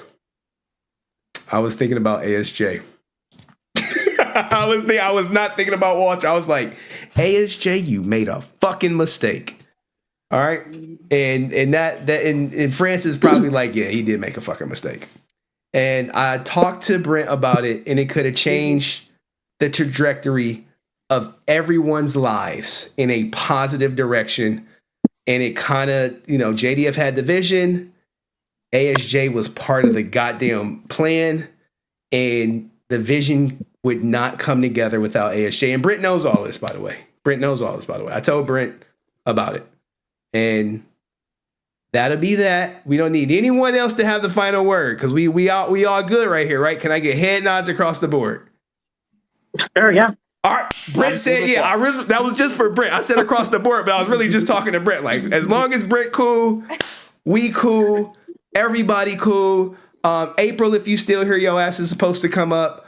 S2: I was thinking about ASJ. I was not thinking about Walter. I was like, ASJ, you made a fucking mistake. All right. And Francis probably like, yeah, he did make a fucking mistake. And I talked to Brent about it, and it could have changed the trajectory of everyone's lives in a positive direction. And it kind of, JDF had the vision. ASJ was part of the goddamn plan, and the vision would not come together without ASJ. And Brent knows all this, by the way. I told Brent about it. And that'll be that. We don't need anyone else to have the final word because we all good right here, right? Can I get head nods across the board?
S15: Sure, yeah.
S2: All right. Brent said, yeah, that was just for Brent. I said across the board, but I was really just talking to Brent. Like, as long as Brent cool, we cool, everybody cool. April, if you still here, your ass is supposed to come up.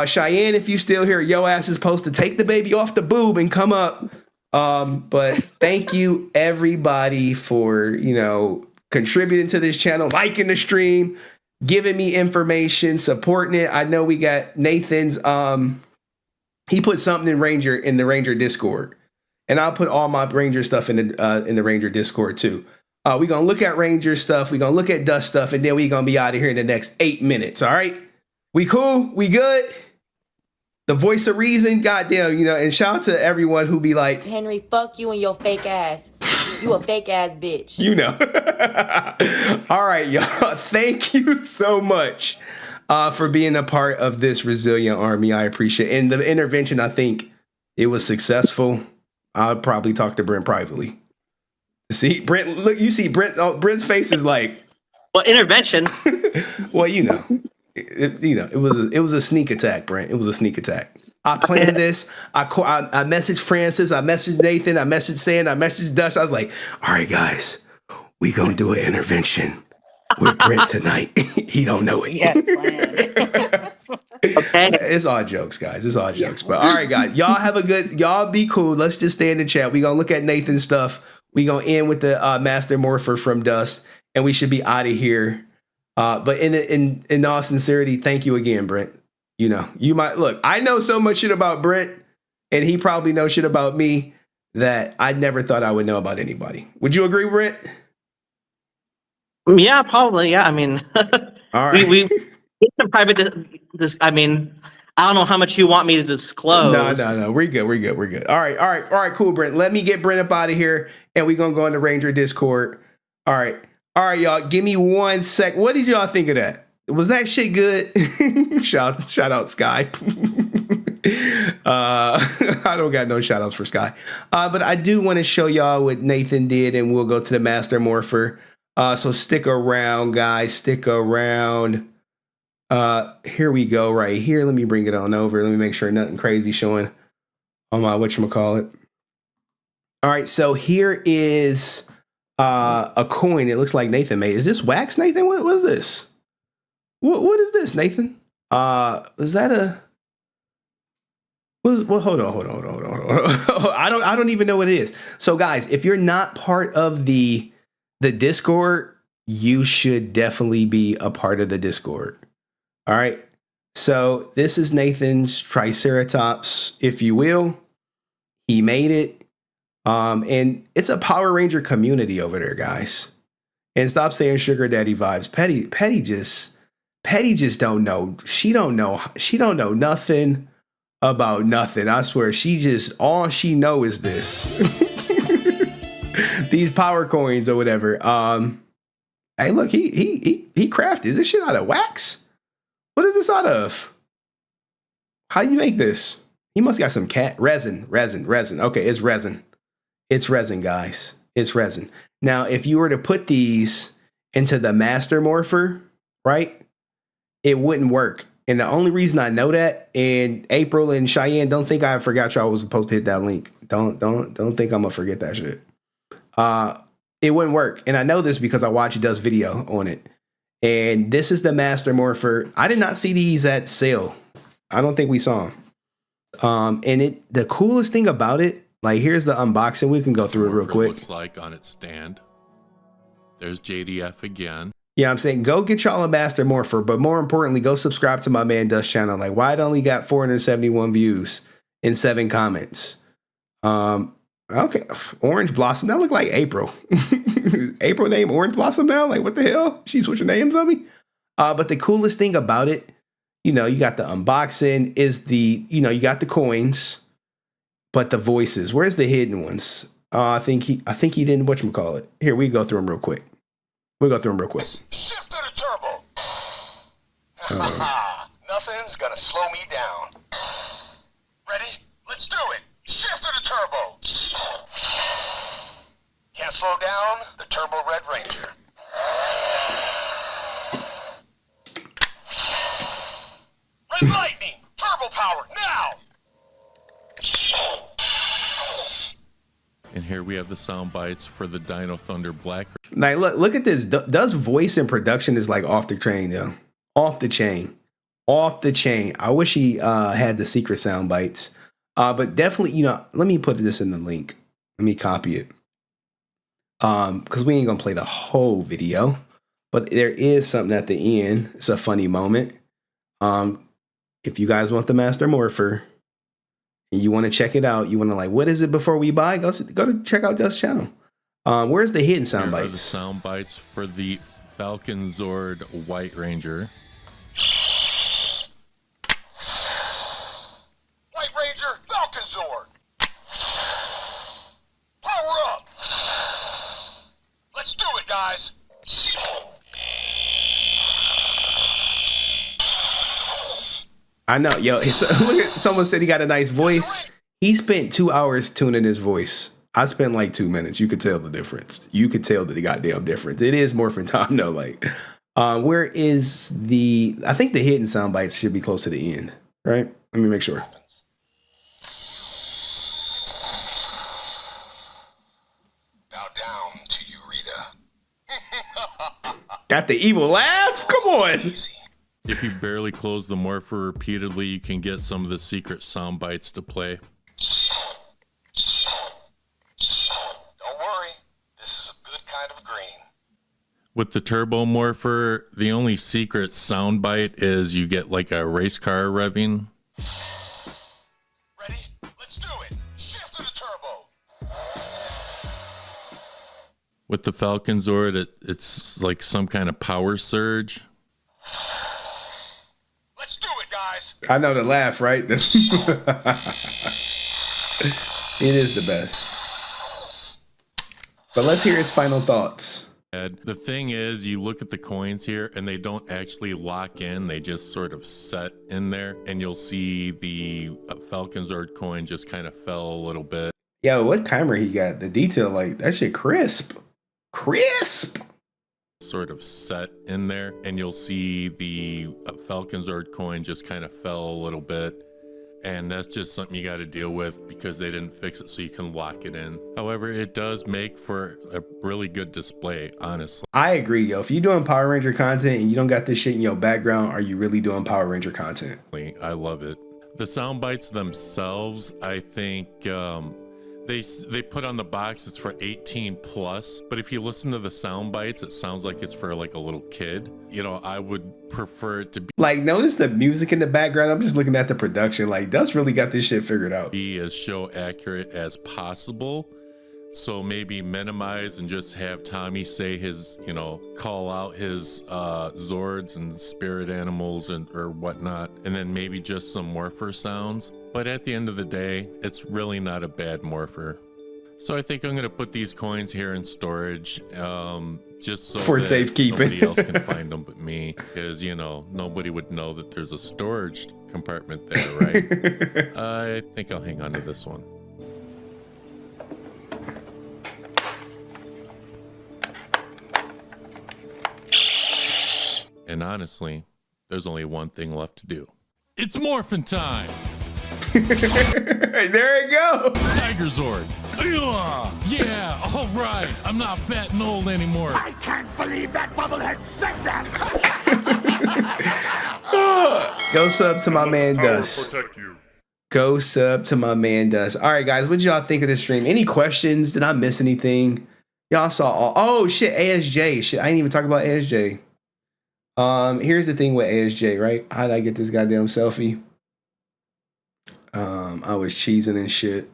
S2: Cheyenne, if you still here, your ass is supposed to take the baby off the boob and come up. But thank you everybody for, contributing to this channel, liking the stream, giving me information, supporting it. I know we got Nathan's, he put something in the Ranger Discord, and I'll put all my Ranger stuff in the Ranger Discord too. We're going to look at Ranger stuff. We're going to look at Dust stuff, and then we're going to be out of here in the next 8 minutes. All right. We cool? We good? The voice of reason, goddamn, and shout out to everyone who be like,
S19: Henry, fuck you and your fake ass. You a fake ass bitch.
S2: All right, y'all. Thank you so much for being a part of this resilient army. I appreciate it. And the intervention, I think it was successful. I'll probably talk to Brent privately. See, Brent, look, you see Brent, Brent's face is like,
S15: well, intervention.
S2: Well, it was a sneak attack, Brent. It was a sneak attack. I planned this. I messaged Francis. I messaged Nathan. I messaged Sand. I messaged Dutch. I was like, all right, guys, we gonna do an intervention with Brent tonight. He don't know it.
S15: Okay.
S2: It's all jokes, guys. It's all jokes. But all right, guys, y'all be cool. Let's just stay in the chat. We gonna look at Nathan's stuff. We gonna end with the Master Morpher from Dust, and we should be out of here. But in all sincerity, thank you again, Brent. You know, you might look. I know so much shit about Brent, and he probably knows shit about me that I never thought I would know about anybody. Would you agree, Brent?
S15: Yeah, probably. Yeah, I mean,
S2: all right.
S15: we it's a private. I mean, I don't know how much you want me to disclose.
S2: No. We're good. All right. Cool, Brent. Let me get Brent up out of here, and we're gonna go in the Ranger Discord. All right, y'all. Give me 1 sec. What did y'all think of that? Was that shit good? shout out Sky. I don't got no shout outs for Sky. But I do want to show y'all what Nathan did, and we'll go to the Master Morpher. So stick around, guys. Stick around. Here we go right here. Let me bring it on over. Let me make sure nothing crazy showing on my whatchamacallit. All right, so here is a coin. It looks like Nathan made. Is this wax, Nathan? What is this? What is this, Nathan? Is that a? Well, hold on. I don't even know what it is. So, guys, if you're not part of the Discord, you should definitely be a part of the Discord. All right. So this is Nathan's Triceratops, if you will. He made it. And it's a Power Ranger community over there, guys. And stop saying sugar daddy vibes. Petty just don't know. She don't know nothing about nothing. I swear, all she know is this. These power coins or whatever. Hey, look, he crafted this shit out of wax. What is this out of? How do you make this? He must got some resin. Okay, it's resin. It's resin, guys. It's resin. Now, if you were to put these into the Master Morpher, right, it wouldn't work. And the only reason I know that, and April and Cheyenne, don't think I forgot y'all was supposed to hit that link. Don't think I'm gonna forget that shit. It wouldn't work. And I know this because I watched Does video on it. And this is the Master Morpher. I did not see these at sale. I don't think we saw them. And the coolest thing about it, like, here's the unboxing. We can go through it real quick.
S14: Looks like on its stand. There's JDF again.
S2: Yeah, I'm saying go get y'all a Master Morpher, but more importantly, go subscribe to my man Dust channel. Like, why it only got 471 views and 7 comments? Okay, Orange Blossom. That look like April. April name Orange Blossom now? Like, what the hell? She switching names on me? But the coolest thing about it, you got the unboxing, is you got the coins, but the voices. Where's the hidden ones? I think he didn't whatchamacallit. Here, we go through them real quick.
S20: Shift to the turbo. Nothing's gonna slow me down. Ready? Let's do it. Shift to the turbo. Can't slow down the Turbo Red Ranger. Red Lightning, turbo power now.
S14: And here we have the sound bites for the Dino Thunder Black.
S2: Now look at this. Does voice and production is like off the chain, though. Off the chain. I wish he had the secret sound bites. But definitely, let me put this in the link. Let me copy it. Because we ain't gonna play the whole video, but there is something at the end. It's a funny moment. If you guys want the Master Morpher and you want to check it out, you want to what is it before we buy? Go to check out Dust's channel. Where's the hidden sound bites?
S14: The sound bites for the Falcon Zord White Ranger.
S20: White Ranger, Falcon Zord. Power up. Let's do it, guys.
S2: I know, yo. Look at, someone said he got a nice voice. He spent 2 hours tuning his voice. I spent like 2 minutes. You could tell the difference. You could tell the goddamn difference. It is morphing time, though. Where is the? I think the hidden sound bites should be close to the end, right? Let me make sure.
S20: Bow down to you, Rita.
S2: Got the evil laugh? Come on.
S14: If you barely close the morpher repeatedly, you can get some of the secret sound bites to play.
S20: Don't worry, this is a good kind of green.
S14: With the turbo morpher, the only secret sound bite is you get like a race car revving.
S20: Ready? Let's do it. Shift to the turbo.
S14: With the Falcon Zord, it's like some kind of power surge.
S20: Let's do it, guys.
S2: I know the laugh, right? It is the best. But let's hear his final thoughts.
S14: The thing is, you look at the coins here and they don't actually lock in. They just sort of set in there. And you'll see the Falcon Zord coin just kind of fell a little bit.
S2: Yo, what camera he got? The detail, like, that shit crisp. Crisp!
S14: Sort of set in there. And you'll see the Falcon Zord coin just kind of fell a little bit. And that's just something you got to deal with because they didn't fix it so you can lock it in. However, it does make for a really good display, honestly.
S2: I agree, yo. If you're doing Power Ranger content and you don't got this shit in your background, are you really doing Power Ranger content?
S14: I love it. The sound bites themselves, I think they put on the box it's for 18 plus, but if you listen to the sound bites, it sounds like it's for like a little kid. You know, I would prefer it to be
S2: like, notice the music in the background. I'm just looking at the production. Like, Dust really got this shit figured out.
S14: Be as show accurate as possible. So maybe minimize and just have Tommy say his, you know, call out his Zords and spirit animals and or whatnot, and then maybe just some Morpher sounds. But at the end of the day, it's really not a bad Morpher. So I think I'm going to put these coins here in storage, just so
S2: for
S14: that
S2: safekeeping.
S14: Nobody else can find them but me, because you know nobody would know that there's a storage compartment there, right? I think I'll hang on to this one. And honestly, there's only one thing left to do. It's morphin' time!
S2: There you go!
S14: Tiger Zord. Yeah, all right. I'm not fat and old anymore.
S20: I can't believe that bubblehead said that.
S2: Go sub to my man Dust. Go sub to my man Dust. All right, guys, what did y'all think of this stream? Any questions? Did I miss anything? Y'all saw all. Oh shit, ASJ. Shit, I didn't even talk about ASJ. Here's the thing with ASJ, right? How did I get this goddamn selfie? I was cheesing and shit.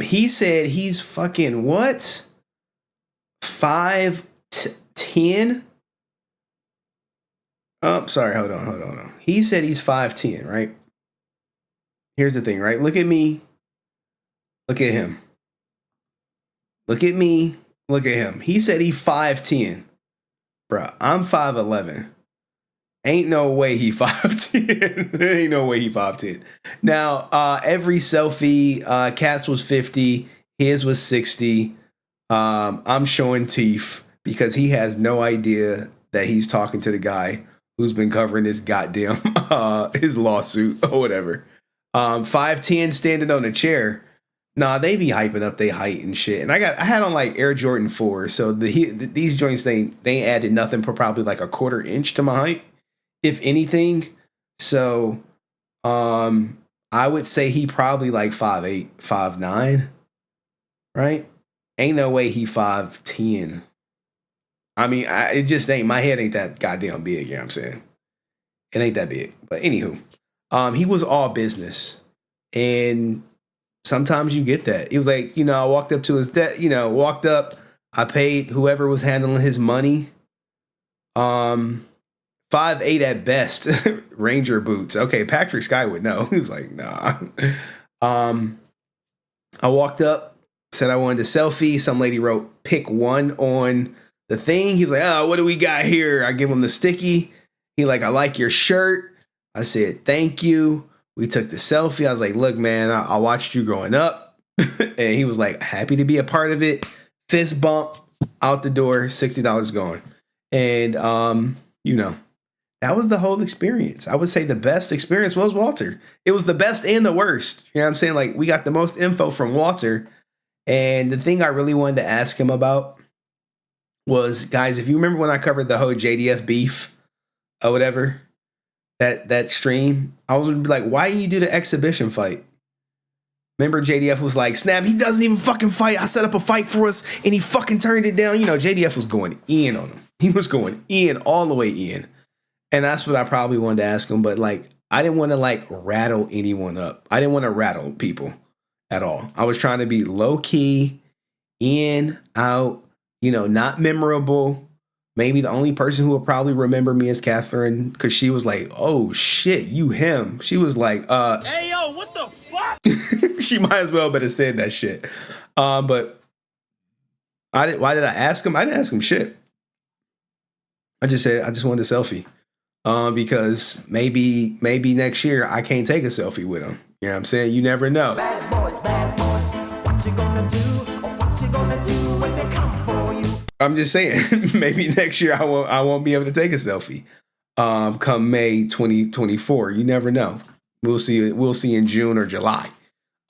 S2: He said he's fucking what? 5'10"? Oh, sorry, hold on. He said he's 5'10", right? Here's the thing, right? Look at me. Look at him. Look at me. Look at him. He said he's 5'10". Bruh, I'm 5'11". Ain't no way he 5'10". Ain't no way he 5'10". Now, every selfie, Cat's was 50, his was 60. I'm showing teeth because he has no idea that he's talking to the guy who's been covering this goddamn his lawsuit or whatever. 5'10" standing on a chair. Nah, they be hyping up their height and shit. And I had on like Air Jordan 4, so these joints they added nothing for probably like a 1/4 inch to my height, if anything. So I would say he probably like 5'8", 5'9", right? Ain't no way he 5'10". I mean, it just ain't, my head ain't that goddamn big, you know what I'm saying? It ain't that big. But anywho, he was all business. And sometimes you get that. It was like, you know, I walked up to his walked up, I paid whoever was handling his money. 5'8" at best, Ranger boots. Okay, Patrick Sky would know. He was like, nah. I walked up, said I wanted a selfie. Some lady wrote pick one on the thing. He was like, oh, what do we got here? I give him the sticky. He like, I like your shirt. I said, thank you. We took the selfie. I was like, look, man, I watched you growing up. And he was like, happy to be a part of it. Fist bump, out the door, $60 gone. And you know, that was the whole experience. I would say the best experience was Walter. It was the best and the worst. You know what I'm saying? Like, we got the most info from Walter. And the thing I really wanted to ask him about was, guys, if you remember when I covered the whole JDF beef or whatever, that stream, I was like, why didn't you do the exhibition fight? Remember, JDF was like, Snap, he doesn't even fucking fight. I set up a fight for us and he fucking turned it down. You know, JDF was going in on him. He was going in, all the way in. And that's what I probably wanted to ask him. But like, I didn't want to like rattle anyone up. I didn't want to rattle people at all. I was trying to be low key, in, out, you know, not memorable. Maybe the only person who will probably remember me is Catherin, because she was like, oh shit, you him. She was like,
S7: Hey, yo, what the fuck?
S2: she might as well better said that shit. But why did I ask him? I didn't ask him shit. I just said I just wanted a selfie. Because maybe next year I can't take a selfie with him. You know what I'm saying? You never know.
S9: Bad boys, what you gonna do? What you gonna do when they come for you?
S2: I'm just saying, maybe next year I won't be able to take a selfie. Come May 2024. You never know. We'll see. We'll see in June or July.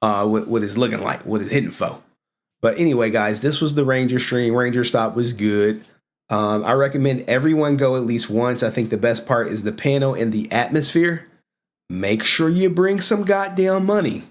S2: What it's looking like, what it's hitting for. But anyway, guys, this was the Ranger stream. Rangerstop was good. I recommend everyone go at least once. I think the best part is the panel and the atmosphere. Make sure you bring some goddamn money.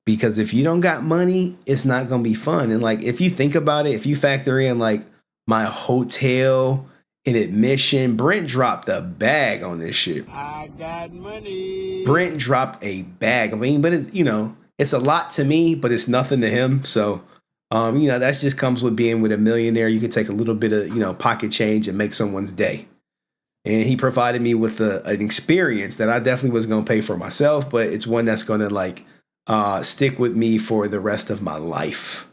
S2: Because if you don't got money, it's not going to be fun. And like, if you think about it, if you factor in like my hotel and admission, Brent dropped a bag on this shit.
S7: I got money.
S2: Brent dropped a bag. I mean, but it's, you know, it's a lot to me, but it's nothing to him. So, you know, that just comes with being with a millionaire. You can take a little bit of, you know, pocket change and make someone's day. And he provided me with an experience that I definitely was going to pay for myself, but it's one that's going to like stick with me for the rest of my life.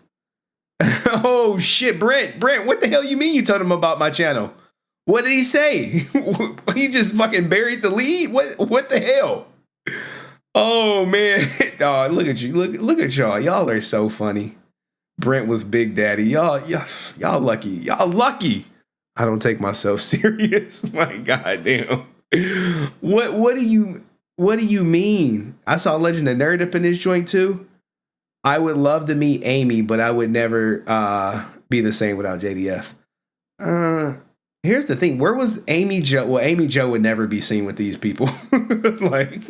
S2: Oh shit, Brent, what the hell you mean you told him about my channel? What did he say? He just fucking buried the lead? What the hell? Oh man. Oh, look at you. Look at y'all. Y'all are so funny. Brent was Big Daddy. Y'all lucky. Y'all lucky. I don't take myself serious. My goddamn. What do you mean? I saw Legend of Nerd up in this joint too. I would love to meet Amy, but I would never be the same without JDF. Here's the thing. Where was Amy Jo? Well, Amy Jo would never be seen with these people. Like,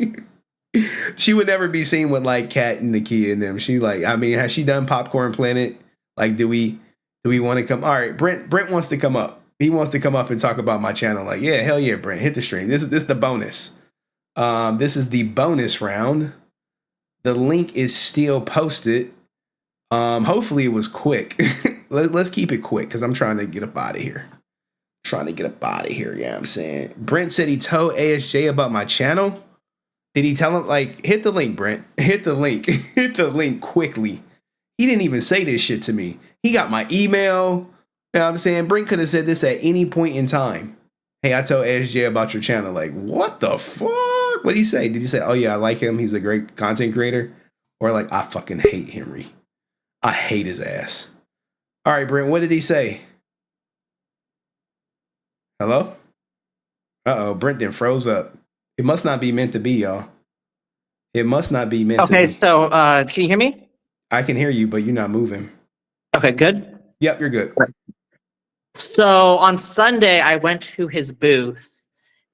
S2: she would never be seen with like Kat and Nakia and them. She like, I mean, has she done Popcorn Planet? Like, do we want to come? All right, Brent wants to come up. He wants to come up and talk about my channel. Like, yeah, hell yeah, Brent, hit the stream. This is the bonus. This is the bonus round. The link is still posted. Hopefully it was quick. Let's keep it quick because I'm trying to get up out of here. Yeah, I'm saying. Brent said he told ASJ about my channel. Did he tell him, like, hit the link, Brent? Hit the link. Hit the link quickly. He didn't even say this shit to me. He got my email. You know what I'm saying? Brent could have said this at any point in time. Hey, I told ASJ about your channel. Like, what the fuck? What did he say? Did he say, oh yeah, I like him, he's a great content creator? Or like, I fucking hate Henry. I hate his ass. All right, Brent, what did he say? Hello? Uh-oh, Brent then froze up. It must not be meant to be, y'all. It must not be meant to be.
S15: Okay, so can you hear me?
S2: I can hear you, but you're not moving.
S15: Okay, good.
S2: Yep, you're good.
S15: So on Sunday, I went to his booth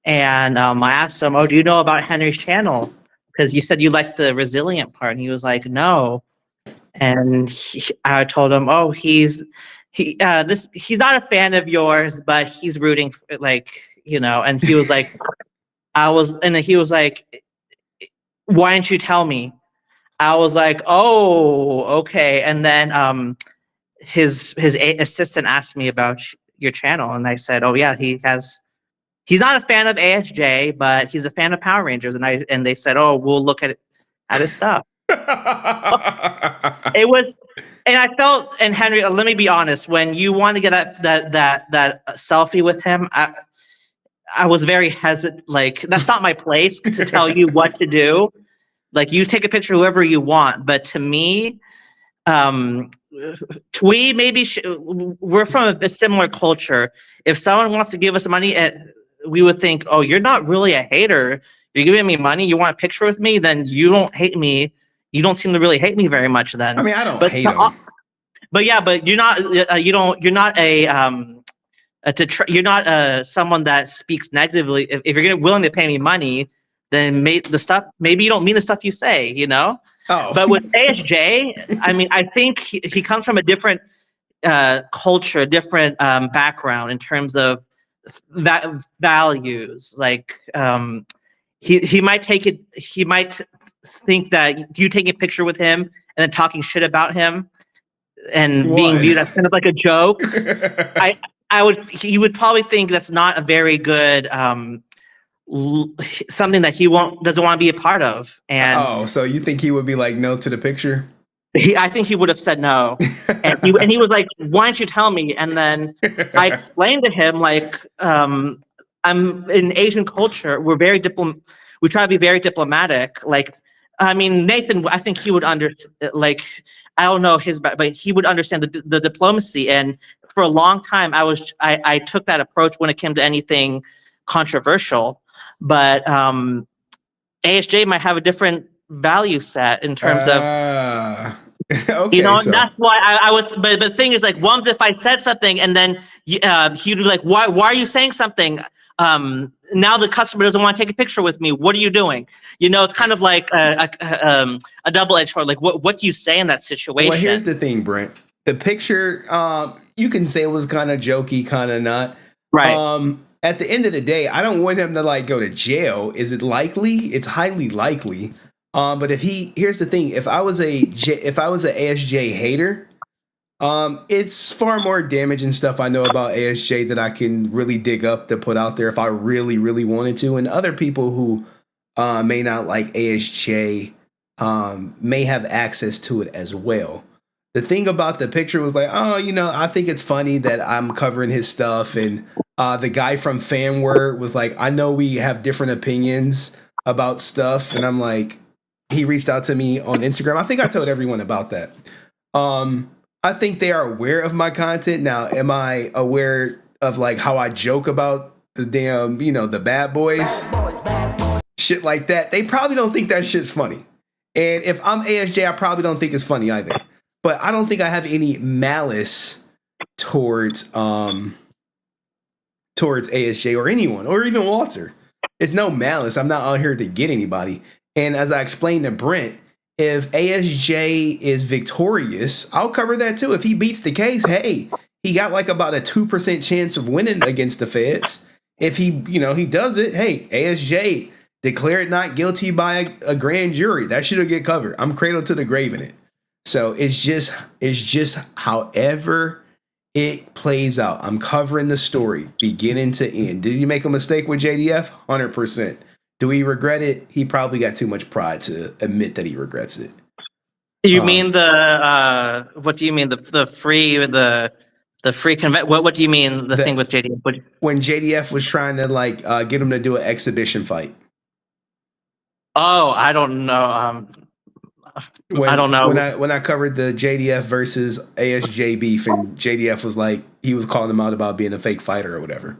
S15: and I asked him, oh, do you know about Henry's channel? Because you said you liked the resilient part. And he was like, no. And I told him, oh, he's not a fan of yours, but he's rooting for, like, you know, and he was like, he was like, why didn't you tell me? I was like, oh, okay. And then his assistant asked me about your channel, and I said, oh yeah, he's not a fan of ASJ, but he's a fan of Power Rangers, and they said, oh, we'll look at his stuff. It was, and I felt, and Henry, let me be honest, when you want to get that selfie with him, I was very hesitant. Like, that's not my place to tell you what to do. Like, you take a picture of whoever you want, but to me, we maybe we're from a similar culture. If someone wants to give us money, we would think, oh, you're not really a hater. You're giving me money. You want a picture with me? Then you don't hate me. You don't seem to really hate me very much. Then
S2: I mean, I don't hate him.
S15: But yeah, but you're not. You're not a you're not someone that speaks negatively. If you're willing to pay me money, then maybe you don't mean the stuff you say, you know.
S2: Oh.
S15: But with ASJ, I mean, I think he comes from a different culture, different background in terms of values. Like he might take it. He might think that you taking a picture with him and then talking shit about him and being viewed as kind of like a joke. He would probably think that's not a very good something that he doesn't want to be a part of. And
S2: so you think he would be like no to the picture?
S15: I think he would have said no, and he was like, "Why don't you tell me?" And then I explained to him like, "I'm in Asian culture. We try to be very diplomatic. Like, I mean, Nathan, I think he would like." I don't know but he would understand the diplomacy. And for a long time, I took that approach when it came to anything controversial. But ASJ might have a different value set in terms of,
S2: okay,
S15: you know, and that's why I would. But the thing is, like, once if I said something and then he'd be like, "Why are you saying something? Now the customer doesn't want to take a picture with me. What are you doing?" You know, it's kind of like a double-edged sword. Like, what do you say in that situation?
S2: Well, here's the thing, Brent. The picture, you can say it was kind of jokey, kind of not.
S15: Right.
S2: At the end of the day, I don't want him to like go to jail. Is it likely? It's highly likely. But here's the thing. If I was a ASJ hater, it's far more damage and stuff I know about ASJ that I can really dig up to put out there if I really, really wanted to. And other people who may not like ASJ may have access to it as well. The thing about the picture was like, oh, you know, I think it's funny that I'm covering his stuff. And the guy from FanWord was like, I know we have different opinions about stuff. And I'm like, he reached out to me on Instagram. I think I told everyone about that. I think they are aware of my content. Now, am I aware of like how I joke about the damn, you know, the bad boys? Shit like that. They probably don't think that shit's funny. And if I'm ASJ, I probably don't think it's funny either. But I don't think I have any malice towards ASJ or anyone, or even Walter. It's no malice. I'm not out here to get anybody. And as I explained to Brent, if ASJ is victorious, I'll cover that too. If he beats the case, hey, he got like about a 2% chance of winning against the feds. If he does it, hey, ASJ declared not guilty by a grand jury. That shit'll get covered. I'm cradle to the grave in it. So it's just however it plays out. I'm covering the story beginning to end. Did he make a mistake with JDF? 100%. Do we regret it? He probably got too much pride to admit that he regrets it.
S15: You mean what do you mean the free what do you mean the thing with JDF?
S2: When JDF was trying to like get him to do an exhibition fight.
S15: Oh, I don't know. I don't know.
S2: When I covered the JDF versus ASJ beef, and JDF was like, he was calling him out about being a fake fighter or whatever.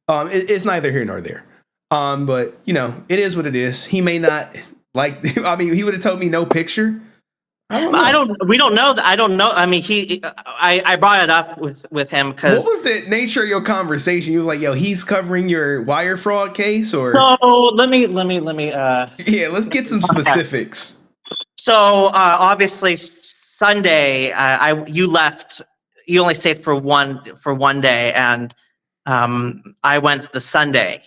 S2: It's neither here nor there. But you know, it is what it is. He may not like. I mean, he would have told me no picture.
S15: We don't know that. I don't know. I mean, I brought it up with him because.
S2: What was the nature of your conversation? You was like, "Yo, he's covering your wire fraud case," or.
S15: So let me.
S2: Yeah, let's get some specifics.
S15: So obviously Sunday, you left. You only stayed for one day, and I went the Sunday,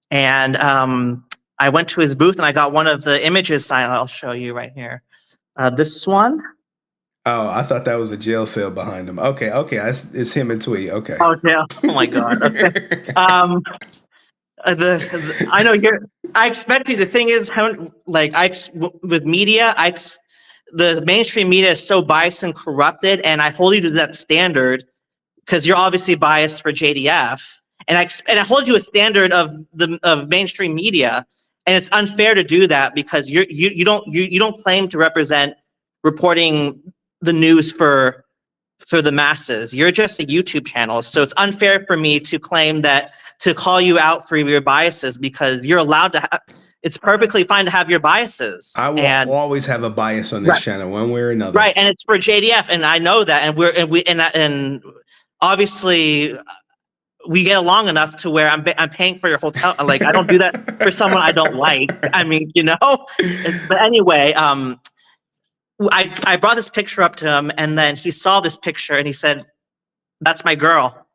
S15: and I went to his booth and I got one of the images signed. I'll show you right here. This one.
S2: Oh, I thought that was a jail cell behind him. Okay, it's him and Tweet. Okay.
S15: Oh yeah. Oh my God. Okay. I know you're. I expect you. The thing is, with media, the mainstream media is so biased and corrupted, and I hold you to that standard because you're obviously biased for JDF, and I hold you a standard of mainstream media, and it's unfair to do that because you don't claim to represent reporting the news for the masses. You're just a YouTube channel, so it's unfair for me to claim that, to call you out for your biases, because you're allowed to it's perfectly fine to have your biases.
S2: I will always have a bias on this channel, one way or another.
S15: Right, and it's for JDF, and I know that, and obviously we get along enough to where I'm paying for your hotel. Like, I don't do that for someone I don't like. I mean, you know. But anyway, I brought this picture up to him, and then he saw this picture, and he said, "That's my girl."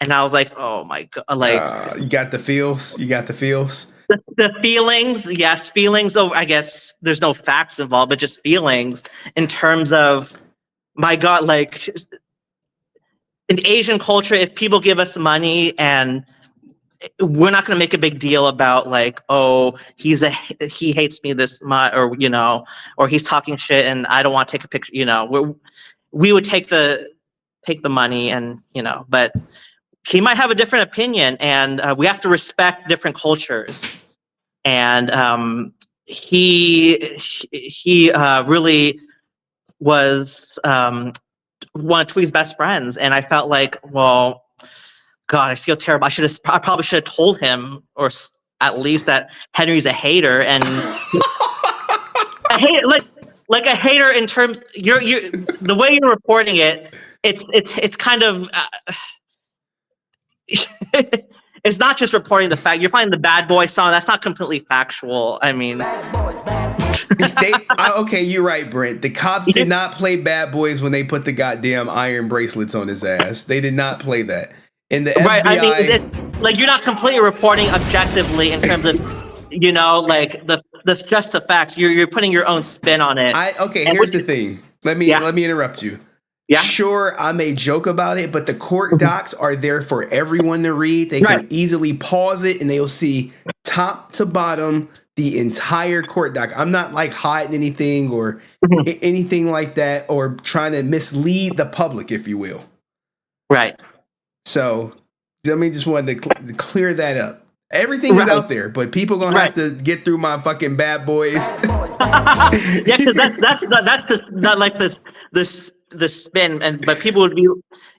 S15: And I was like, "Oh my god!" Like,
S2: you got the feels. You got the feels.
S15: The feelings, yes, feelings. Oh, I guess there's no facts involved, but just feelings in terms of, my god, like, in Asian culture, if people give us money, and we're not going to make a big deal about, like, oh, he hates me this much, or, you know, or he's talking shit and I don't want to take a picture, you know, we would take the money, and, you know, but he might have a different opinion, and we have to respect different cultures. And he really was one of Twee's best friends, and I felt like, well, God, I feel terrible. I probably should have told him, or at least that Henry's a hater, and a hater, like a hater in terms, you're the way you're reporting it. It's kind of. It's not just reporting the fact. You're playing the Bad Boy song. That's not completely factual. I mean,
S2: okay, you're right, Brent. The cops did not play Bad Boys when they put the goddamn iron bracelets on his ass. They did not play that. And the FBI,
S15: I mean, like, you're not completely reporting objectively in terms of, you know, like the just the facts. You're putting your own spin on it.
S2: Here's the thing. Let me interrupt you. Yeah. Sure, I may joke about it, but the court docs are there for everyone to read. They can easily pause it, and they'll see top to bottom the entire court doc. I'm not like hiding anything or anything like that, or trying to mislead the public, if you will.
S15: Right.
S2: So, I mean, just wanted to clear that up. Everything is out there, but people gonna have to get through my fucking Bad Boys.
S15: Yeah, because that's the spin, but people would be,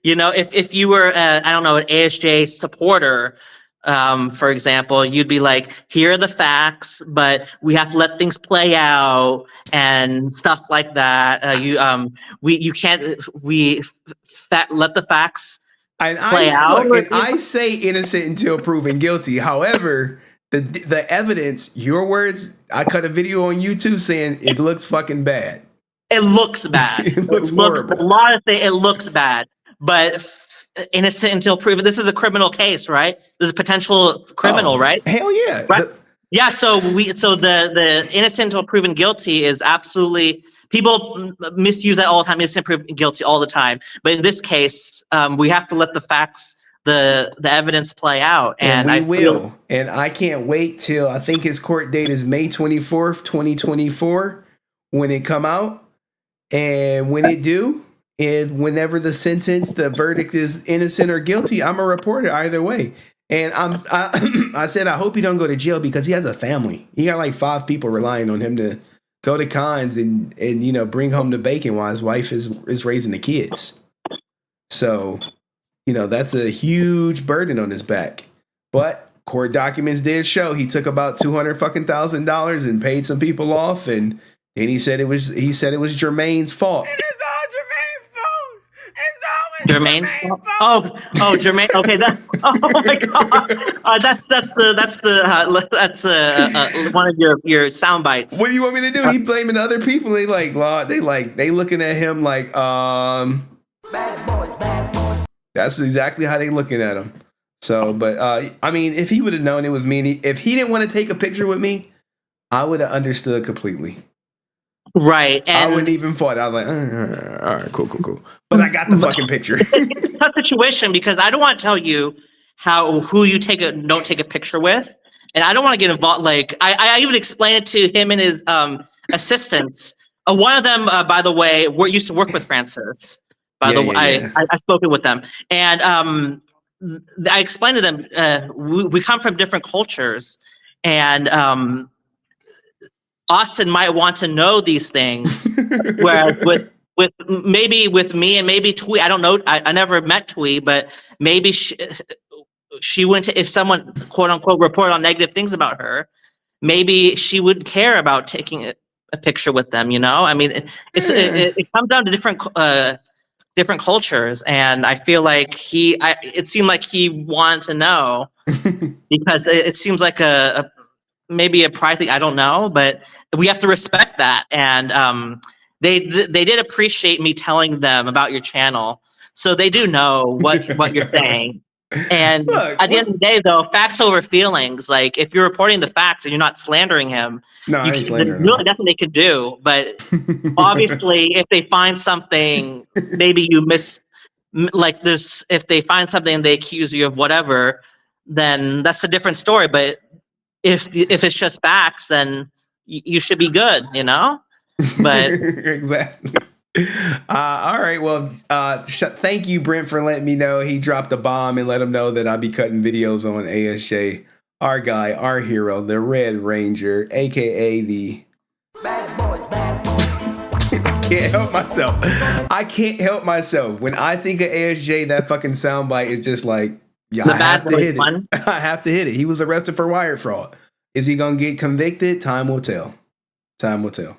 S15: you know, if you were I don't know, an ASJ supporter, for example, you'd be like, here are the facts, but we have to let things play out and stuff like that. You can't let the facts.
S2: And I say innocent until proven guilty. However, the evidence, your words, I cut a video on YouTube saying it looks fucking bad.
S15: It looks bad.
S2: It looks horrible.
S15: A lot of things, it looks bad. But innocent until proven. This is a criminal case, right? There's a potential criminal, right?
S2: Hell yeah.
S15: Right? Yeah, so the innocent until proven guilty is absolutely, people misuse that all the time, innocent proven guilty all the time. But in this case, we have to let the facts, the evidence play out. And
S2: we will. And I can't wait till, I think his court date is May 24th, 2024, when it come out. And when it do, and whenever the sentence, the verdict is innocent or guilty, I'm a reporter either way. And I said, I hope he don't go to jail, because he has a family. He got like 5 people relying on him to go to cons and you know, bring home the bacon while his wife is raising the kids. So, you know, that's a huge burden on his back. But court documents did show he took about $200,000 and paid some people off, and then he said it was Jermaine's fault.
S15: Jermaine's fault? Oh, Jermaine. Okay, oh my god, that's one of your sound bites.
S2: What do you want me to do? He blaming other people. They looking at him like bad boys. That's exactly how they looking at him. So, but I mean, if he would have known it was me, if he didn't want to take a picture with me, I would have understood completely.
S15: Right, and
S2: I wouldn't even fought. I was like, all right, cool. But I got the fucking picture.
S15: It's a tough situation, because I don't want to tell you who you don't take a picture with, and I don't want to get involved. Like, I even explained it to him and his assistants. One of them, by the way, used to work with Francis. By the way, I spoken with them, and I explained to them we come from different cultures, and Austin might want to know these things, whereas with with maybe with me and maybe Twee. I don't know. I never met Twee, but maybe she went to, if someone quote unquote reported on negative things about her, maybe she would care about taking a picture with them. You know, I mean, it comes down to different cultures, and I feel like it seemed like he wanted to know because it seems like maybe a pride thing. I don't know, but we have to respect that. And they did appreciate me telling them about your channel, so they do know what you're saying. And at the end of the day, though, facts over feelings. Like if you're reporting the facts and you're not slandering him,
S2: No, I ain't
S15: there's
S2: slandering him.
S15: really nothing they could do. But obviously, if they find something, maybe you like this. If they find something and they accuse you of whatever, then that's a different story. But if it's just facts, then you should be good, you know. But
S2: exactly. All right. Well, thank you, Brent, for letting me know. He dropped a bomb and let him know that I'll be cutting videos on ASJ. Our guy, our hero, the Red Ranger, aka the. Can't help myself. I can't help myself. When I think of ASJ, that fucking soundbite is just like, yeah, I have to hit it. I have to hit it. He was arrested for wire fraud. Is he gonna get convicted? Time will tell. Time will tell.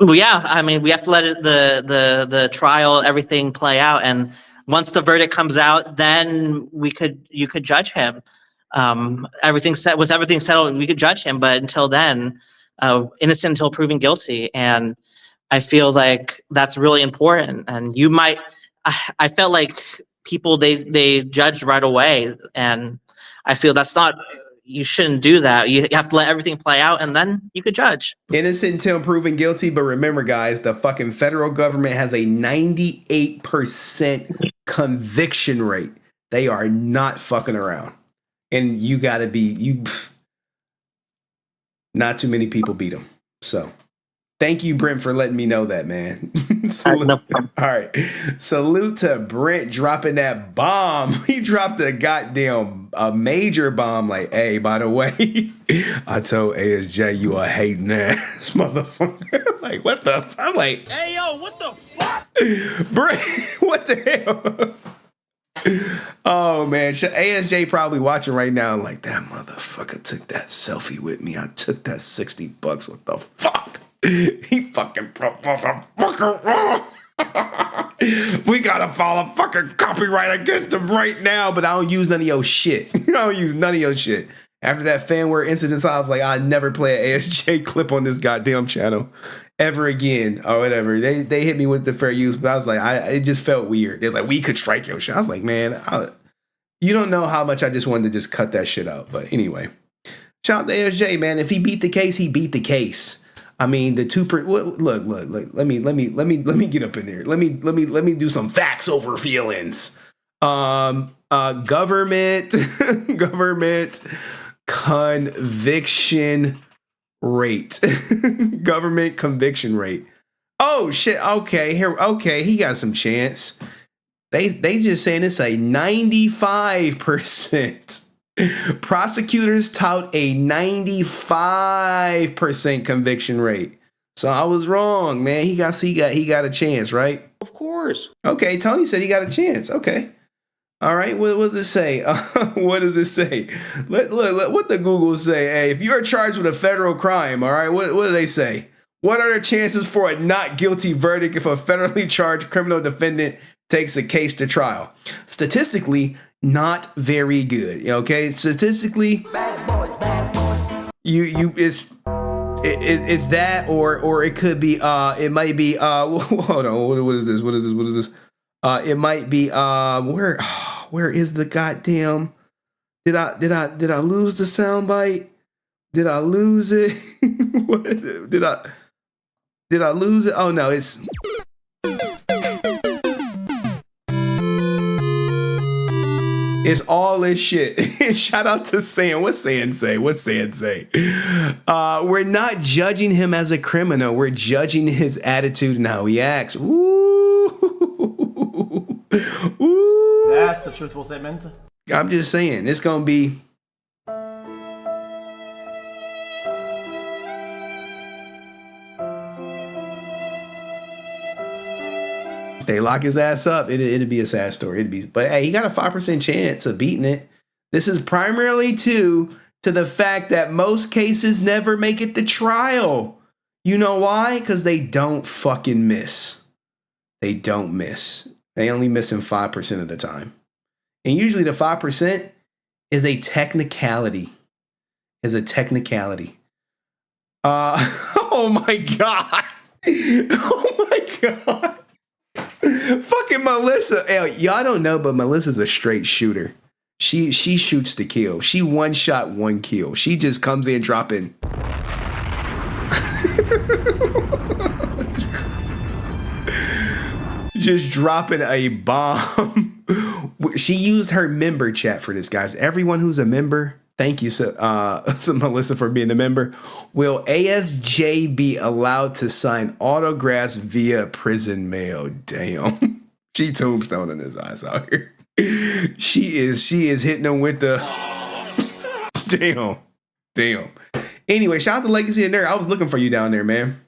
S15: Well, yeah, I mean, we have to let the trial, everything play out, and once the verdict comes out, then you could judge him. Everything settled, we could judge him, but until then, innocent until proven guilty. And I feel like that's really important. And I felt like people they judged right away, and I feel that's not. You shouldn't do that. You have to let everything play out, and then you could judge.
S2: Innocent until proven guilty, but remember, guys, the fucking federal government has a 98% conviction rate. They are not fucking around. And you gotta be, not too many people beat them. So thank you, Brent, for letting me know that, man. All right. Salute to Brent dropping that bomb. He dropped a major bomb like, hey, by the way, I told ASJ you a hating ass motherfucker. Like, what the fuck? I'm like,
S7: Hey, yo, what the fuck?
S2: Brent, what the hell? Oh, man. ASJ probably watching right now like, that motherfucker took that selfie with me. I took that $60. What the fuck? He fucking fucking wrong. We gotta file a fucking copyright against him right now, but I don't use none of your shit. I don't use none of your shit. After that fanware incident, I was like, I never play an ASJ clip on this goddamn channel ever again or whatever. They hit me with the fair use, but I was like, it just felt weird. It's like, we could strike your shit. I was like, man, you don't know how much I just wanted to just cut that shit out. But anyway, shout out to ASJ, man. If he beat the case, he beat the case. I mean, look. Let me get up in there. Let me do some facts over feelings. Government conviction rate. Government conviction rate. Oh shit. Okay, he got some chance. They just saying it's a 95%. Prosecutors tout a 95% conviction rate. So I was wrong, man. He got a chance, right?
S1: Of course.
S2: Okay, Tony said he got a chance. Okay. All right. What does it say? What does it say? Look, what the Google say? Hey, if you are charged with a federal crime, all right, what do they say? What are the chances for a not guilty verdict if a federally charged criminal defendant takes a case to trial? Statistically, not very good. Okay, statistically, it's that, or it could be it might be hold on, what is this? It might be where is the goddamn? Did I lose the soundbite? Did I lose it? What did I lose it? Oh no, it's. It's all this shit. Shout out to Sam. What's Sam say? We're not judging him as a criminal. We're judging his attitude and how he acts. Ooh. Ooh.
S21: That's a truthful statement.
S2: I'm just saying, it's going to be... They lock his ass up. It'd be a sad story. But hey, he got a 5% chance of beating it. This is primarily to the fact that most cases never make it to trial. You know why? Because they don't fucking miss. They don't miss. They only miss him 5% of the time. And usually the 5% is a technicality. Oh my God. Oh my God. Fucking Melissa. Hey, y'all don't know, but Melissa's a straight shooter. She shoots to kill. She one shot, one kill. She just comes in dropping. Just dropping a bomb. She used her member chat for this, guys. Everyone who's a member, thank you, Melissa, for being a member. Will ASJ be allowed to sign autographs via prison mail? Damn. She tombstoning his eyes out here. She is hitting him with the damn. Anyway, shout out to Legacy and Nerd. I was looking for you down there, man.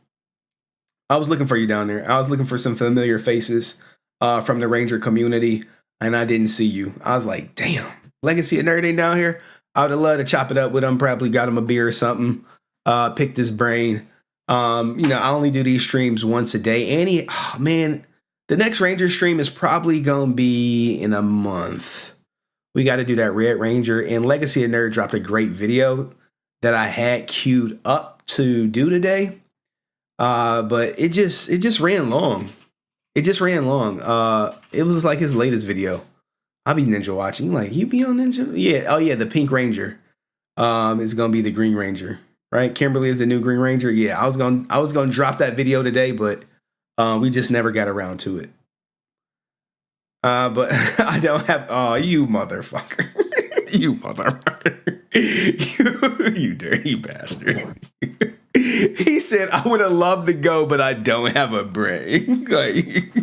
S2: I was looking for some familiar faces from the Ranger community, and I didn't see you. I was like, damn, Legacy and Nerd ain't down here. I would have loved to chop it up with him, probably got him a beer or something, picked his brain. I only do these streams once a day. And the next Ranger stream is probably going to be in a month. We got to do that Red Ranger. And Legacy and Nerd dropped a great video that I had queued up to do today. But it just ran long. It was like his latest video. I'll be ninja watching. Like, you be on Ninja? Yeah. Oh yeah, the Pink Ranger. Is gonna be the Green Ranger, right? Kimberly is the new Green Ranger. Yeah, I was gonna drop that video today, but we just never got around to it. But I don't have. Oh, you motherfucker! You motherfucker! You dirty bastard! He said, "I would have loved to go, but I don't have a brain." Like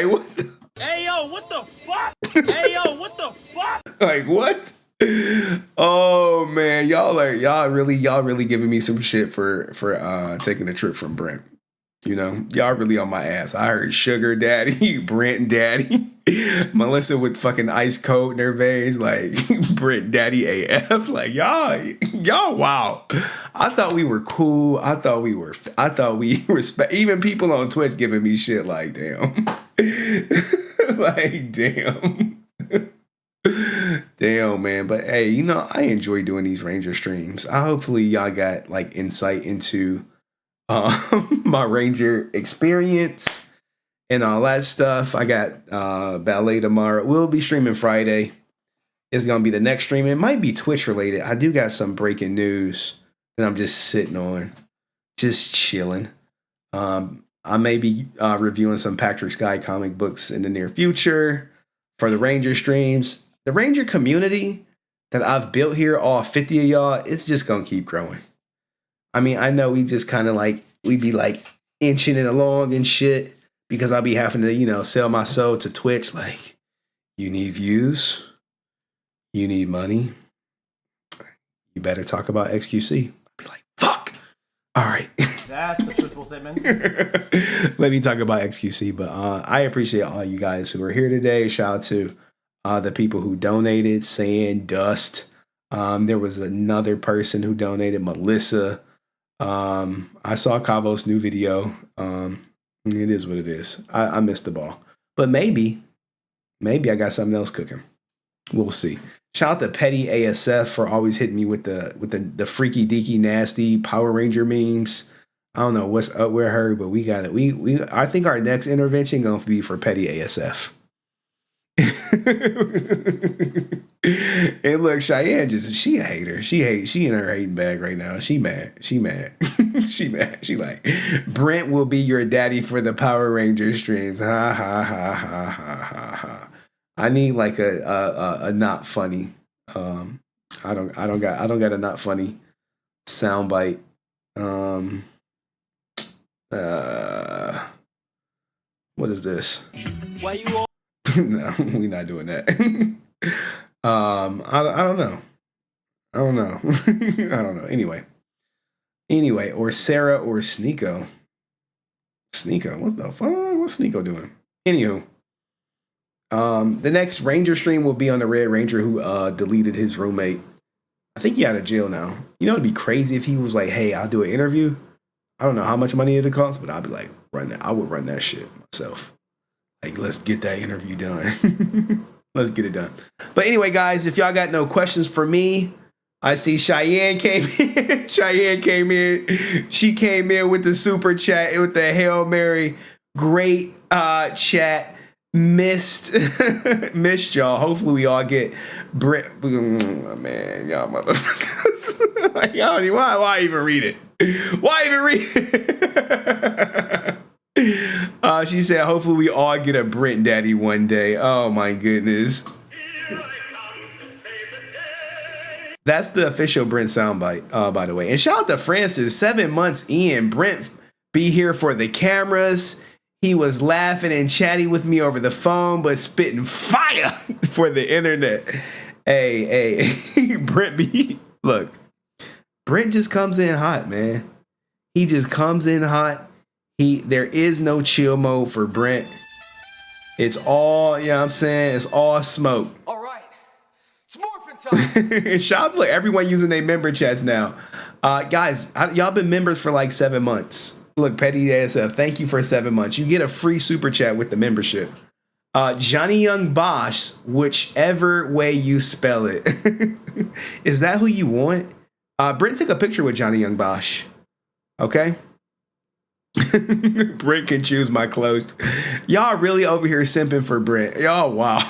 S2: what?
S7: Hey yo, what the fuck? Hey yo, what the fuck?
S2: Like what? Oh man, y'all really giving me some shit for taking a trip from Brent. You know, y'all really on my ass. I heard Sugar Daddy, Brent Daddy, Melissa with fucking ice coat in her veins, like Brent Daddy AF. Like y'all, wow. I thought we were cool. I thought we respect. Even people on Twitch giving me shit. Like damn, like damn. Damn, man. But hey, I enjoy doing these Ranger streams. Hopefully y'all got like insight into my Ranger experience and all that stuff. I got ballet tomorrow. We'll be streaming Friday. It's gonna be the next stream. It might be Twitch related. I do got some breaking news that I'm just sitting on, just chilling. I may be reviewing some Patrick Sky comic books in the near future for the Ranger streams. The Ranger community that I've built here, all 50 of y'all, it's just gonna keep growing. I mean, I know we just kind of like, we be like inching it along and shit because I'll be having to, sell my soul to Twitch. Like, you need views, you need money, you better talk about XQC. I'll be like, fuck. All right.
S21: That's a truthful statement.
S2: Let me talk about XQC. But I appreciate all you guys who are here today. Shout out to the people who donated, Sand, Dust. There was another person who donated, Melissa. I saw Cavo's new video. It is what it is. I missed the ball. But maybe I got something else cooking. We'll see. Shout out to Petty ASF for always hitting me with the freaky deaky nasty Power Ranger memes. I don't know what's up with her, but we got it. I think our next intervention gonna be for Petty ASF. And look, Cheyenne she a hater. She in her hating bag right now. She mad. She mad. She like, Brent will be your daddy for the Power Ranger streams. Ha ha ha ha ha ha ha. I need like a not funny. I don't got a not funny soundbite. What is this?
S7: Why you all?
S2: No, we're not doing that. I don't know. I don't know. Anyway, or Sarah or Sneeko. Sneeko, what the fuck? What's Nico doing? Anywho, the next Ranger stream will be on the Red Ranger who deleted his roommate. I think he out of jail now. You know, it'd be crazy if he was like, "Hey, I'll do an interview." I don't know how much money it'd cost, but I'd be like, run that. I would run that shit myself. Like, let's get that interview done. Let's get it done. But anyway, guys, if y'all got no questions for me, I see Cheyenne came in. Cheyenne came in. She came in with the super chat, with the Hail Mary. Great chat. Missed y'all. Hopefully we all get Brent. Man, y'all motherfuckers. Like, y'all, why even read it? Why even read it? She said, hopefully we all get a Brent daddy one day. Oh my goodness. That's the official Brent soundbite, by the way. And shout out to Francis, 7 months in. Brent be here for the cameras. He was laughing and chatting with me over the phone, but spitting fire for the internet. Hey, Brent look, Brent just comes in hot, man. He just comes in hot. There is no chill mode for Brent. It's all, you know what I'm saying? It's all smoke.
S9: All right, it's morphin' time.
S2: Shout out to everyone using their member chats now. Guys, y'all been members for like 7 months. Look, Petty ASF, thank you for 7 months. You get a free super chat with the membership. Johnny Young Bosch, whichever way you spell it. Is that who you want? Brent took a picture with Johnny Young Bosch. Okay? Brent can choose my clothes. Y'all really over here simping for Brent. Y'all, wow.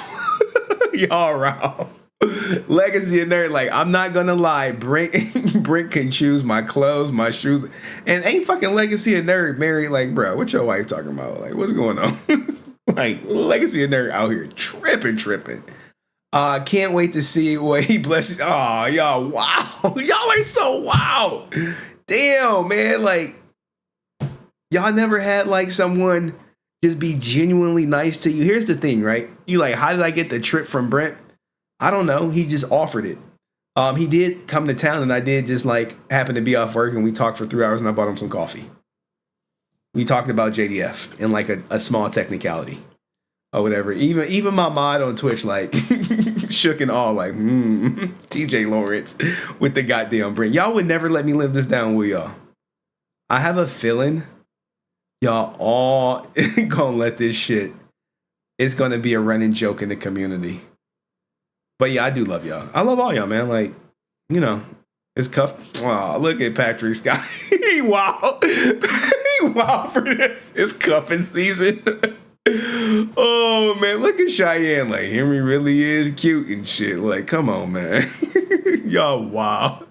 S2: Y'all, wow. Legacy and Nerd, like, I'm not gonna lie, Brent can choose my clothes, my shoes, and ain't fucking Legacy and Nerd married. Like, bro, what your wife talking about? Like, what's going on? Like, Legacy and Nerd out here tripping. Can't wait to see what he blesses. Oh, y'all, wow. Y'all are so wow. Damn, man. Like, y'all never had like someone just be genuinely nice to you. Here's the thing, right? You like, how did I get the trip from Brent? I don't know. He just offered it. He did come to town, and I did just like happen to be off work, and we talked for 3 hours, and I bought him some coffee. We talked about JDF and like a small technicality or whatever. Even my mod on Twitch like shook and all like TJ Lawrence with the goddamn Brent. Y'all would never let me live this down, will y'all? I have a feeling y'all all gonna let this shit. It's gonna be a running joke in the community. But yeah, I do love y'all. I love all y'all, man. Like, you know, it's cuff. Oh, look at Patrick Scott. Wow. Wow for this. It's cuffing season. Oh, man. Look at Cheyenne. Like, Henry really is cute and shit. Like, come on, man. Y'all, wow.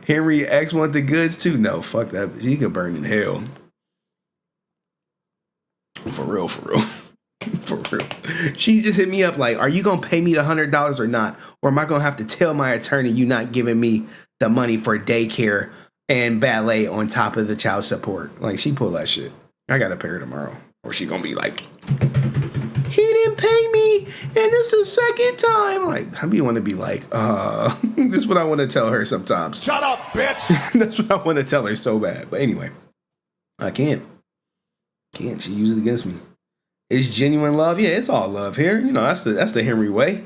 S2: Henry X want the goods, too? No, fuck that. She could burn in hell. For real. For real. She just hit me up like, are you going to pay me the $100 or not? Or am I going to have to tell my attorney you not giving me the money for daycare and ballet on top of the child support? Like, she pulled that shit. I got to pay her tomorrow. Or she going to be like, he didn't pay me and this is the second time. Like, how do you want to be like, this is what I want to tell her sometimes.
S7: Shut up, bitch.
S2: That's what I want to tell her so bad. But anyway, I can't. She used it against me. It's genuine love. Yeah, it's all love here. You know, that's the Henry way.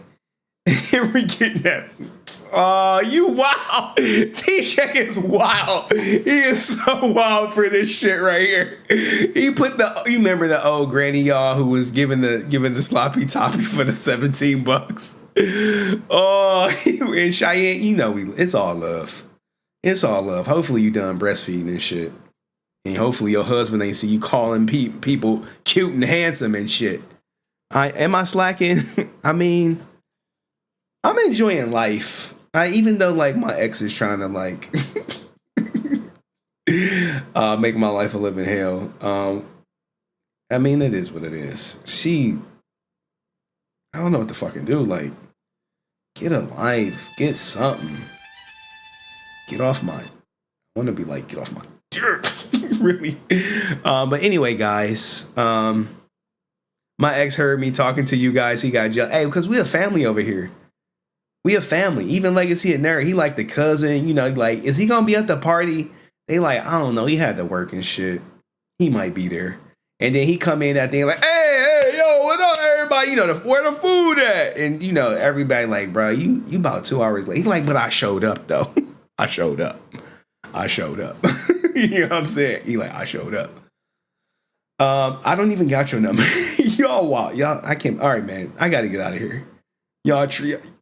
S2: Henry getting that. Oh, you wild. TJ is wild. He is so wild for this shit right here. He put you remember the old granny y'all who was giving the sloppy toppy for the $17. Oh, and Cheyenne, you know, it's all love. It's all love. Hopefully you done breastfeeding and shit. And hopefully your husband ain't see you calling people cute and handsome and shit. Am I slacking? I mean, I'm enjoying life. Even though like my ex is trying to like make my life a living hell. I mean, it is what it is. I don't know what to fucking do. Like, get a life, get something. Get off my. I want to be like, get off my dick. Really. But anyway, guys, my ex heard me talking to you guys. He got jealous. Hey, because we a family over here. We a family. Even Legacy and Nerd, he like the cousin. You know, like, is he gonna be at the party? They like, I don't know. He had to work and shit. He might be there. And then he come in at the end like, hey, yo, what up, everybody? You know, where the food at? And, you know, everybody like, bro, you about 2 hours late. He like, but I showed up, though. I showed up. You know what I'm saying? He like, I showed up. I don't even got your number. Y'all, wow. Y'all, I can't. All right, man. I got to get out of here. Y'all,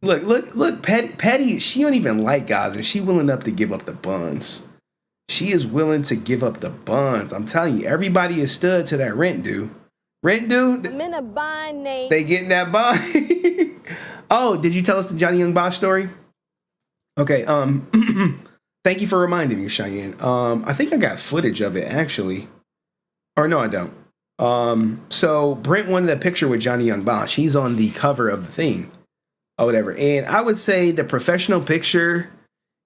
S2: look, Patty, she don't even like guys, and she willing up to give up the buns. She is willing to give up the buns. I'm telling you, everybody is stood to that rent due. Rent due?
S4: I'm in a bind, Nate.
S2: They getting that bond. Oh, did you tell us the Johnny Young Bosch story? Okay, thank you for reminding me, Cheyenne. I think I got footage of it, actually. Or no, I don't. So Brent wanted a picture with Johnny Young Bosch. He's on the cover of the thing. Or whatever. And I would say the professional picture,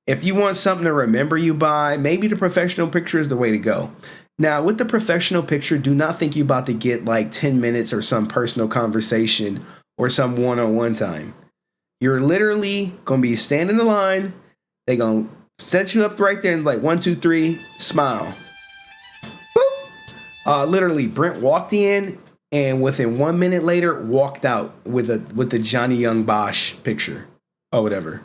S2: if you want something to remember you by, maybe the professional picture is the way to go. Now, with the professional picture, do not think you're about to get like 10 minutes or some personal conversation or some one-on-one time. You're literally going to be standing in line. They're going to set you up right there and like 1, 2, 3, smile. Literally, Brent walked in and within 1 minute later walked out with the Johnny Young Bosch picture or whatever.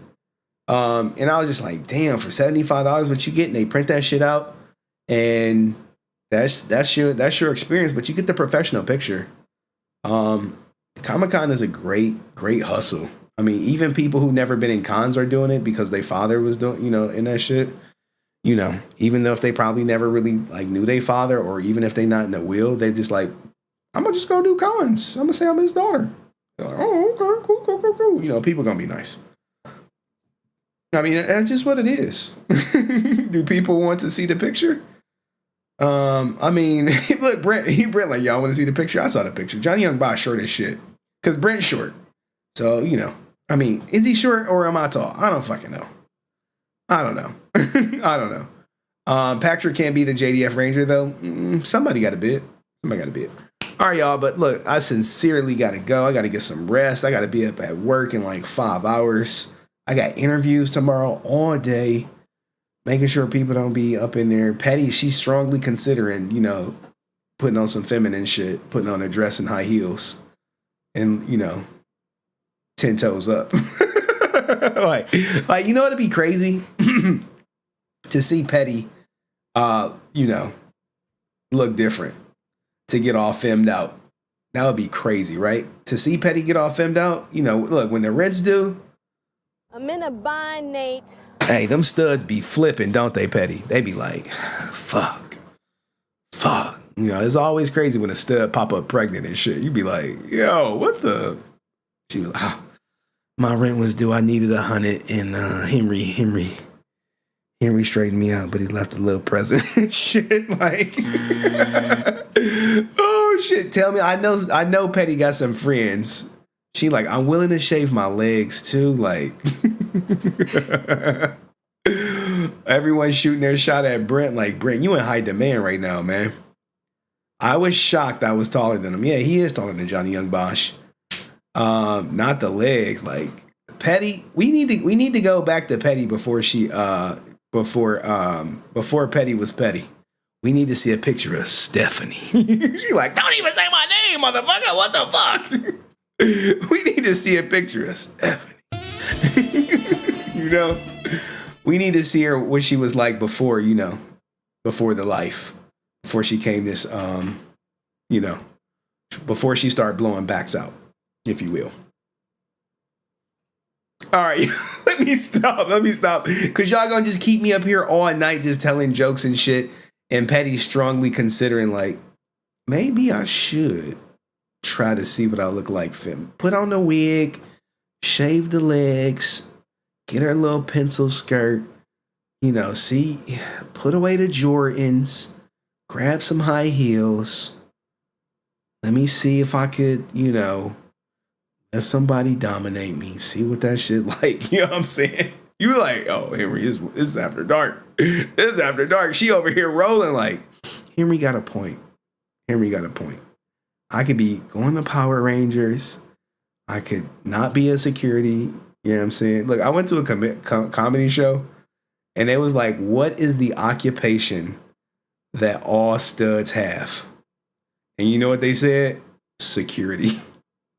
S2: And I was just like, damn, for $75 what you get, and they print that shit out, and that's your experience, but you get the professional picture. Comic-Con is a great hustle. I mean, even people who never been in cons are doing it because their father was doing, you know, in that shit. You know, even though if they probably never really like knew their father, or even if they not in the will, they just like, I'm gonna just go do cons. I'm gonna say I'm his daughter. They're like, oh, okay, cool. You know, people gonna be nice. I mean, that's just what it is. Do people want to see the picture? I mean, look, Brent like, y'all want to see the picture? I saw the picture. Johnny Young Bosch short as shit. Because Brent's short. So, you know, I mean, is he short or am I tall? I don't fucking know. I don't know. Patrick can't be the JDF Ranger, though. Somebody got a bid. All right, y'all, but look, I sincerely got to go. I got to get some rest. I got to be up at work in like 5 hours. I got interviews tomorrow all day, making sure people don't be up in there. Patty, she's strongly considering, you know, putting on some feminine shit, putting on a dress and high heels, and, you know, 10 toes up. like, you know, it'd be crazy to see Petty, you know, look different, to get all femmed out. That would be crazy, right? To see Petty get all femmed out, you know, look, when the rents due,
S4: I'm in a bind, Nate.
S2: hey, them studs be flipping, don't they, Petty? They be like, fuck. You know, it's always crazy when a stud pop up pregnant and shit. You be like, yo, what the? She was like, my rent was due. I needed 100, and Henry straightened me out, but he left a little present and shit. Like, oh shit. Tell me, I know Petty got some friends. She like, I'm willing to shave my legs too. Like, everyone's shooting their shot at Brent. Like, Brent, you in high demand right now, man. I was shocked I was taller than him. Yeah, he is taller than Johnny Young Bosch. Not the legs. Like, Petty, we need to go back to Petty before Petty was Petty. We need to see a picture of Stephanie. She like, don't even say my name, motherfucker. What the fuck? We need to see a picture of Stephanie. You know? We need to see her what she was like before, you know, before the life. Before she came this, you know, before she started blowing backs out, if you will. All right, let me stop. Because y'all gonna just keep me up here all night just telling jokes and shit. And Petty's strongly considering, like, maybe I should try to see what I look like. Put on the wig, shave the legs, get her little pencil skirt, you know, see, put away the Jordans, grab some high heels. Let me see if I could, you know, let somebody dominate me. See what that shit like. You know what I'm saying? You like, oh, Henry, it's after dark. It's after dark. She over here rolling like, Henry got a point. I could be going to Power Rangers. I could not be a security. You know what I'm saying? Look, I went to a comedy show, and it was like, what is the occupation that all studs have? And you know what they said? Security.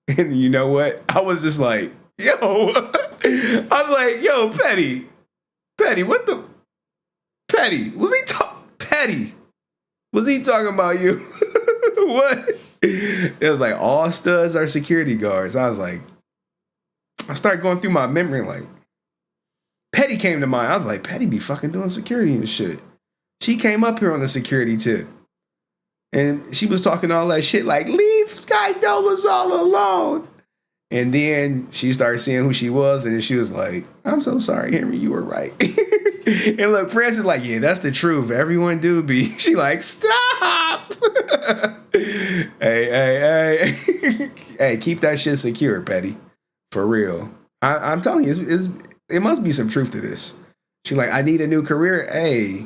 S2: And you know what? I was just like, yo, I was like, yo, Petty, what the? Petty, was he talking about you? What? It was like all studs are security guards. I was like, I started going through my memory, like, Petty came to mind. I was like, Petty be fucking doing security and shit. She came up here on the security tip. And she was talking all that shit like, leave Sky Dollars all alone. And then she started seeing who she was, and then she was like, I'm so sorry, Henry, you were right. And look, Francis like, yeah, that's the truth. Everyone do be. She like, stop. Hey. Hey, keep that shit secure, Petty. For real. I'm telling you, it must be some truth to this. She like, I need a new career. Hey,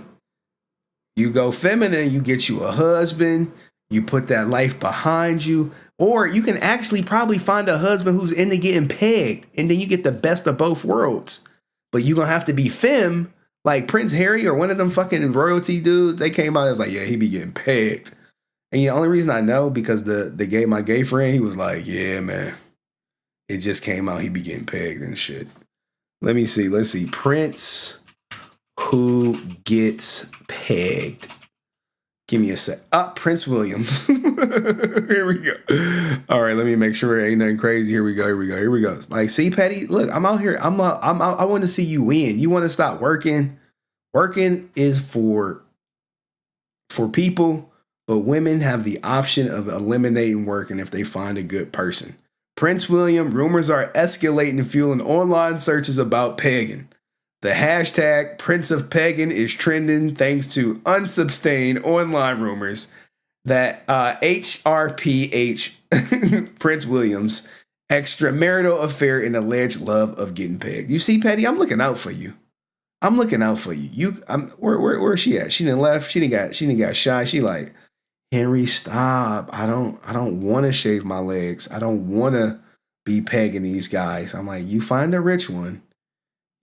S2: you go feminine, you get you a husband, you put that life behind you, or you can actually probably find a husband who's into getting pegged, and then you get the best of both worlds. But you're going to have to be femme, like Prince Harry or one of them fucking royalty dudes. They came out and was like, yeah, he be getting pegged. And the only reason I know, because my gay friend, he was like, yeah, man, it just came out, he be getting pegged and shit. Let's see. Prince who gets pegged. Give me a sec. Prince William. Here we go. All right, let me make sure it ain't nothing crazy. Here we go. Like, see, Petty, look, I'm out here. I want to see you win. You want to stop working. Working is for people, but women have the option of eliminating working if they find a good person. Prince William, rumors are escalating, fueling online searches about pegging. The hashtag Prince of Pegging is trending thanks to unsubstantiated online rumors that HRPH, Prince William's extramarital affair and alleged love of getting pegged. You see, Petty, I'm looking out for you. Where's she at? She done left. She done got shy. She like, Henry, stop. I don't want to shave my legs. I don't want to be pegging these guys. I'm like, you find a rich one.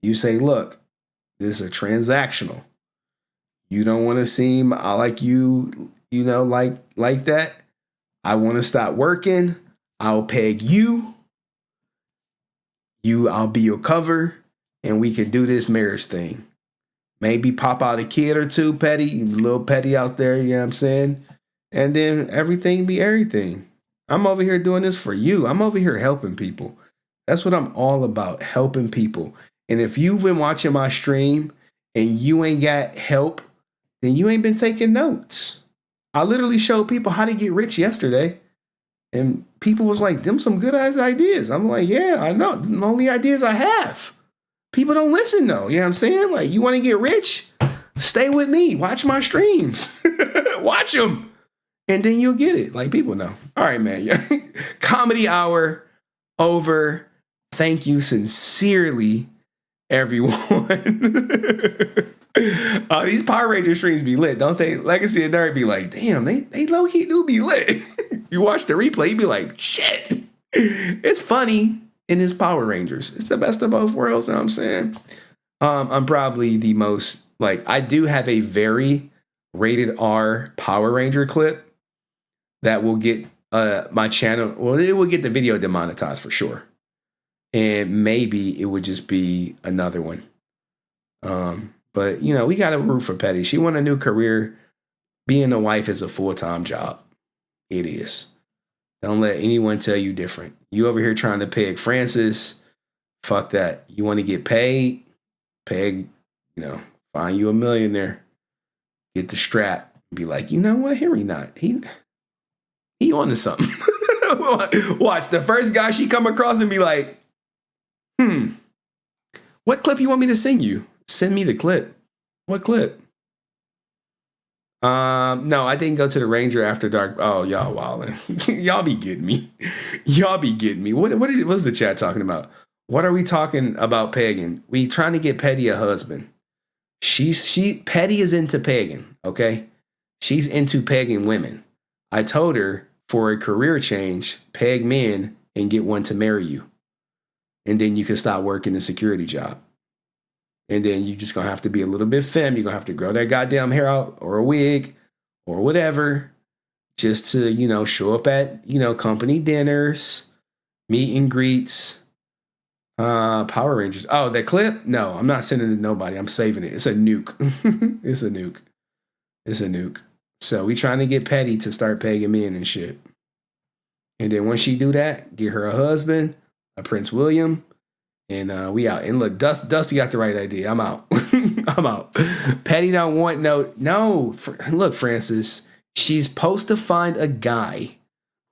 S2: You say, look, this is a transactional. You don't want to seem like like that. I want to stop working. I'll peg you. I'll be your cover, and we can do this marriage thing. Maybe pop out a kid or two, Petty, little Petty out there, you know what I'm saying? And then everything be everything. I'm over here doing this for you. I'm over here helping people. That's what I'm all about, helping people. And if you've been watching my stream and you ain't got help, then you ain't been taking notes. I literally showed people how to get rich yesterday. And people was like, them some good ass ideas. I'm like, yeah, I know. The only ideas I have. People don't listen though. You know what I'm saying? Like, you want to get rich? Stay with me. Watch my streams. Watch them. And then you'll get it. Like, people know. All right, man. Yeah. Comedy hour over. Thank you sincerely, everyone. These Power Ranger streams be lit, don't they? Legacy and Nerd be like, damn, they low-key do be lit. You watch the replay, you be like, shit. It's funny in his Power Rangers. It's the best of both worlds, you know what I'm saying? I'm probably the most, I do have a very rated R Power Ranger clip that will get my channel, it will get the video demonetized for sure. And maybe it would just be another one. But, we got to root for Petty. She want a new career. Being a wife is a full-time job. It is. Don't let anyone tell you different. You over here trying to peg Francis. Fuck that. You want to get paid? Peg, find you a millionaire. Get the strap. Be like, you know what? Henry not. He on to something. Watch, the first guy she come across and be like, what clip you want me to sing you? Send me the clip. What clip? No, I didn't go to the Ranger After Dark. Oh, y'all wildin'. Y'all be getting me. What's the chat talking about? What are we talking about pegging? We trying to get Petty a husband. Petty is into pegging, okay? She's into pegging women. I told her for a career change, peg men and get one to marry you. And then you can stop working a security job. And then you just gonna have to be a little bit femme. You're gonna have to grow that goddamn hair out or a wig or whatever. just to, show up at, company dinners, meet and greets, Power Rangers. Oh, that clip? No, I'm not sending it to nobody. I'm saving it. It's a nuke. It's a nuke. It's a nuke. So we trying to get Petty to start pegging men and shit. And then once she do that, get her a husband, a Prince William, and we out. And look, Dusty got the right idea. I'm out. I'm out. Petty don't want no. Look, Francis, she's supposed to find a guy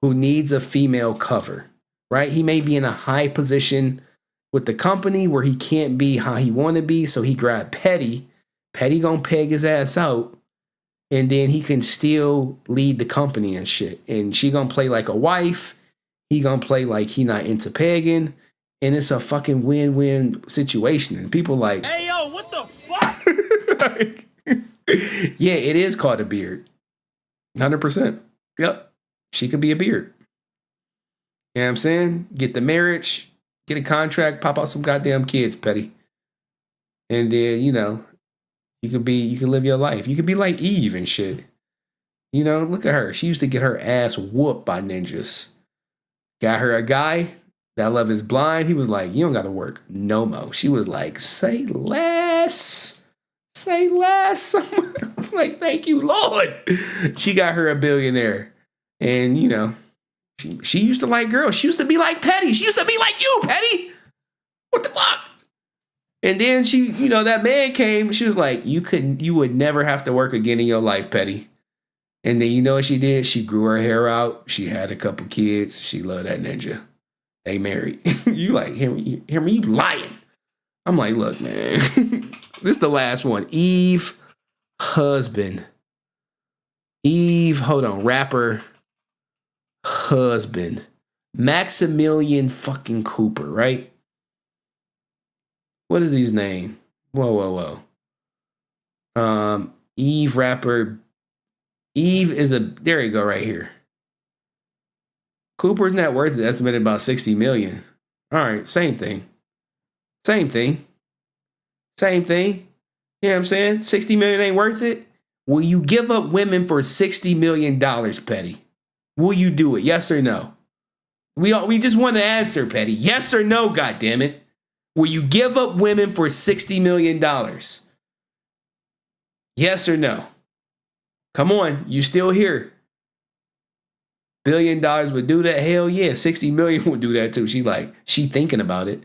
S2: who needs a female cover, right? He may be in a high position with the company where he can't be how he want to be, so he grabbed Petty. Petty gonna peg his ass out. And then he can still lead the company and shit. And she gonna play like a wife. He gonna play like he not into pegging. And it's a fucking win-win situation. And people like,
S7: Hey, yo, what the fuck?
S2: yeah, it is called a beard. 100%. Yep. She could be a beard. You know what I'm saying? Get the marriage, get a contract, pop out some goddamn kids, Petty. And then, you can live your life. You could be like Eve and shit. Look at her. She used to get her ass whooped by ninjas. Got her a guy that Love Is Blind. He was like, you don't got to work no more. She was like, say less. Say less. I'm like, thank you, Lord. She got her a billionaire. And, she used to like girls. She used to be like Petty. She used to be like you, Petty. What the fuck? And then she, that man came. She was like, you would never have to work again in your life, Petty. And then you know what she did? She grew her hair out. She had a couple kids. She loved that ninja. They married. You like, Henry, you lying. I'm like, look, man. This is the last one. Eve, husband. Eve, hold on. Rapper, husband. Maximilian fucking Cooper, right? What is his name? Whoa. Eve rapper. Eve is there you go, right here. Cooper's net worth is estimated about 60 million. All right, same thing. You know what I'm saying? 60 million ain't worth it. Will you give up women for $60 million, Petty? Will you do it? Yes or no? We just want an answer, Petty. Yes or no, goddammit. Will you give up women for $60 million? Yes or no? Come on, you still here. $1 billion would do that? Hell yeah, 60 million would do that too. She thinking about it.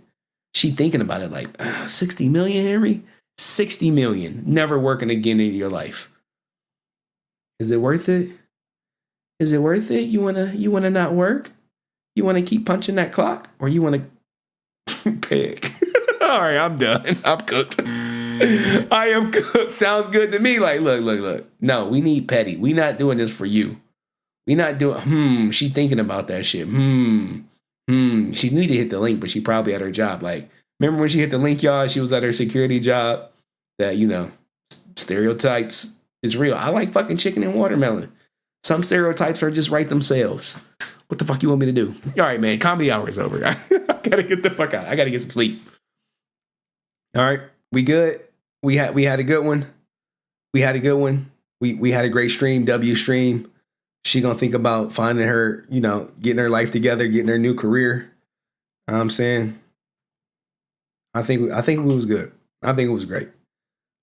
S2: Like, 60 million, Henry? 60 million. Never working again in your life. Is it worth it? You wanna not work? You wanna keep punching that clock? Or you wanna peg? All right, I'm done. I'm cooked. I am cooked. Sounds good to me. Like, look. No, we need Petty. We not doing this for you. We not doing, she thinking about that shit. She need to hit the link, but she probably at her job. Like, remember when she hit the link, y'all? She was at her security job. That, stereotypes is real. I like fucking chicken and watermelon. Some stereotypes are just right themselves. What the fuck you want me to do? All right, man. Comedy hour is over. I gotta get the fuck out. I gotta get some sleep. All right, we good. We had a good one. We had a great stream. W stream. She gonna think about finding her, getting her life together, getting her new career. I'm saying. I think it was good. I think it was great.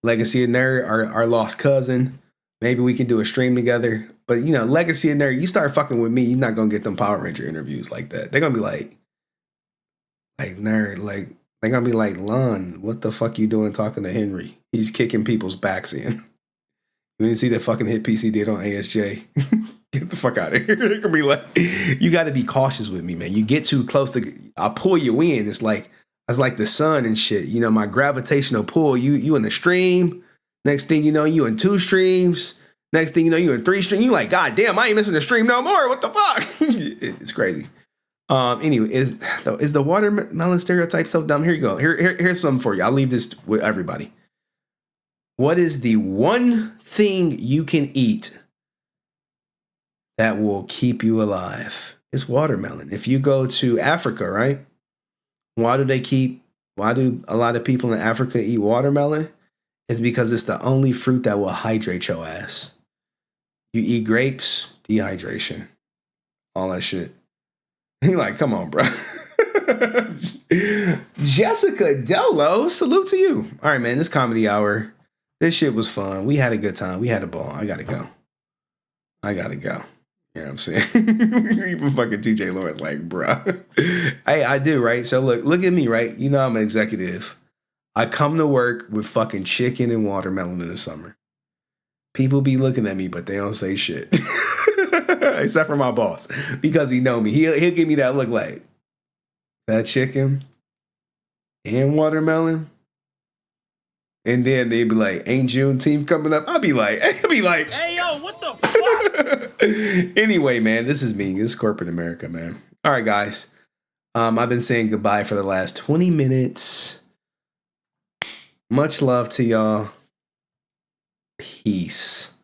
S2: Legacy of Nerd, our lost cousin. Maybe we can do a stream together. But Legacy of Nerd, you start fucking with me, you're not gonna get them Power Ranger interviews like that. They're gonna be like Nerd, like they're gonna be like, Lon, what the fuck you doing talking to Henry? He's kicking people's backs in. You didn't see that fucking hit PC did on ASJ. Get the fuck out of here. They're gonna be like, you gotta be cautious with me, man. You get too close to, I'll pull you in. It's like the sun and shit. My gravitational pull, you in the stream. Next thing you know, you in 2 streams. Next thing you know, you in 3 streams. You like, God damn, I ain't missing the stream no more. What the fuck? It's crazy. Anyway, is the watermelon stereotype so dumb? Here you go. Here's something for you. I'll leave this with everybody. What is the one thing you can eat that will keep you alive? It's watermelon. If you go to Africa, right? Why do a lot of people in Africa eat watermelon? It's because it's the only fruit that will hydrate your ass. You eat grapes, dehydration, all that shit. He like, come on, bro. Jessica Delo, salute to you. All right, man, this comedy hour, this shit was fun. We had a good time. We had a ball. I gotta go. You know what I'm saying? Even fucking TJ Lawrence, like, bruh. I do, right? So look at me, right? You know I'm an executive. I come to work with fucking chicken and watermelon in the summer. People be looking at me, but they don't say shit. Except for my boss. Because he know me. He'll give me that look like, that chicken and watermelon? And then they'd be like, ain't Juneteenth coming up? I'd be like,
S7: Hey, yo, what the fuck?
S2: Anyway, man, this is me. This is corporate America, man. All right, guys. I've been saying goodbye for the last 20 minutes. Much love to y'all. Peace.